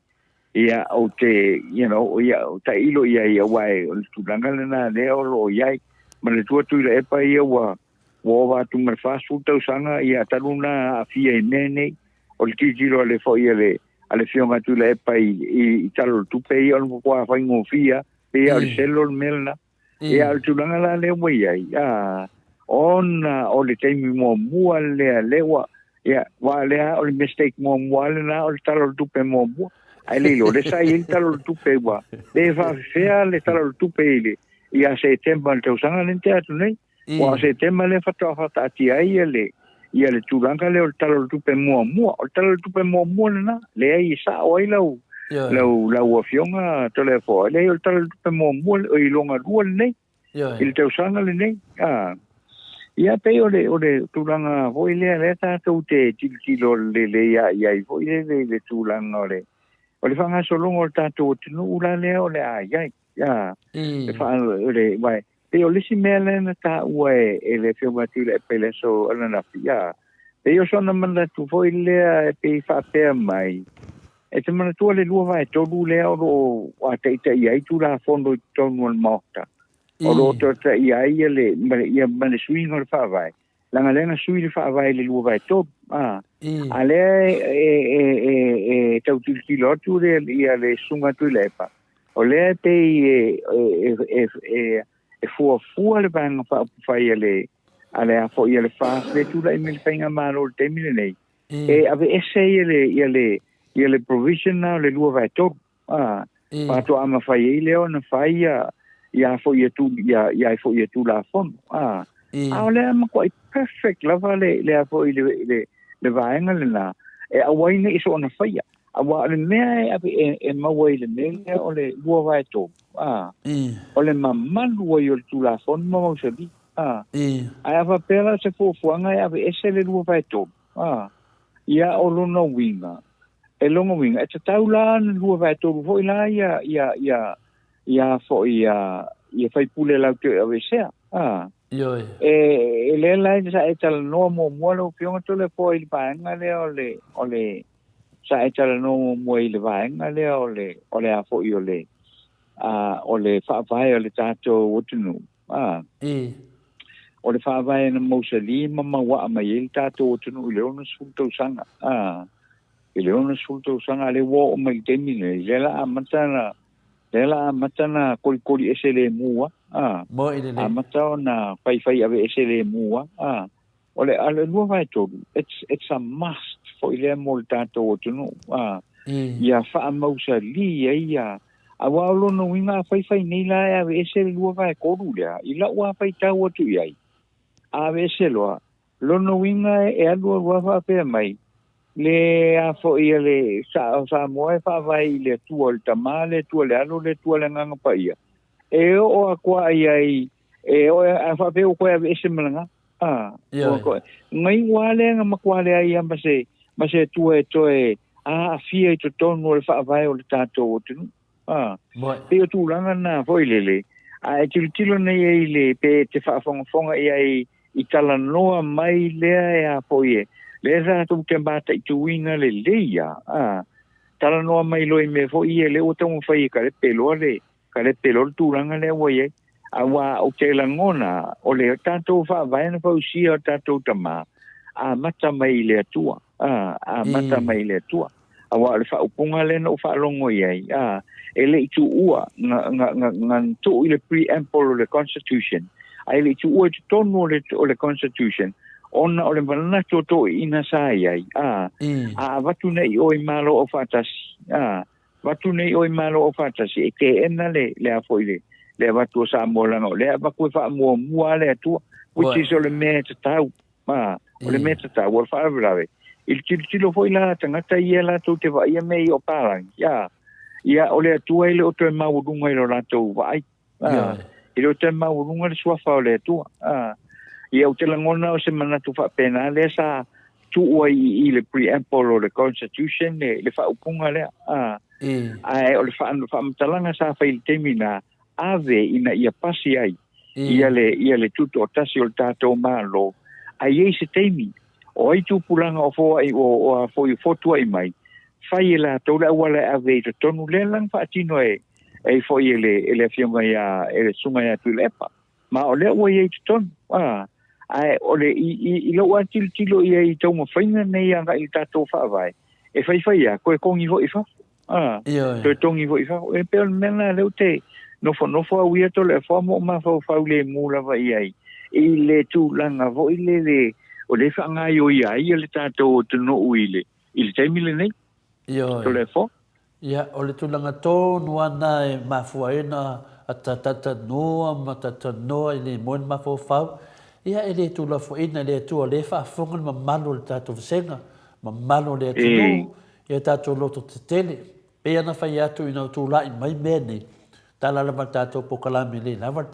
C: ia o te ia o ta ilo ia wai o tu langa na le o lo ia ma le tua tu le epa ia wa wa tu me fa su tau sanga ia taluna afia i nene o le titilo le fo ia le ale fionga tu le epa i talo tu pe ia o kwa fa ngofia pe ia le selo melna ia tu langa la le mo ia o le taimi mo mua le wa ia wa le o le mistake mo mua le na o le talo tu pe mo mua ai le lo le sai il talo tu pe wa le fa fea le talo tu pe ile ia se tempo le usanga le teatro nei wa se tempo le fa ti ai le ia le tulanga le o talo tu pe mo o talo tu pe mo na le ai sa o ai lau fionga telefo le o talo tu pe mo o i longa rua nei il te usanga le nei ia pe o le tulanga voi le ta tu te tilo le ia i voi le tulanga o le fanga solongo o tatou tunu ula le o le ai ia e fa le vai pe o lisi mele na ta ua le fiumati le pele so ana na fia pe o sona mana tu foi le pe fa pe mai e te mana tu le lua vai tolu le o te ia tu la fondo tonu al morta o lo te ia le ia mane swing o fa vai langa lena sui le fa vai le lua vai to ale tau tilo tu le ia le sunga tu lepa o le pe fu le bang fa le ale a fo ia le fa le tu la email penga malo le temile nei ave ese ia le provisional le lua vai to pa to ama fa ile ona fa ia fo ia fo ia tu la fon le ma ko perfect lava le fo le vaenga le na a waine iso ona fa ia awa le mea e mawai le mea o le lua vai to o le mamalu o i o le tulafon mamau se li ai ava pera se fuafuanga e ave ese le lua vai to ia o lona winga e longa winga e te taula na lua vai to foi la ia fo ia fai pule lau te ave sea e le lai sa e tala noa mo lo pionga to le po il paenga le o le sa e tala no mo i le vaenga le o le a fo i o le fa vai o le tato utunu o le fa vai na mo se li mama wa ma il tato utunu le ona sulto sanga le ona sulto sanga le wo o mai temine le la matana koli ese le mua
B: mo ile le
C: matana fai ave ese le mua ole ale lua vai to it's a must for ile mo tato utunu ia fa mausa li ia awa lo no winga fai nei la ave ese lua vai ko rulia ila wa fai tau tu ai ave ese lo no winga e lua va pe mai le a fo ia le sa mo fa vai le tu o tamale tu le alo le tu le nganga pa ia e o akwa ai e o a fa pe o ko ave ese manga ngai wale nga makwale ai amba se tu e to e fia to tonu le fa vai o le tato tu pe tu langa na foi lele a tilo nei le pe te fa fonga ai i tala noa mai le a foi le sa tu te bata i tu winga le leia tala noa mai loi me foi le o tong fai ka le pelo tu langa le wai awa o te langona o le tato fa vai na fa usia tato tama mata mai le tua mata mai le tua awa le fa upunga le no fa longo ai ele tu ua nga tu ile preamble le constitution ai le tu ua tonu le constitution ona o le mana to ina sai ai watu nei o i malo o fatasi watu nei o i malo o fatasi e ke ena le a foi le watu sa mo langa le ba ku fa mo le tu which is o le meta tau o le meta tau o fa brave il tilo foi la tangata ia la tu te va ia mei o palang ia o le tu ile o te mau dunga ile la tu vai ile o te mau dunga le sua fa o le tu ia o te langona o se mana tu fa pena le sa tu i le preamble o le constitution le fa upunga le ai o le fa mtalanga sa fa il temina ave ina ia pasi ai ia le tuto tasi o tato malo ai se temi o ai tu pulanga o fo ai o fo i foto ai mai fai la tola wala ave to tonu le lang fa tino e fo ile fionga ia ele sunga ia tu lepa ma o le ua ye ton ai o le I lo wa tilo ye to mo faina nei anga I tato fa vai e fai ya ko kongi ho ifa to tongi ho ifa e pe mena le te no fo wi to le fo mo ma fo le mu la vai ai I le tu langa vo le o le fa nga yo ia I le tato to no uile il te mile nei to le fo
B: ia o le tulanga tonu ana e mafuaina a tatata noa ma tatata noa I le moen mafofau ia e le tulafuaina le atua le faafoga le mamalu o le tatou fesenga mamalo le atunu ia tatou loto tetele pea na fai atu ina tulaʻi mai mea nei talalava le tatou pokalami le lava le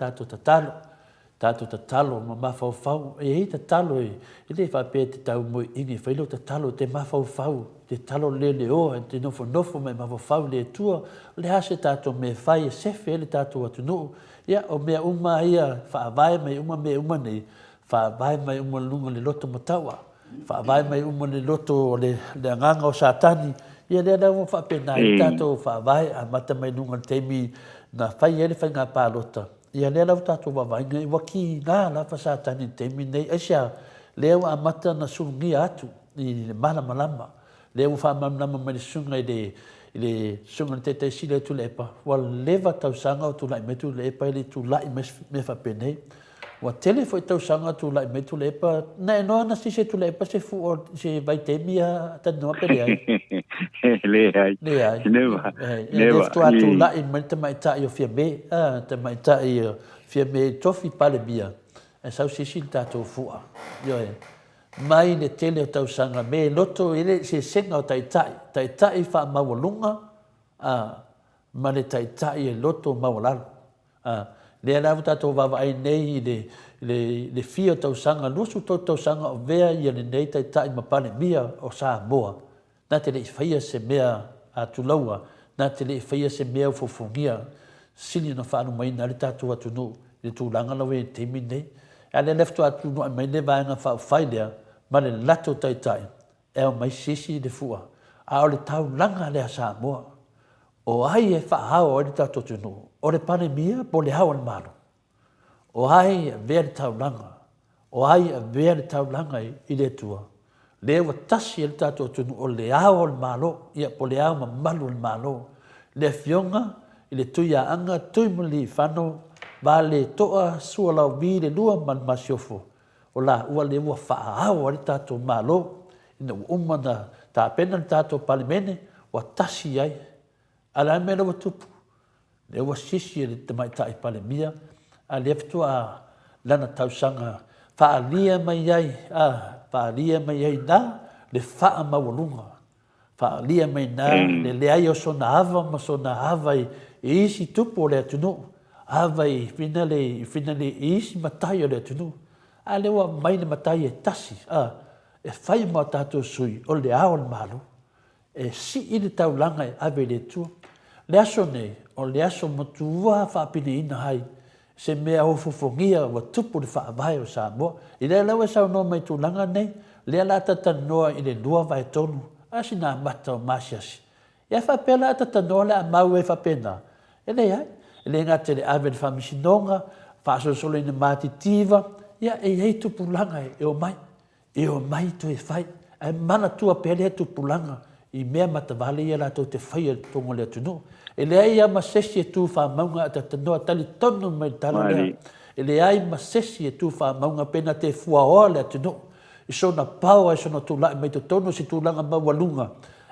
B: tatou tatalo ma mafaufau e ai tatalo i le faapea te taumoiʻigi fai lo tatalo te mafaufau te talo leleoa te nofonofo mai mafaufau le atua le a se tatou me fai e sefe e le tatou atunuu ia o mea uma ia faavae mai uma mea uma nei faavae mai uma luga le loto mataua faavae mai uma le loto le agaga o satani ia lea lava faapena i le tatou faavae a mata mai luga le taimi na fai ai le faiga palota ia lea lau tatou vavaiga I ua kiga lava satani taimi nei aisia lea ua amata na sulugia atu I le malamalama lea ua faamamalama mai le suga I le suga le tetaisili atu le epa ua leva tausaga o tulaʻi mai tu le epa I le tulaʻi me faapenei ua tele foi tausaga tulaʻi mai tu le epa na enoa na sise tu le epa se fuʻo se vaitemi a tanoa pele ai le ai never tu tulaʻi mai tamaitaʻi o fiame tamaitaʻi o fiame tofi palemia e sau sisi le tatou fuʻa ioe mai le tele o tausaga me loto I le sesega o taʻitaʻi faamaualuga ma le taʻitaʻi e loto maualalo lea lava tatou vavaai nei I le fia o tausaga lusu tou tausaga o vea ia lenei taʻitaʻi ma palemia o Samoa na te leʻi faia se mea atulaua na te leʻi faia se mea ufofogia sili na faalumaina a le tatou atunuu le tulaga lau e taimi nei a le lefto atunuaʻi mai le vaega faaufai lea ma le lato taʻitaʻi e o mai sisi le fuʻa a o le taulaga lea Samoa o ai e faahao ai le tatou atunuu o le palemia po le hao le malo o ai vea le taulaga o ai vea le taulaga I le atua le ua tasi e le tatou atunuu o le ao le malo ia po le ao mamalu le malo le afioga I le tuiaaga tui ma lifano vale toa sualaovi le lua ma le masiofo o la ua le ua faaaao a le tatou malo ina ua uma na tapena le tatou palemene ua tasi ai a le mea ua tupu le ua sisi e le tamaitaʻi palemia a le fetua lana tausaga faalia mai ai faalia mai ai na le faamaualuga faalia mai na le leai o sona ava ma sona ava I isi tupu o le atunuu ava I fina le isi matai o le atunuu a le ua mai le matai e tasi e fai ma o tatou sui o le ao le malo e siʻi le taulaga e ave le atua le aso nei o le aso matua faapineina ai se mea ofofogia ua tupu le faavae o Samoa I lea lau e saunoa mai tulaga nei lea la tatanoa I le lua vaetonu a sina amata o masiasi ia faapea la tatanoa le amau e faapena e leai e le gate le ave le faamasinoga faasolosolo ina matitiva ia e ai tupulaga e o mai tu e fai e manatua pea lea tupulaga I mea matavale ia latou te fai le togo le atunuu e leai ia masesi e tufaamauga a tatanoa talitonu mai le tala lea e leai masesi e tufaamauga pena te fuaoa le atunuu I sona pao ai sona tulaʻi mai totonu se tulaga maualuga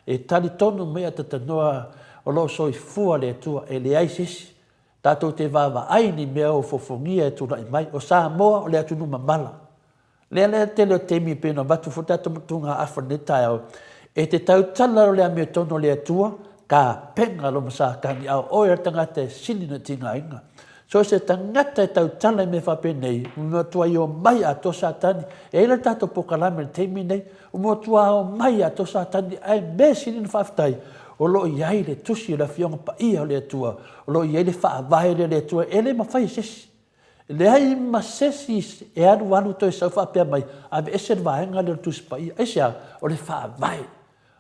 B: e talitonu mai a tatanoa o loo soifua le atua e leai sesi tatou te vavaai ni mea o fofogia e tulaʻi mai o Samoa o le atunuu mamala lea tele o temi pena vatu fo tatou matuga afa nei taeao e te tautala o le amiotonu o le atua ka penga lo masakani au oe a tangata e sili na tingaiga so se tangata e tautala me fapenei umotua I o mai a to satani e ila tatou pokalame le teimi nei umotua o mai a to satani ai me sili na faafetai o loo iai le tusi o le afioga paia o le atua o loo iai le faavae le atua e le mafai sesi leai masesi e alualu toe sau faapea mai ave ese le vaega le tusi paia aisia o le faavae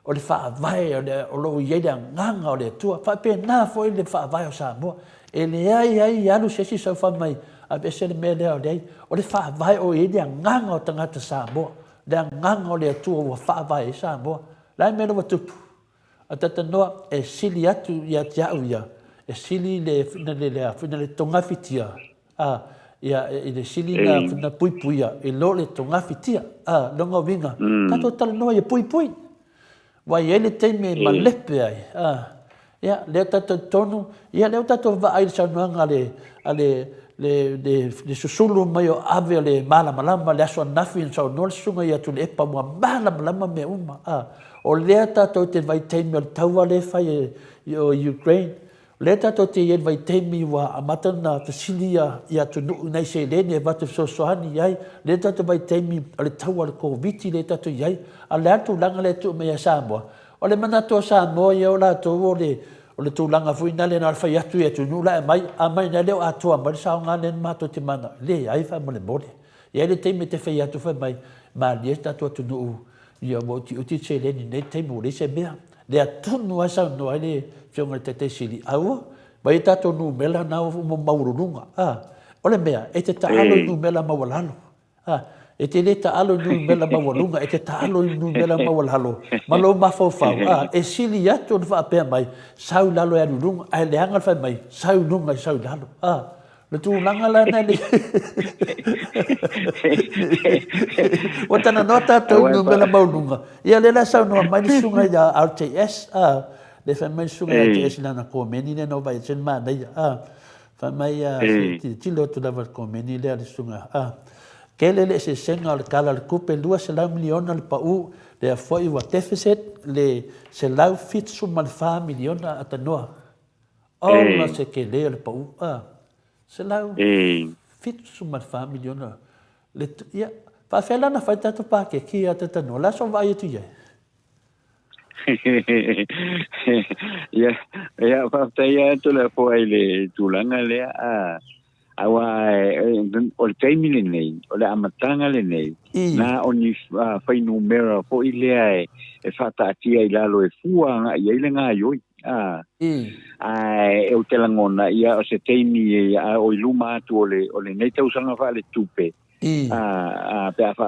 B: o le faavae o loo iai le agaga o le atua faapena foʻi le faavae o Samoa e leai ai alu sesi sau faamai a be se le me le o le fa vai o e le nganga o tangata Samoa le nganga o le atu o fa vai Samoa la me lo tu a tata no e sili atu ia ia e sili le fina le tonga fitia ia le sili na puipuia e lo le tonga fitia longa vinga tato tala no e pui wa ele te me malepe ai ia le tato tonu ia le tato va ai sa nanga le susulu mai o ave le malama le aso nafi sa no sunga ia tu le pa mo malama me uma o le tato te vai te me taua le fai o Ukraine le tato te ia vai te mi wa amata na fasilia ia tu no nei se le ne va te sosoani ai le tato vai te mi le taua le covid le tato ai a le atu langa le tu me Samoa o le manato Samoa ia o la to o le tūlanga fuina le na fai atu e tu nula mai a mai na leo atua mai sa nga le mato te mana le ai fa mole mole ia le te me te fai atu fa mai ma le sta tu nu ia mo ti uti se le ni te mo le se mea le atu no asa no ale fionga te sili au mai ta to nu mela na mo maurunga o le mea e te taalo nu mela mawalalo e te le taalo nu mela mawalunga e te taalo nu mela mawalalo malo mafofau e sili atu no fa pe mai sau lalo e lunga ai le anga fa mai sau lunga sau lalo le tu langa la na le o tana nota to nu mela mawalunga ia le la sau no mai sunga ya RTS le fa mai sunga RTS la na ko meni ne no vai sen ma dai fa mai ti lo tu lava ko meni le sunga Kele le se senga le kala le kupe lua se lau miliona le pau le foi wa deficit le se lau fitsu malfa miliona atanoa. Ola se kele le pau se lau fitsu malfa miliona le ia fa fela na fa tata pa ke ki atanoa la so vai tu ye.
C: Ya fa ya to le foi le tulanga le awa o le taimile nei, o le amatanga le nei, na o ni whai numera po i lea e whataatia i lalo e fuanga i eile ngā ioi. E o te langona ia o se teimi o i luma atu o le nei tausanga wha le tupe.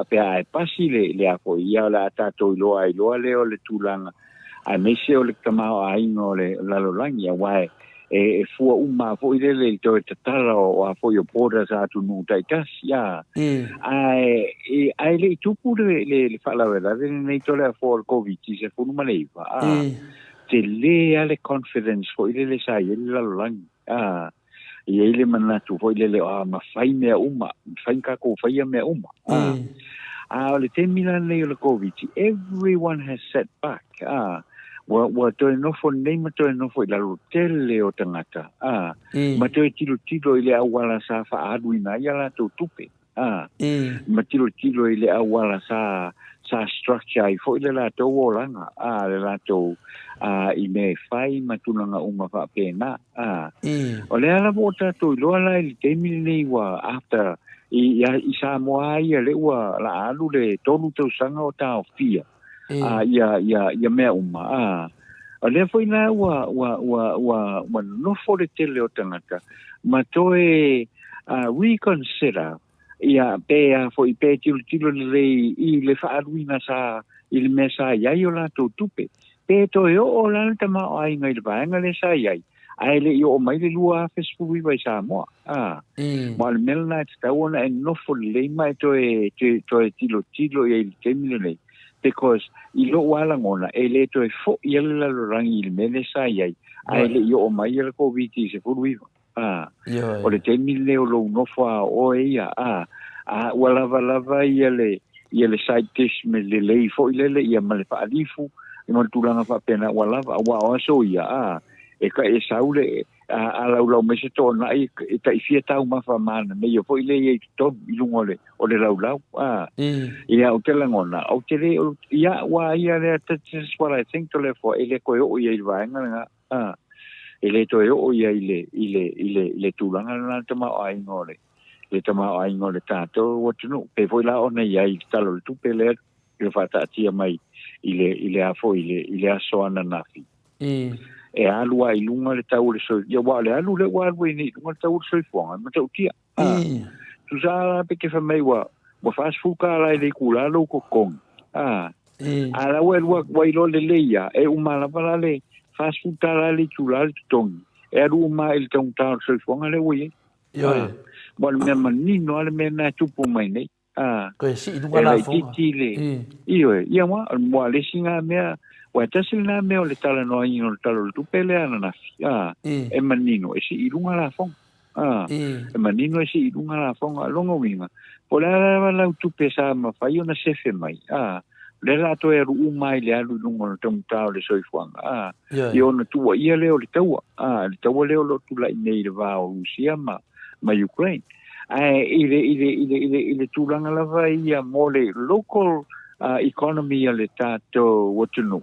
C: Pea e pasi le ako ia o le atato i loa leo le tūlanga. A mese o le tamao a ingo le lalolangi a wae. E fua uma fo i le to tatara o a fo yo poda sa tu nu tai tas ya ai le tupu le fala vera le nei to le fo covid se fu numa le te le ale confidence fo i le sa i le lang i le manatu fo i le ma fai me uma fai ka ko fai me uma le te milan le covid everyone has set back wa to no fo nei ma to no fo la tele o tangata ma to tilo ile awala sa fa aduina ya la to tupe ma tilo ile awala sa structure i fo ile la to wolanga le la to i me fai ma tunanga uma fa pena o le ala bota to lo ala il temi nei wa after i Samoa ia le wa la alu le tonu to sanga o ta ofia ia mea uma le foi na wa no for the tele o tangata ma toe reconsider ia pe foi pe tilo le i le faaruina sa il mesa ia yo la to tupe pe to yo o la tama ai ngai ba ngai sa ia ai le yo mai le lua Facebook vai sa mo ma le melna sta ona no for le mai to tilo ia il temile because i lo wala ngona e le to fo i le la rangi il mele sa ia ai le yo mai le covid se fu wi o le temile o lo no fa o ia wala ia le side dish me le fo i le ia male fa alifu i mo tulanga fa pena wala wa o so ia e ka e saule ala ula me se to na i ta fia ta uma fa mana me yo foi le i to ilungole o le lau ia o te langona o te le ia wa ia le that's what I think to le for ele ko o ia va nga ele to o ia ile tulanga na tama ai ngole le tama ai ngole ta to what no pe foi la ona ia i talo tu pele le fata tia mai ile a foi ile a so ana nafi e alu ai lunga le tau le soi ia wa le alu le wa we ni lunga tau le soi fonga ma tau tia tu sa pe ke fa mai wa fast food ka la le kula lo ko kon ala we wa lo le leia e umala pala le fast food ka la le kula le tong e alu ma il tong tau soi fonga le we mo le me ni no le me na tupu mai nei
B: ko si lunga la fonga
C: ia mo le singa me wa tasina me o le tala no ai no tala tu pele ana na e manino e si ilunga la fong e manino e si ilunga la fong longo winga po la tu pesa ma fai ona sefe mai le la to e ru mai le alu lungo tom tau le soi fong i ona tu ia le o le taua le o lo tu la nei le va o Rusia ma Ukraine ile tu langa la vai ia mo le local economy le tato wotunu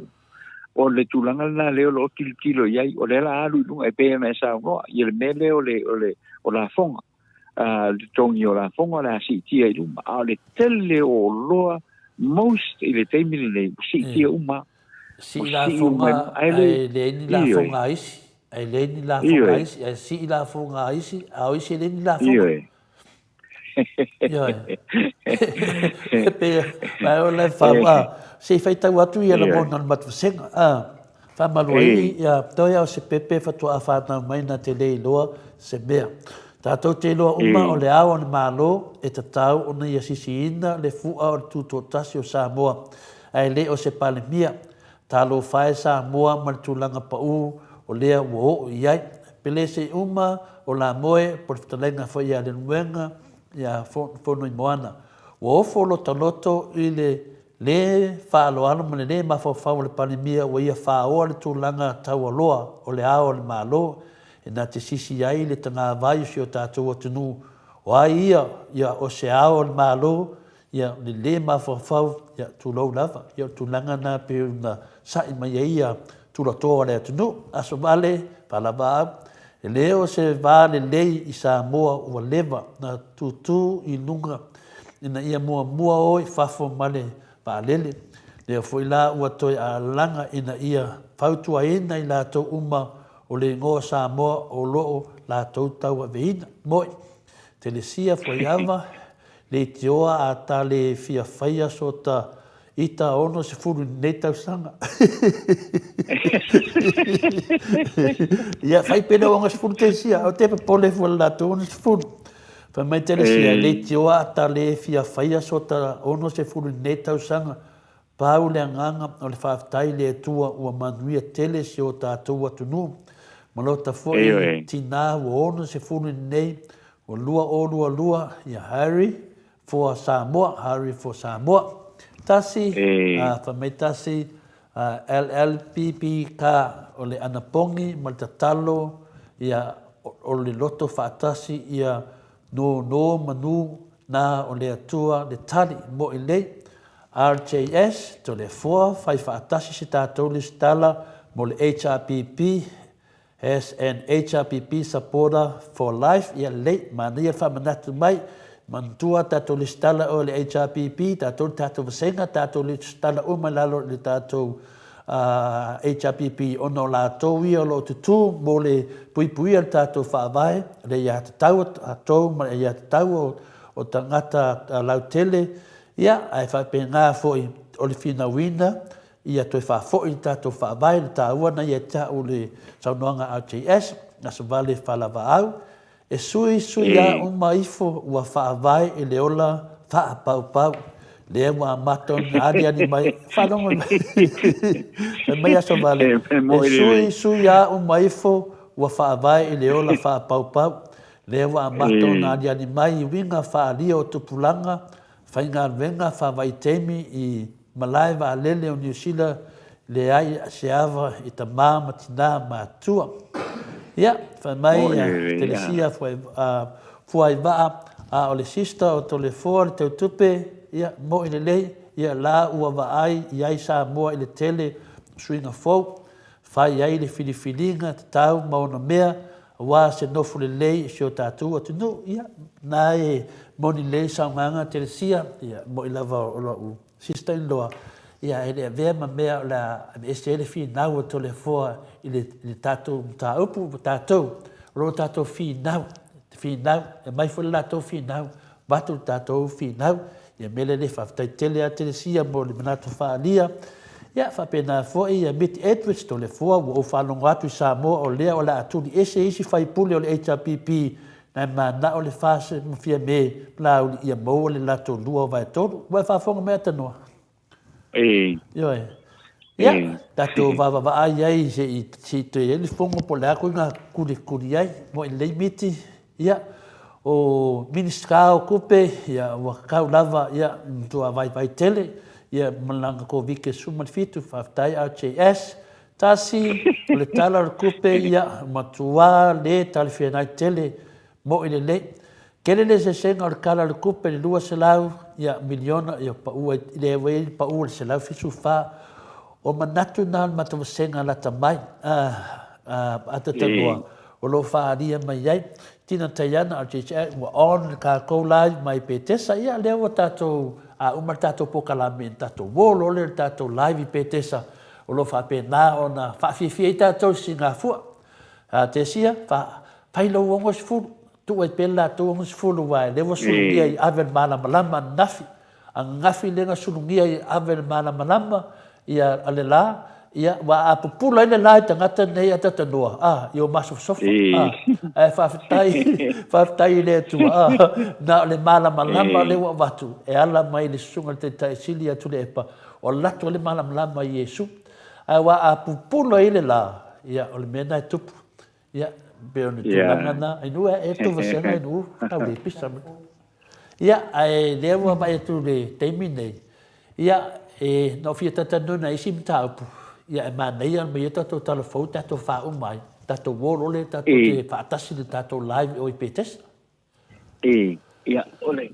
C: o le tulanga na leo lo kilo yai o le la alu lunga e pe me sa no i le mele o la fonga le tongi o la fonga la si tia i luma a le tele o loa most i le teimili le si tia uma
B: si la fonga ai le ni la fonga isi ai le ni la fonga isi ai si la fonga isi a isi le ni la fonga pe mai o le fa se fai tau atu ia la mona matu senga fa maloi ia toia o se pepe fa tu afana mai na te lei loa se mea tatou te loa uma o le ao o le malo e tatau ona ia sisiina le fu'a o le tutuotasi o Samoa ai le o se palemia talo fae Samoa ma le tulaga pa'u o lea ua o'o iai pele se uma o la moe po le fetalenga foi ia le nuenga ia fono i moana ua ofo lotaloto i le whaaloalo ma le mawhawhau le panemia ua ia whaoa le tūlanga taualoa o le ao le malo e nā te sisi ai le tanga vai si o tātou atunu o ai ia o se ao le malo ia le mawhawhau ia tūlau lava ia tūlanga nā pe na sai mai ia tūlatoa le atunu aso vale palava e leo se vale lei i Samoa ua lewa na tutu i lunga ina ia mua oi fafo male paalele leo foi la ua toi a langa ina ia fautua ina i lātou uma o le ngoa Samoa o loo lātou tau a veina moi te le sia foi ava le te oa a ta le fia whaia so ta ita ono se furu nei tau sanga. Ia whai pena o ngas furu te sia, o te pole fuala lātou ono se furu. Whai mai tele sia, le te oa ata le fia whaia so ta ono se furu nei tau sanga. Pau le anganga o le whaftai le tua ua manuia tele si o tātou atunu. Malota foi tina o ono se furu nei o lua ia Harry for Samoa. Tasi, whamaitasi, LLPPK o le anapongi, ma le tatalo, ia o le loto whaatasi, ia no manu na o le atua, le tali mo i lei, RJS, to le fua, whai whaatasi si tātou le stala, mo le HRPP, as an HRPP supporter for life, ia lei, ma nia whamanatu mai, mantua tātou le stala o le HRPP, tātou vasenga, tātou le stala umalalo le tātou HRPP ono lātou ia lo tutu mo le pui al tātou whaavai, le ia tatau atou, ma le ia tatau o tangata lautele, ia ai whapengā foi o le whina wina, ia toi whafoi tātou whaavai, le tāua na ia tāu le saunoanga RJS, naso vale whalawa au, e sui a Maleifua ua whaavai e le ola whaapau. Le ua maton ani mai whanonga mai aso vale. E sui a Maleifua ua whaavai e le ola whaapau. Le ua maton ani mai winga whaalia o tupulanga, whainga venga whaavai temi i Malaiva lele o New Zealand, le ai se ava i ta māma tina mātua. Ia, whamai telesia fuai waa o le sista o to le fua le teu tupe, ia, mo i le lei, ia la ua waai, iai Samoa i le tele suinga fau, whai iai le filifilinga, tau mauna mea, wā se nofu le lei si o tātou atunu, ia, nā e moni lei saunganga telesia, ia, mo i lava o la u sista in loa, ia ele vea ma mea la SL fi nau to le foa ile tatou ta upu tatou ro tatou fi nau e mai fo la tatou fi nau batu tatou fi nau ia mele le fa tele a tele sia mo le manato fa lia ia fa pena fo ia mit Edwards to le foa o fa longo atu Samoa o lea o la atu ese isi fai pule o le HRPP na mana o le fase mo fia me la ia mo le la to lua vai to wa fa fonga me tano yo ia tatou va ai ai se te ele fonga po la ko nga kuri ai mo le miti ia o ministra o kupe ia wa kau lava ia to vai tele ia malanga ko vike suma fitu faftai RJS tasi le tala kupe ia matua le talfena tele mo ile kele le senga o kala le kupe le lua selau ia miliona ia pa u le we pa u selau fisu fa o manatu na matu senga la tamai atatanua o lo fa dia mai ai tina tayana RJS wa on ka ko live mai petesa ia le o tato a uma tato pokalamento tato wolo le tato live petesa o lo fa pena ona fa fi tato singa fu a tesia fa pailo wongos fu tu e pela tu wongos fu lo vai le was ia avel malama nafi ang ngafi le nga sulungia avel malama ia alela ia wa apupula ile la tangata nei atatanua yo maso sofa fa le tu na le malama le wa watu e ala mai le sunga te silia tu le pa o lato le malama Yesu wa apupula ile la ia o le mena tupu ia beone tu ngana inu e tu vasena inu ta le pisa ia ai le wa mai tu le termine ia no fia tatanuna isi mtaupu ia manei al mai tato telefon tato fa mai tato wolo le tato te fa tasi le tato live o ipetes
C: ia ole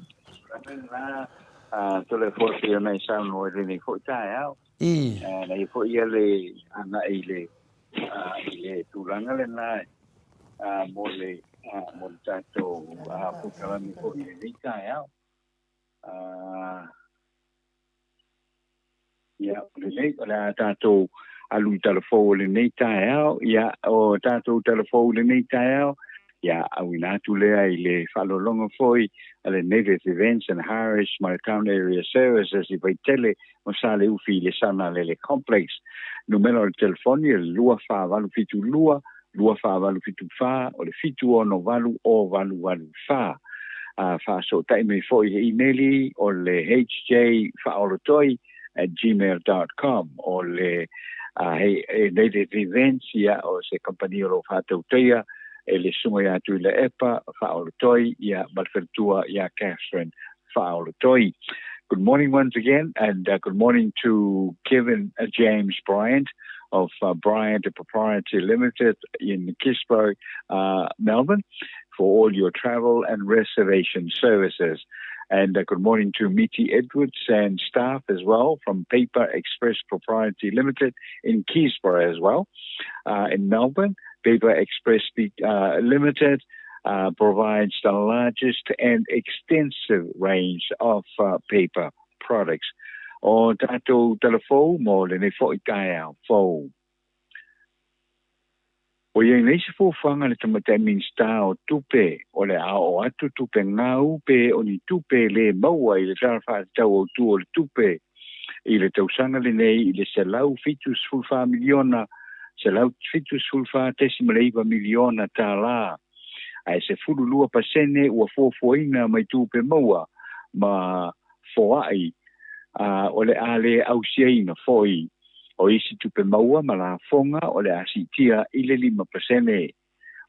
C: na telefon ia mai sa no le fo ta na i fo ia le ana ile tulanga le na mo le mo tato pu kala mi fo le ta ia le la tato alu telefon le nei tae ia o tato telefon le nei tae ia awina tu le ai le falolonga foi ale native events and Harris my town area services i vai tele o sale ufi le sana le complex numero de telefonia lua fa valu fitu lua fa valu fitu fa o le fitu ono valu o valu fa fa so tai me foi emaili o le hj fa olotoi @gmail.com o le native events ia o se compagnia lo fatauteia le sunga ia tu le epa faolotoi ia malfertua ia Catherine faolotoi. Good morning once again, and good morning to Kevin James Bryant of Bryant Proprietary Limited in Kispo, Melbourne, for all your travel and reservation services. And good morning to Mitty Edwards and staff as well from Paper Express Proprietary Limited in Keysborough as well. In Melbourne, Paper Express Limited provides the largest and extensive range of paper products. O tato telefo mo le ne fo ikaya fo. O ye nei se fo fanga le tamata minsta o tupe o le ao atu tupe ngau pe o ni tupe le maua i le tarfa tau o tu o le tupe i le tausanga le nei i le selau fitus fulfa miliona selau fitus fulfa tesimaleiva miliona ta la ai se fulu lua pasene ua fofoina mai tupe maua ma foai o le ale ausiaina foi o isi tupe maua ma la fonga o le asitia i le 5%.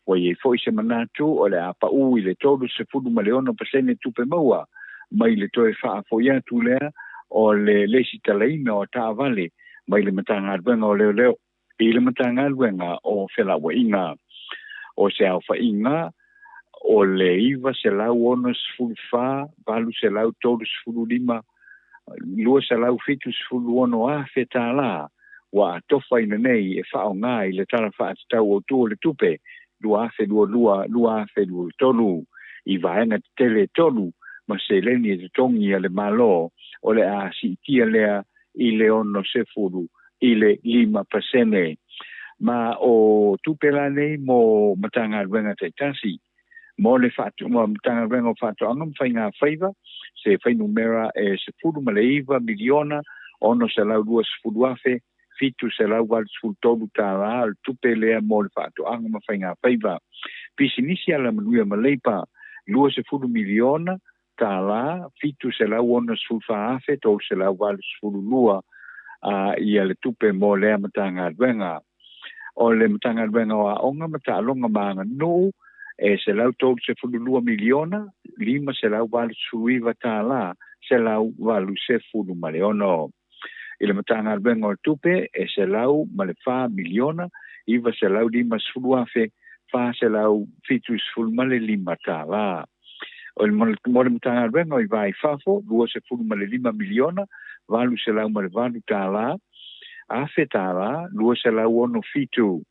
C: O ye foi se manatu o le apa u i le tolu se fulu ma leono pasene tupe maua mai le toe faa foia tu lea o le lesi talaina o ta vale mai le matanga alwenga o leo i le matanga alwenga o fela wa inga o se alfa inga o le iva se lau ono sfulu fa valu se lau tolu sfulu lima lua se lau fitu sfulu ono a feta la wa tofa ina nei e fao ngā i le tala faa tau o tu o le tupe lua afe lua afe lua tolu i vaenga tele tolu ma se leni e tongi a le malo o le a si tia lea i le ono se fulu i le 5%. Ma o tupela nei mo matanga wenga te tasi. Mo le fatu mo matanga wenga fatu angam whainga whaiva, se whainumera e se fulu Maleiva miliona, ono se lau 2 fulu afe, fitu se lau wal fulu tolu tāra, al tupelea mo le fatu angam whainga whaiva. Pisi nisi ala manuia Maleipa, 2 se fulu miliona, tāra, fitu se lau ono se fulu whaafe, tolu se lau wal fulu lua, ia le tupe mo lea matanga wenga. O le matanga wenga wa onga mata alonga maanga no e se lau tolu se fulu miliona, 5 se lau walu suiva tāla, se lau walu se fulu maleono. I le matanga wenga o tupe e se lau male wha miliona, 5 se lau 5 fulu afe, wha se lau fitu fulu male 5 tāla. O le matanga wenga o i vai fafo, 2 se fulu male 5 miliona, walu se lau male walu tāla, afe tāla, 2 se lau ono fitu.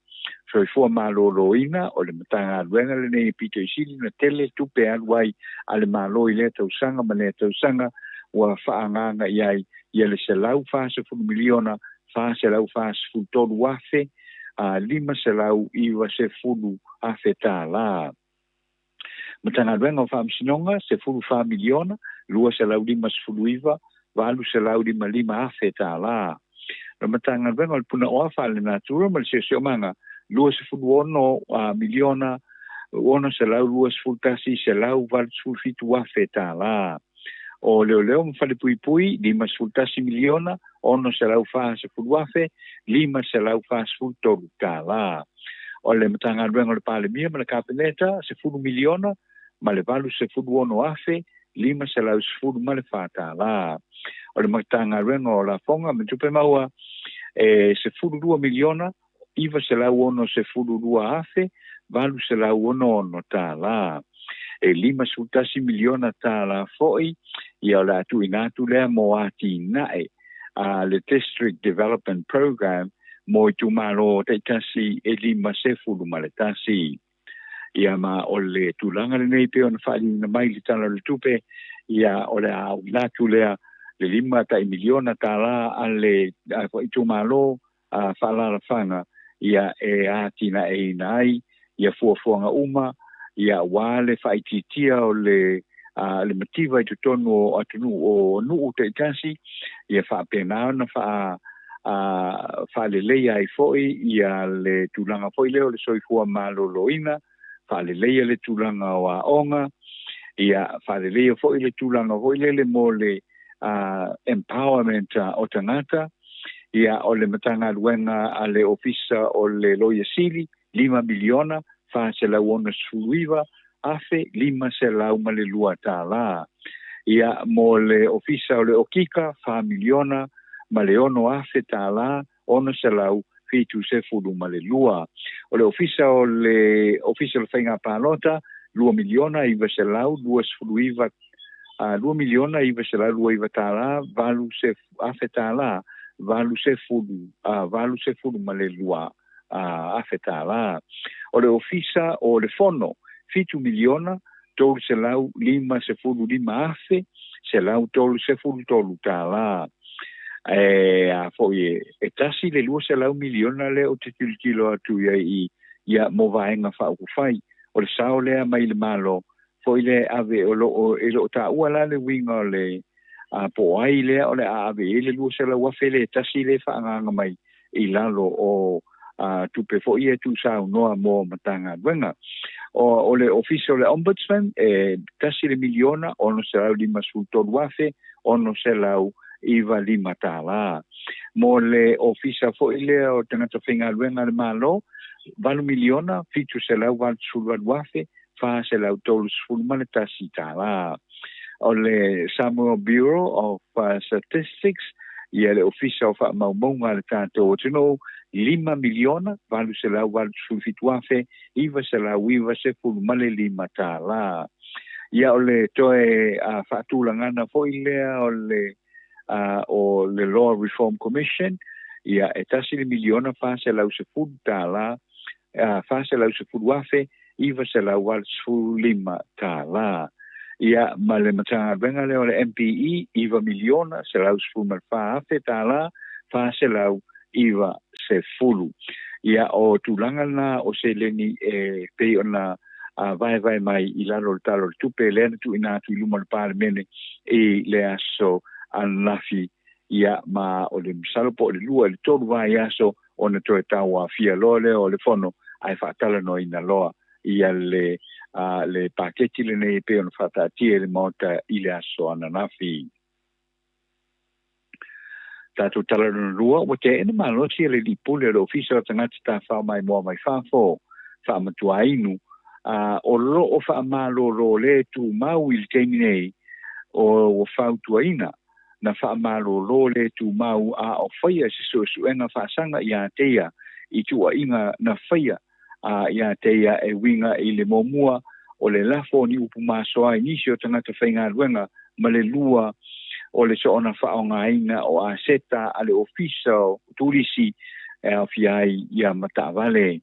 C: So i fua malo ina, o le matanga aluenga le nei pito i sili na tele tupe aluai ale malo i le tausanga, ma le tausanga wa whaanganga iai, ia le se lau fase fulu miliona, fase lau fase fulu tolu afe, 5 se lau iwa se fulu afe tāla. Matanga aluenga o whaamsinonga, se fulu wha miliona, 2 se lau 5 se fulu iwa, walu se lau 5 afe tāla. Na matanga wenga o puna oa whale natura, ma le se manga, 2 se fulu ono miliona, ono se lau 2 se fulu tasi, se lau walu se fulu fitu afe tāla. O leo mwhale pui, 5 se fulu tasi miliona, ono se lau wha se fulu afe, 5 se lau wha se fulu toru tāla. O le matanga wenga o le pale mia, ma le kapeneta, se fulu miliona, ma le walu se fulu ono afe, 5 se lau se fulu ma le wha tāla. O le matanga wenga o la fonga, me tupe maua, se fulu 2 miliona, 5 se lau ono se fulu 2 afe, walu se lau ono tāla. E 5 se fulu tasi miliona tāla foi, ia o la atu inatu lea mo ati nae, le District Development Program, mo i tumalo te tasi e 5 se fulu ma le tasi. Ia ma o le tulanga le nei pe ona whaali na mai li tala le tupe, ia o le au natu lea, le 5 tai miliona tāla ale i tumalo whalala whanga, ia e atina e nai, ia fuafuanga uma, ia wale whaititia o le mativa i tutonu o atunu o nuu te itasi, ia whaapenao na whaalelea i foi, ia le tulanga foi leo le soifua malo loina, whaalelea le tulanga o aonga, ia whaalelea foi le tulanga foi le mo le empowerment o tangata, ia o le matanga luenga a le ofisa o le loia sili, 5 miliona, wha se lau ona suluiva, afe 5 se lau ma le lua tāla. Ia mo le ofisa o le okika, 5 miliona, ma le ono afe tāla, ono se lau fitu se fulu ma le lua. O le ofisa o le whainga pālota, 2 miliona, iwa se lau, 2 suluiva, 2 miliona, iwa se lau, 2 iwa tāla, valu se afe tāla, valu se fulu ma le lua afe tāla. O le ofisa o le fono, 5 miliona, tolu se lau 5 se fulu 5 afe, se lau tolu se fulu tolu tāla. E tasi le lua se lau miliona le o te kilo atu ia mo vaenga whaukufai. O le sao lea mai le malo, foi le ave o lo ta ua la le winga o le po ai lea o le ave le lua se lau afe le tasi le whaanganga mai i lalo o tupe fo ia tu sa noa mo matanga wenga o le office o le ombudsman tasi le miliona ono se lau 5 sultonu afe ono se lau iva 5 tāla mo le office fo ile o tangata whinga wenga le malo 2 miliona fitu se lau wal sultonu afe fa se lau tolu sulmane tasi tāla o le Samoa Bureau of Statistics ia le office o fa maumonga le tātou o tino 5 miliona, valu se lau walu sulfitu afe, iwa se lau iwa se fulu male 5 tāla. Ia o le toe whaatulangana foi lea o le Law Reform Commission, ia e tasi le miliona fa se lau se fulu tāla, fa se lau se fulu afe, iwa se lau walu sul 5 tāla. ia ma le matanga venga le o le MPE iwa miliona se lau sfuma fa afe tala fa se lau iwa se fulu ia o tulanga na o se leni pe ona vai mai i lalo le talo le tupe le tu ina tu luma le parlemene le aso anafi ia ma o le misalo po le lua le tolu vai aso ona toe taua fia lole o le fono ai whaatala no ina loa ia le paketi le nei pe ona whaatatia le mauta i le aso ananafi. Tātou tala no rua, o te ena malosi le lipule le ofisa o tangata tā whao mai mua mai whafo, whaamatua inu, o lo o whaamalo ro le tu mau i le teimi nei o whautua ina, na whaamalo ro le tu mau a o whaia se suenga whaasanga i a teia, i tua inga na whaia i a teia e winga i le momua o le lafo ni upu masoa inisio tangata whainga ruenga ma le lua o le so ona whaongaina o a seta ale ofisa o turisi e a fiai ia matavale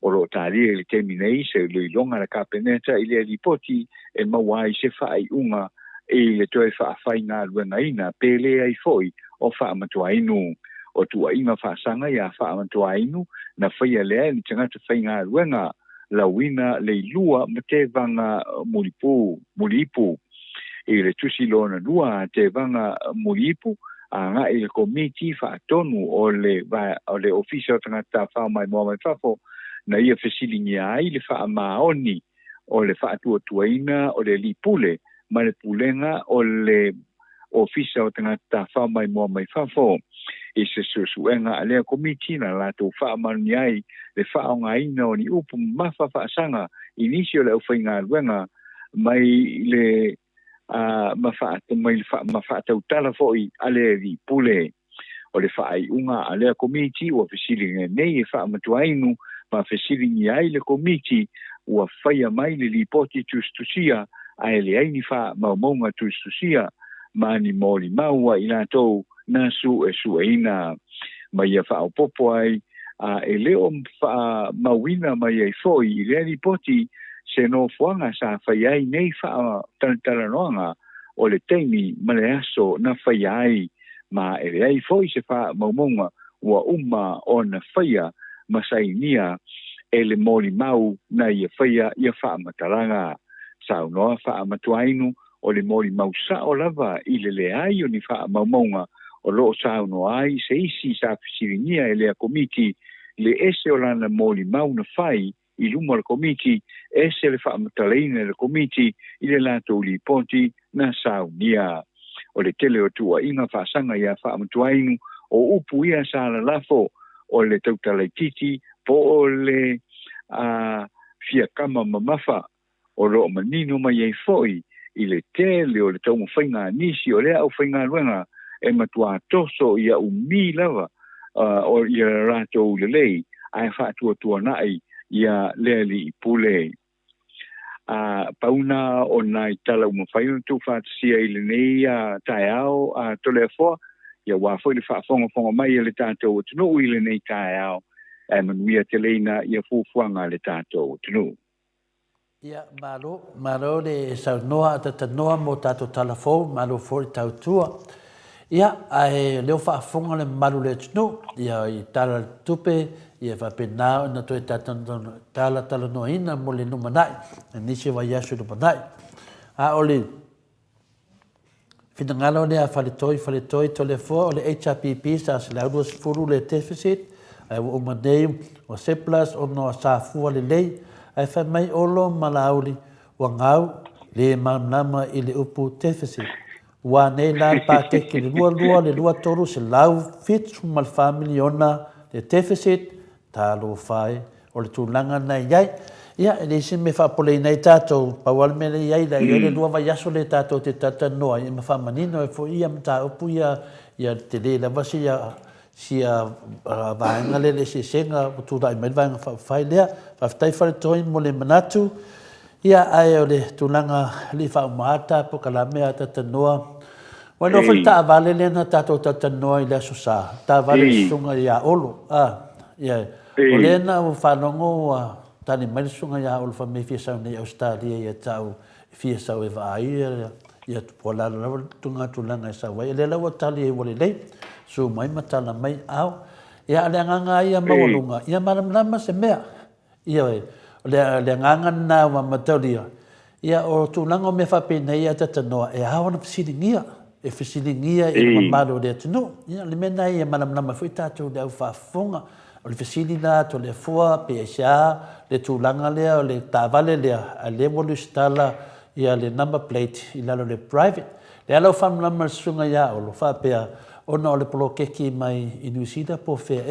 C: o lo tari le teminei se le longa la kapeneta i le lipoti e mawai se whai unga e le toe whaafai ngā ruengaina pele ai foi o whaamatuainu o tua inga whaasanga ia whaamatuainu na whaia lea ni tangata whai ngā ruenga la wina le lua ma te vanga mulipu e le tusi lona lua te vanga mulipu nga i le komiti whaatonu o le ofisa o tangata whao mai mua mai whafo na ia whesilingi ai le wha maoni o le whaatua tuaina o le lipule ma le pulenga o le ofisa o tangata whao mai mua mai whafo e se susuenga a lea komiti na lato wha mani ai le whaonga ina o ni upu mawha whaasanga inisio le uwhainga ruenga mai le mawhaatau tala foi ale li pule o le whaai unga a lea komiti ua whesilinga nei e whaamatuainu ma whesilingi ai le komiti ua whaia mai le lipoti tustusia a ele aini wha maumaunga tustusia ma ni mōli maua i nātou na su ina mai a wha popo ai e leo wha mawina mai ai foi i lea lipoti se no fuanga sa whai ai nei wha talanoanga o le teimi ma le aso na whai ai ma e ai foi se wha maumaunga ua o na whaia ma sainia e le mōli mau na ia whaia ia wha mataranga sau noa wha matuainu o le mōli mau sa o lava i le ai o ni wha maumaunga o loo sau no ai se isi sa fisiringia e lea komiti le ese o lana mōli mau na whai i luma le komiti ese le whaamataleina le komiti i le lato li ponti na sau nia o le tele o tua inga whaasanga ia whaamatuainu o upu ia sa la lafo o le tautalaititi po o le fiakama mamafa o lo manino mai ei foi i le tele o le taumu whainga nisi o lea au whainga ruenga e matua toso ia umi lava o ia rato le lei ai whaatua tua nai ia lea li pule pauna o nai tala umawhainu tu whaatasia i le nei tae au tole a foa ia wafo i le whaafonga mai le tātou o tunu i le nei tae au e manuia te leina ia fufuanga le tātou o tunu.
B: Ia malo le saunoa tatanoa mo tatou talafou malo foi tautua. Ia ai leo whaafonga le malu le tunu ia i tala tupe ia whapenao na toi tala noa ina mo le numanai nisi wa yasu numanai a oli finangalo le a whaletoi tole fua o le HRPP sa se laudua sifuru le deficit ai o manei o surplus o noa sa fua le lei ai wha mai olo malauli wa ngau le manama i le upu deficit wa nei la pakeke le lua toru se lau fitu mal familiona le deficit talo fai o le tūlanga nei iai. Ia, e leisi me whapole nei tātou, paual me le iai, la iai le lua vai aso le tātou te tatanoa, ia me whamanino e fo ia mta upu ia te le la wasi sia vaenga le se senga, tūra i melvanga whai lea, whaftai whare toi mo le manatu, ia ai o le tūlanga li whaumata po kalamea tatanoa. Wano whai ta avale lena tātou tatanoa i le aso sā, ta avale sunga ia olo, ia, o lena o whanongo tani marisunga ia olo whamewhia sau nei Australia ia tau fia sau e vai ia pola la tunga tulanga sa wai le la tali e wole le so mai matala mai au ia le nganga ia mawalunga ia malam se mea ia le nganga na wa matalia ia o tulanga me fa pe nei ata tanoa e hawana fisilingia e fisilingia e mamalo le tunu ia le mena ia malam foi tatu le fa fonga o le fesilina to le foa pe sha le tulanga le o le tavale le a le molustala ia le number plate i lalo le private le alo fam number sunga ia o lo fa pe ona o le polokeki mai i Nuisida po fe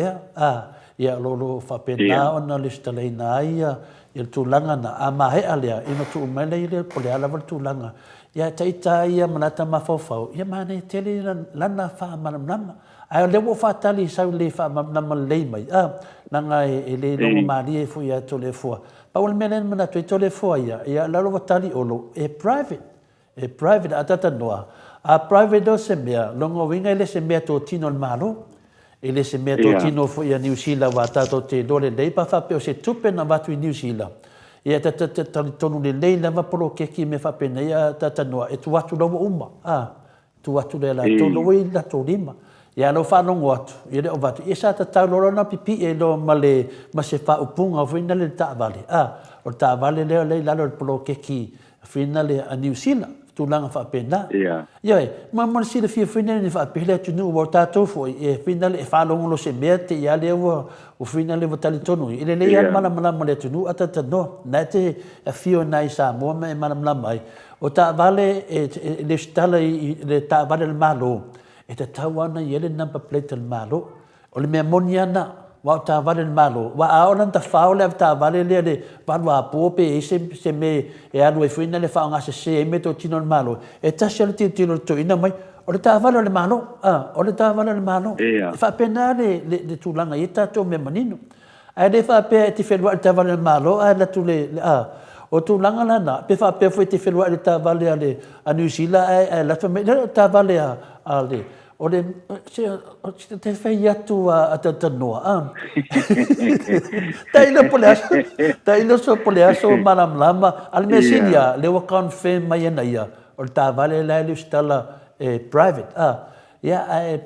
B: ia lo fa pe na ona le stale na ia il tulanga na ama he alea ina tu mele ile pole ala val tulanga ia taita ia manata mafofau ia mane tele lana fa manama ai le wo fatali sa le fa manama le mai nanga ele lo mali e fu ia to le fu pa ul menen mana to le fu ia la lo fatali olo e private atata noa a private do se mea longo winga ile se mea to tino malo ele se mea to tino fu ia New Zealand wa tato te dole dei pa fa pe o se tupe na watu i New Zealand ia ta tonu le lei lava polo keki me fa pe na ia tata noa e tu watu lo uma tu watu le la to lo i la to lima ia lo fa longo atu ia le o watu ia sa ta tau loro na pipi e lo male ma se fa upunga fina le ta vale o ta vale le la lo polo keki fina le a New Zealand tulanga fa pena ia ma si le fina ni fa pele tu no volta to fo e fina le fa longo lo se mete ia le o fina le votali tonu ile le ia mala le tu no atata no na te a fio nai Samoa me mala mai o ta vale e le stala le ta vale il malo e te tawana ia le number plate il malo o le memoniana wa ta vale il malo wa a ona ta fa o le ta vale le va pope e se me e a lui fina le fa nga se me to tino il malo e ta sel tino to ina mai o le ta vale le malo o le ta vale le malo fa penale le tulanga ita to me manino ai le fa pe ti fe ta vale le malo a la tu le o tulanga lana pe fa pe foi ti fe le ta vale ale a New Zealand ai la ta vale a le o le te fai atu a tatanoa taina so pole aso malam lama al mesinia le wakan fe mai na ia o ta vale la le stala private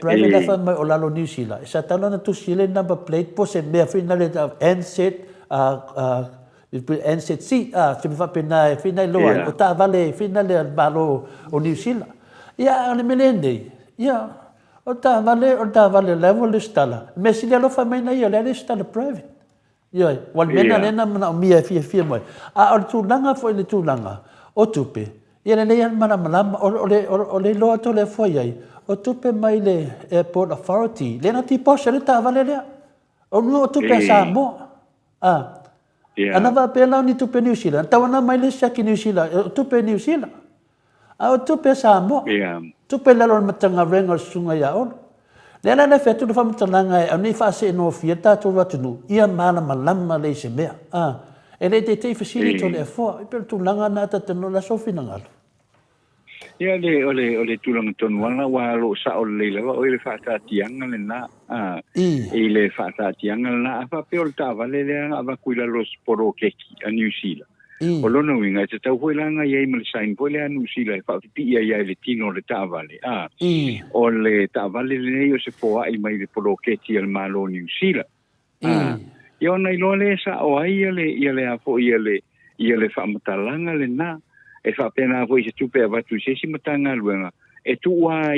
B: private la fa mai o lalo New Zealand sa tala na tu sile number plate po se me fina le handset handset si se fa pena fina lo o ta vale fina le balo o New Zealand le melende o ta vale level stala mesi le fa mai na ia le stala private wal mena lena na mia fia mai o tulanga foi le tulanga o tupe ia le mana o le lo to le foi ai o tupe mai le airport authority le na tipo se le ta vale le o no tupe Samoa ana va pela ni tupe New Zealand tawana mai le saki New Zealand tupe New Zealand o tupe Samoa tupe lalo matanga renga sunga ya on le na fetu do famatanga e ni fa se no fieta to watunu ia mana malama le se mea ele te facilito le fo per tu langa na ta no la sofina ngal
C: ia ole tulanga tonu wana wa lo sa ole le o le fa ta tianga le na le fa ta tianga na fa pe o ta vale le ava kuila los poro keki a New Zealand o lona winga te tau hoilanga iei ma le sain po le anu sila e whaapipi ia le tino le tāwale. O le tāwale le nei o se poa i mai le poloketi al malo New Zealand. Ia ona iloa le sa o ai ia le afo ia le whaamatalanga le na. E whaapena afo i se tupe a watu se si matanga luenga. E tua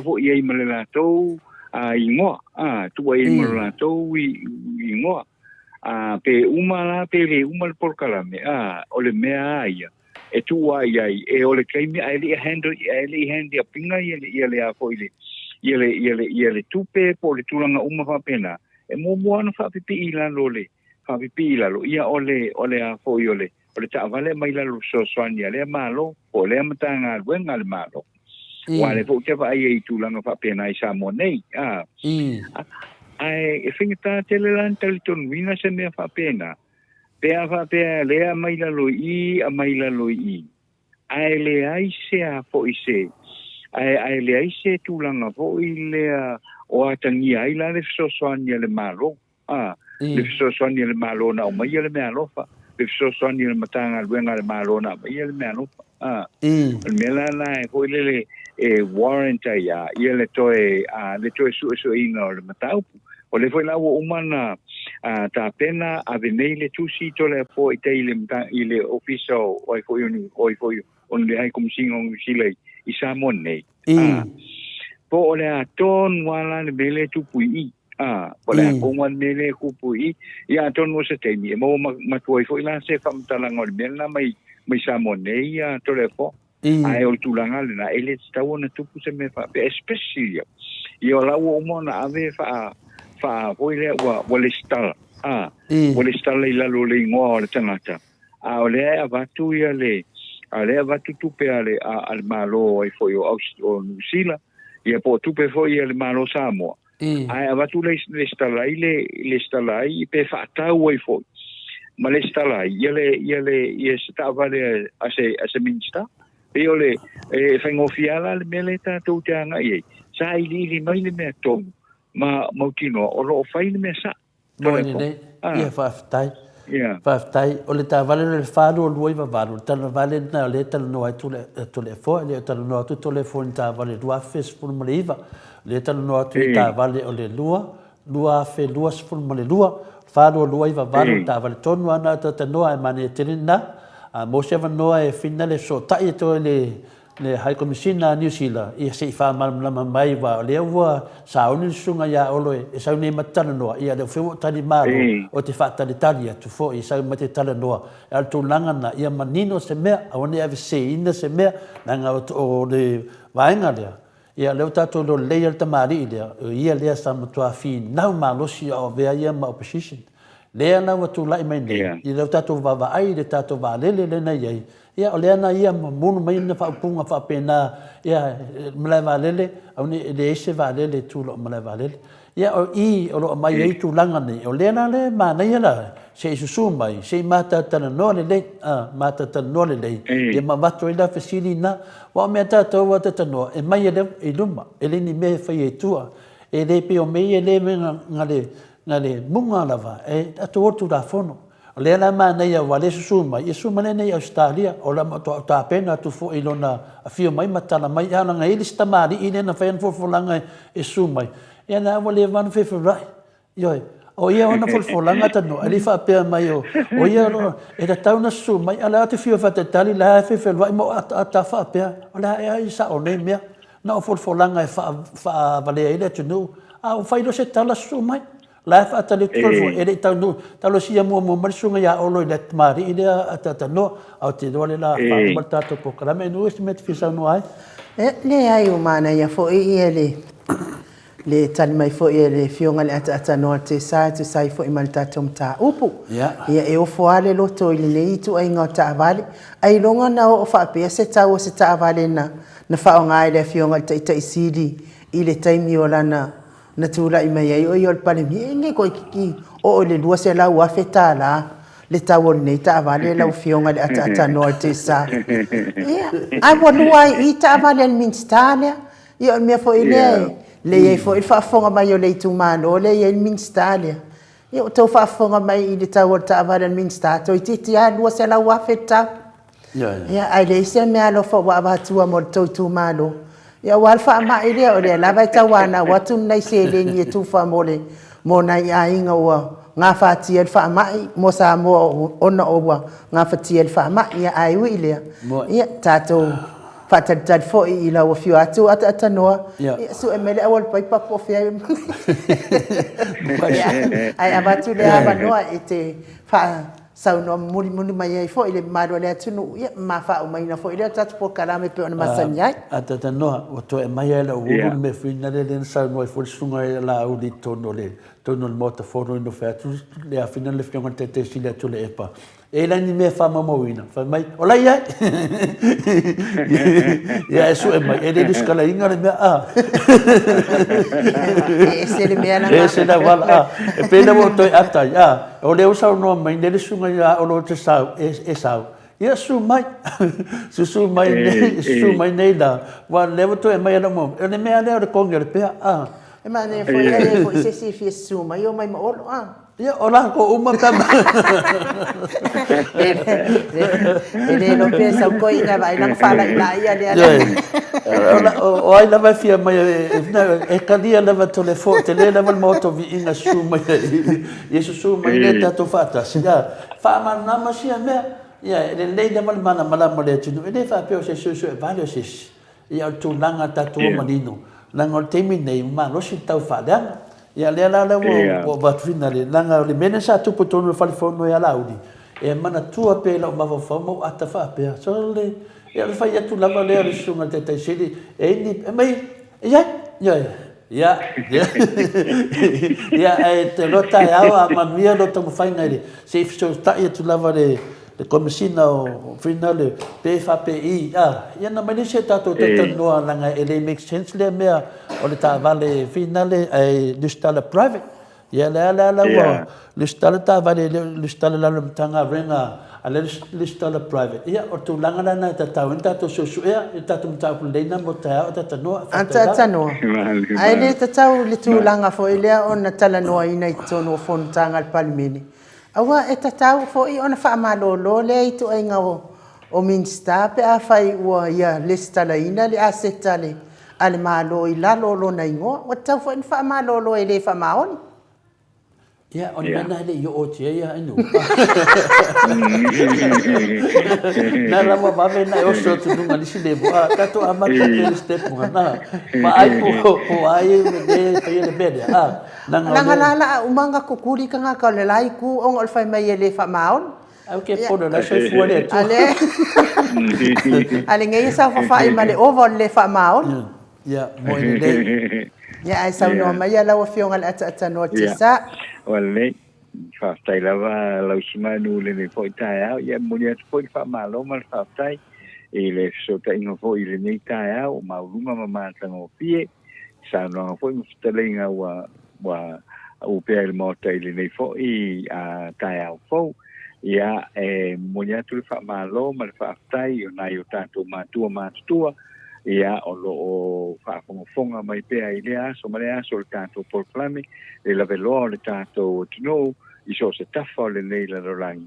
C: afo iei ma le lātou i ngoa. Tua iei ma le lātou i ngoa. Pe umala pe le umal porkalame o le mea ia e tua ia e o le kaimi ai le handi a pinga ia le afo ia le tupe po le tulanga uma fa pena e mo ana fa pipi ila lole fa pipi ila lo ia o le afo ia le o le tavale mai la lo so swania le malo o le matanga wenga le malo wa le fo te va ai tulanga fa pena i Samoa nei ai e fingita tele lan taliton wina se me fa pena pea le a maila loi ai le ai se a fo ise ai le ai se tulanga fo ile o atangi ai la le sosoania le malo le sosoania le malo na o mai le me alofa so ni le matanga luenga le malona ia le mano me la na ko le warrant ya ia le toe so ina le matau o le foi la o umana ta pena ave nei le tusi to le fo i te ile official o foi on le ai kom singo sile i Samoa nei po o le aton wala le bele tu pui po le kongan mele ku pui ia aton mo se te mi mo ma foi la se fam tala ngol bela mai Samoa nei ia to le fo ai o tulanga le na ele sta wona tu se me fa especially io la o mo na ave fa foi le wa le sta o le sta le la lo le ngo le tangata o le avatu ia le ale avatu tupe ale al malo ai foi o Nusila ia po tupe foi al malo Samoa ai avatu le sta lai pe fa tau ai foi ma le sta lai ia sta vale ase minsta e ole fango fiala le meleta to tanga ia sai li mai le me to ma mautino o lo fai le me sa
B: no ne ia fa tai Faftai o le tavale le falu o luai vavalu tala vale na le tala no ai tole fo le tala no tu tole fo ta vale dua fes por maliva le tala no tu ta vale o le lua fe lua por male lua falu o luai vavalu ta vale tonu ana ta no ai mane tenina mo se va no ai finale so tai to le high commission na New Zealand ia se fa malama mai wa le wa sauni sunga ya oloe e sauni matana no ia le fo tani malo o te fa tani tani tu fo i sauni mate tala no al tu langa na ia manino se me awone ave se ina se me nanga o le vainga le ia le tato lo le al tamari ia le sa matua fi na malo si o ve ia ma opposition le na wa tu lai mai ne i le tato va ai le tato va le na ia ia o leana ia munu mai na whaapunga whaapena ia Maleifua lele au ni le ese valele tūlo Maleifua lele ia o lo mai ei tūlanga nei o leana le mana ia la se isusu mai se mata tana no le lei ia mawatu ila fesili na wa mea tātou wa tatano e mai ele i luma ele ni me whai e tua e le pe o mei ele me ngale munga lava e atu otu la fono le la mana ia wale susuma ia suma nei Australia o la ta pena tu fo ilona afio mai matala mai ana ngai lista mari ine na fen fo langa e suma ia na wale van fe rai yo o ia ona fo langa tano ali fa pe mai o ia e da tauna suma ala te fio fa tali la fe rai mo ata fa pe ala ia sa o nei mea na fo langa fa vale ile tunu a fa ilo se tala suma la fa tali tolfo e talo sia mo marsunga ya olo le mari ide ata no au te dole la fa marta to programa no estimate fisa no ai
A: le ai o mana ya fo le tali mai fo le fionga le ata no te sai fo malta tom ta upu ia e o fo ale lo to ile nei tu ai ngota vale ai longa na o fa pe se ta vale na fa nga ile fionga te sidi ile taimi olana na tula i mai o i ol pale mi nge ko ki o le lua se la wa fetala le tawon nei ta vale la fionga le ata no te sa ai mo lua i ta vale min stale i o me fo ile le fo il fa fonga mai o le tu mano le i min stale i o to fa fonga mai i le tawon ta vale min sta to i ti ya lua se la wa feta ya ai le se me alo fo wa ba tu mo to tu mano ia walfa ma ile o le lava tawana watu nei sele ni tu fa mole mo na ia inga wa nga fa ti el fa mai mo sa mo ona owa nga fa ti el fa mai ia ai wi ile ia tato fa tad fo ila wa fiu atu ata no su emele awal pai pa po fia ai abatu le aba no ite fa sau no muri mai ai fo ile maro le tunu ia ma fa o mai na fo ile tatu po kalame pe ona masani ai
B: ata no o to e mai ala o me fina le sau no fo sunga la o di tono le mota fo no fa tu le afina le fiona te sile tu le epa e la ni me fa mamoina fa mai ola ia ia su e mai e de scala inga le
A: se le me
B: e se la wala e pena mo to ata ia o le usa no mai le sunga ia o lo te sau e sau ia su mai nei da wa le to e mai no mo e me ale o konga le pe
A: E mana foi se fie suma io mai maolo
B: Ia ora ko uma tama.
A: Ele no pensa ko inga vai lang fala ila ia
B: Ora o ai lava fia mai e kadia lava telefone tele lava moto vi inga suma ia suma ile tato fata siga fa ma na ma sia me ia ele le lava mana mala mole tunu ele fa pe se e valio se ia tu langa tato manino langa temi nei ma lo si tau fa da ia le la o batrina le langa le mena sa tu potonu fa fono ia laudi e mana tua pe la ma fa mo ata fa pe so le ia le fa ia tu lava le ri sunga te te sedi e ni mai ia e te rota ia ma mia lo to fa ngai se so sta ia tu lava le commisina o finale pe fa pe ia na mai se tato te no langa ele make sense le mea o le ta vale finale e du stala private ia la le stala ta vale le stala la tanga renga ale le stala private ia o tu langa na ta ta enta to so ia ta tu ta ku le na mo ta ta no
A: anta no ai le ta tau le tu langa fo ile ona tala no ina i tono fon tanga al palmini awa e ta tau fo i ona fa malolo le i tu ainga o minsta pe a fai ua ia le stala ina le asetale ale malo i lalo lo na ingo o tau fo in fa malolo e le fa maon
B: ia on mena le yo o tia ia inu na la mo va na o so tu nunga ni sile bo ta to ama to le step mo na ma ai po ai le pe le bede
A: la umanga kukuri kanga ka le lai ku ong al fai mai le fa maon
B: okay podo na so fu le to
A: ale ngai sa fa fai ma le over le fa maon
B: ia mo le
A: ia ai sa no mai la o fionga ata no tisa
C: Wale, whaftai lawa lausimanu le ne fo tai au, ia moni atu fo i wha malo ma le whaftai, e le so ta inga fo i le nei tai au, ma uruma ma mātanga o pie, sa noanga fo i mawhitalenga wa upea i le mota i le nei fo i tai au fo, ia moni atu le wha malo ma le whaftai, o nai o tātou mātua, ia o lo o whaafonga mai pea i le aso, ma le aso le tātou polklame, le laveloa o le tātou tino, i so se tafa o le nei la rolangi.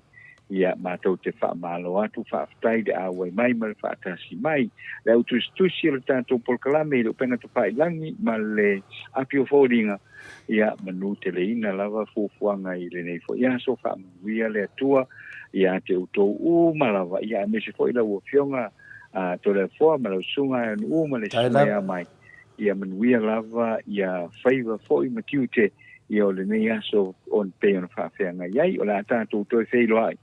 C: Ia mātou te whaamalo atu, whaaftai le awai mai, ma le whaatasi mai. Le au tusi o le tātou polklame, le upenga tu whailangi, ma le apio fōringa, ia manu te le ina lava fufuanga i le nei fo. Ia so whaamuia le atua, ia te utou malawa, ia mese fo i la ua fionga, to le fo ma lo sunga en ma le sunga mai ia manuia lava ia faiva fo i matiute ia o le nei aso on pe on fa fenga iai o la tanto to fei lo ai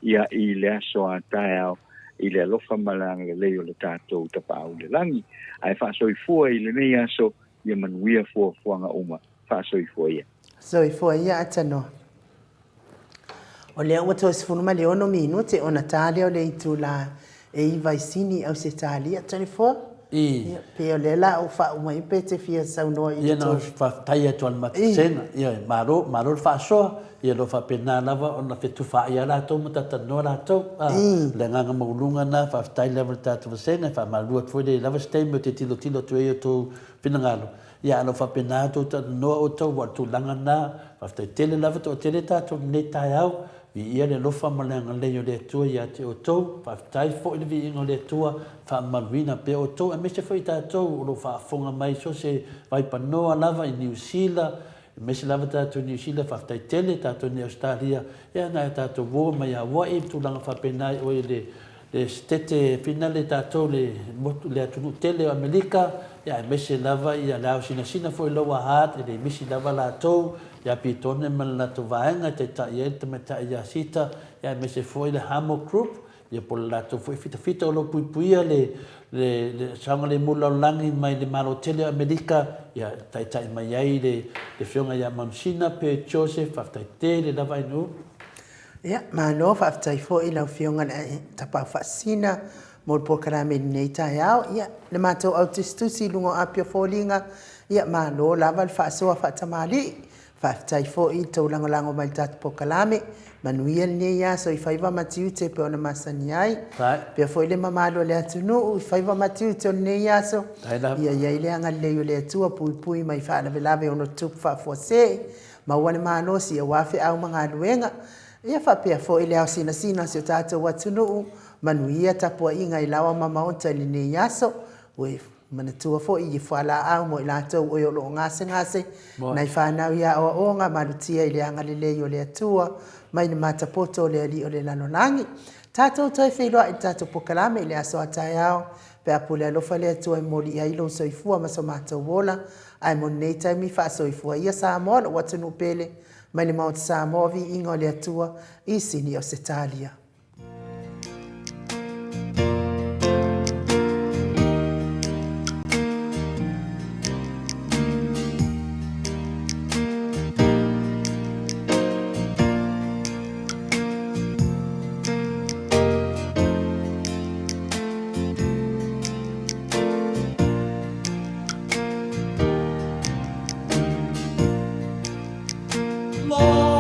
C: ia i le aso a tau i le lofa malanga le leo le tato ta pau le langi ai fa so i fu i le nei aso ia manuia fo fuanga uma fa so i fu ia
A: atano o le o to sfunu ma le ono minute ona tale o le itula e i vai sini au se tali a 24 pe o le la o fa mai pe te fia sau no i
B: ia no fa tai atu al matsenga ia maro fa so ia lo fa pena lava ona fetu fa ia la to mata no la to le nganga maulunga na fa tai level tatu senga fa malu foi de lava stay mo te tilo tu e to pinangalo ia lo fa pena to no o to wa tu langa na fa tai tele lava to tele tatu ne tai au vi ia le lofa malanga le yo le tua ia te o tau fa tai fo le vi ingo le tua fa malvina pe o tau e me se foi ta tau lo fa fonga mai so se vai pa noa lava in New Zealand me se lava ta New Zealand fa tai tele ta ni Australia ia na ta to vo mai a wa e tu langa fa penai o le stete finale ta to le atu tele America ia me se lava ia la sina foi lo wa hat e me se lava la tau ia pitone mana to vaenga te ta ia te meta ia sita ia me se foi le hamo group ia por la to foi fita lo puipuia le sanga le mula langi mai le marotele America ia tai mai ai le fionga ia mamsina pe Joseph after te le vai no
A: ia ma no after foi la fionga ta pa fascina mo por karame nei tai au ia le mato autistu si lungo apio folinga ia ma no lava fa so fa tamali Whaftai fo I tau lango mai tatu pokalame. Manuia le ia so I whaiva matiu te pe ona masani ai. Pea fo ile mamalo le atunu I whaiva matiu te ona ia so. Ia ile anga le yo le atua pui mai wha velave ono tupu wha fo se. Maua le manosi ia wafe au mga luenga. Ia whapea fo ile au sina si o tātou atunu. Manuia tapua inga I lawa mamaonta ili ne ia so. Manatua fo I whala au mo I lātou o yolo ngase. Nai whanau ia o ngā marutia I le anga le o le atua. Mai ni matapoto le ali o le lanonangi. Tātou toi wheloa I tātou pokalame I le aso atai au. Pea pule alofa le atua I mori ia ilo soifua maso mātou wola. Ai mo nei taimi wha soifua ia Samoa o watunu pele. Mai ni Mount Samoa vi inga o le atua I sini o Setalia.
D: Lord.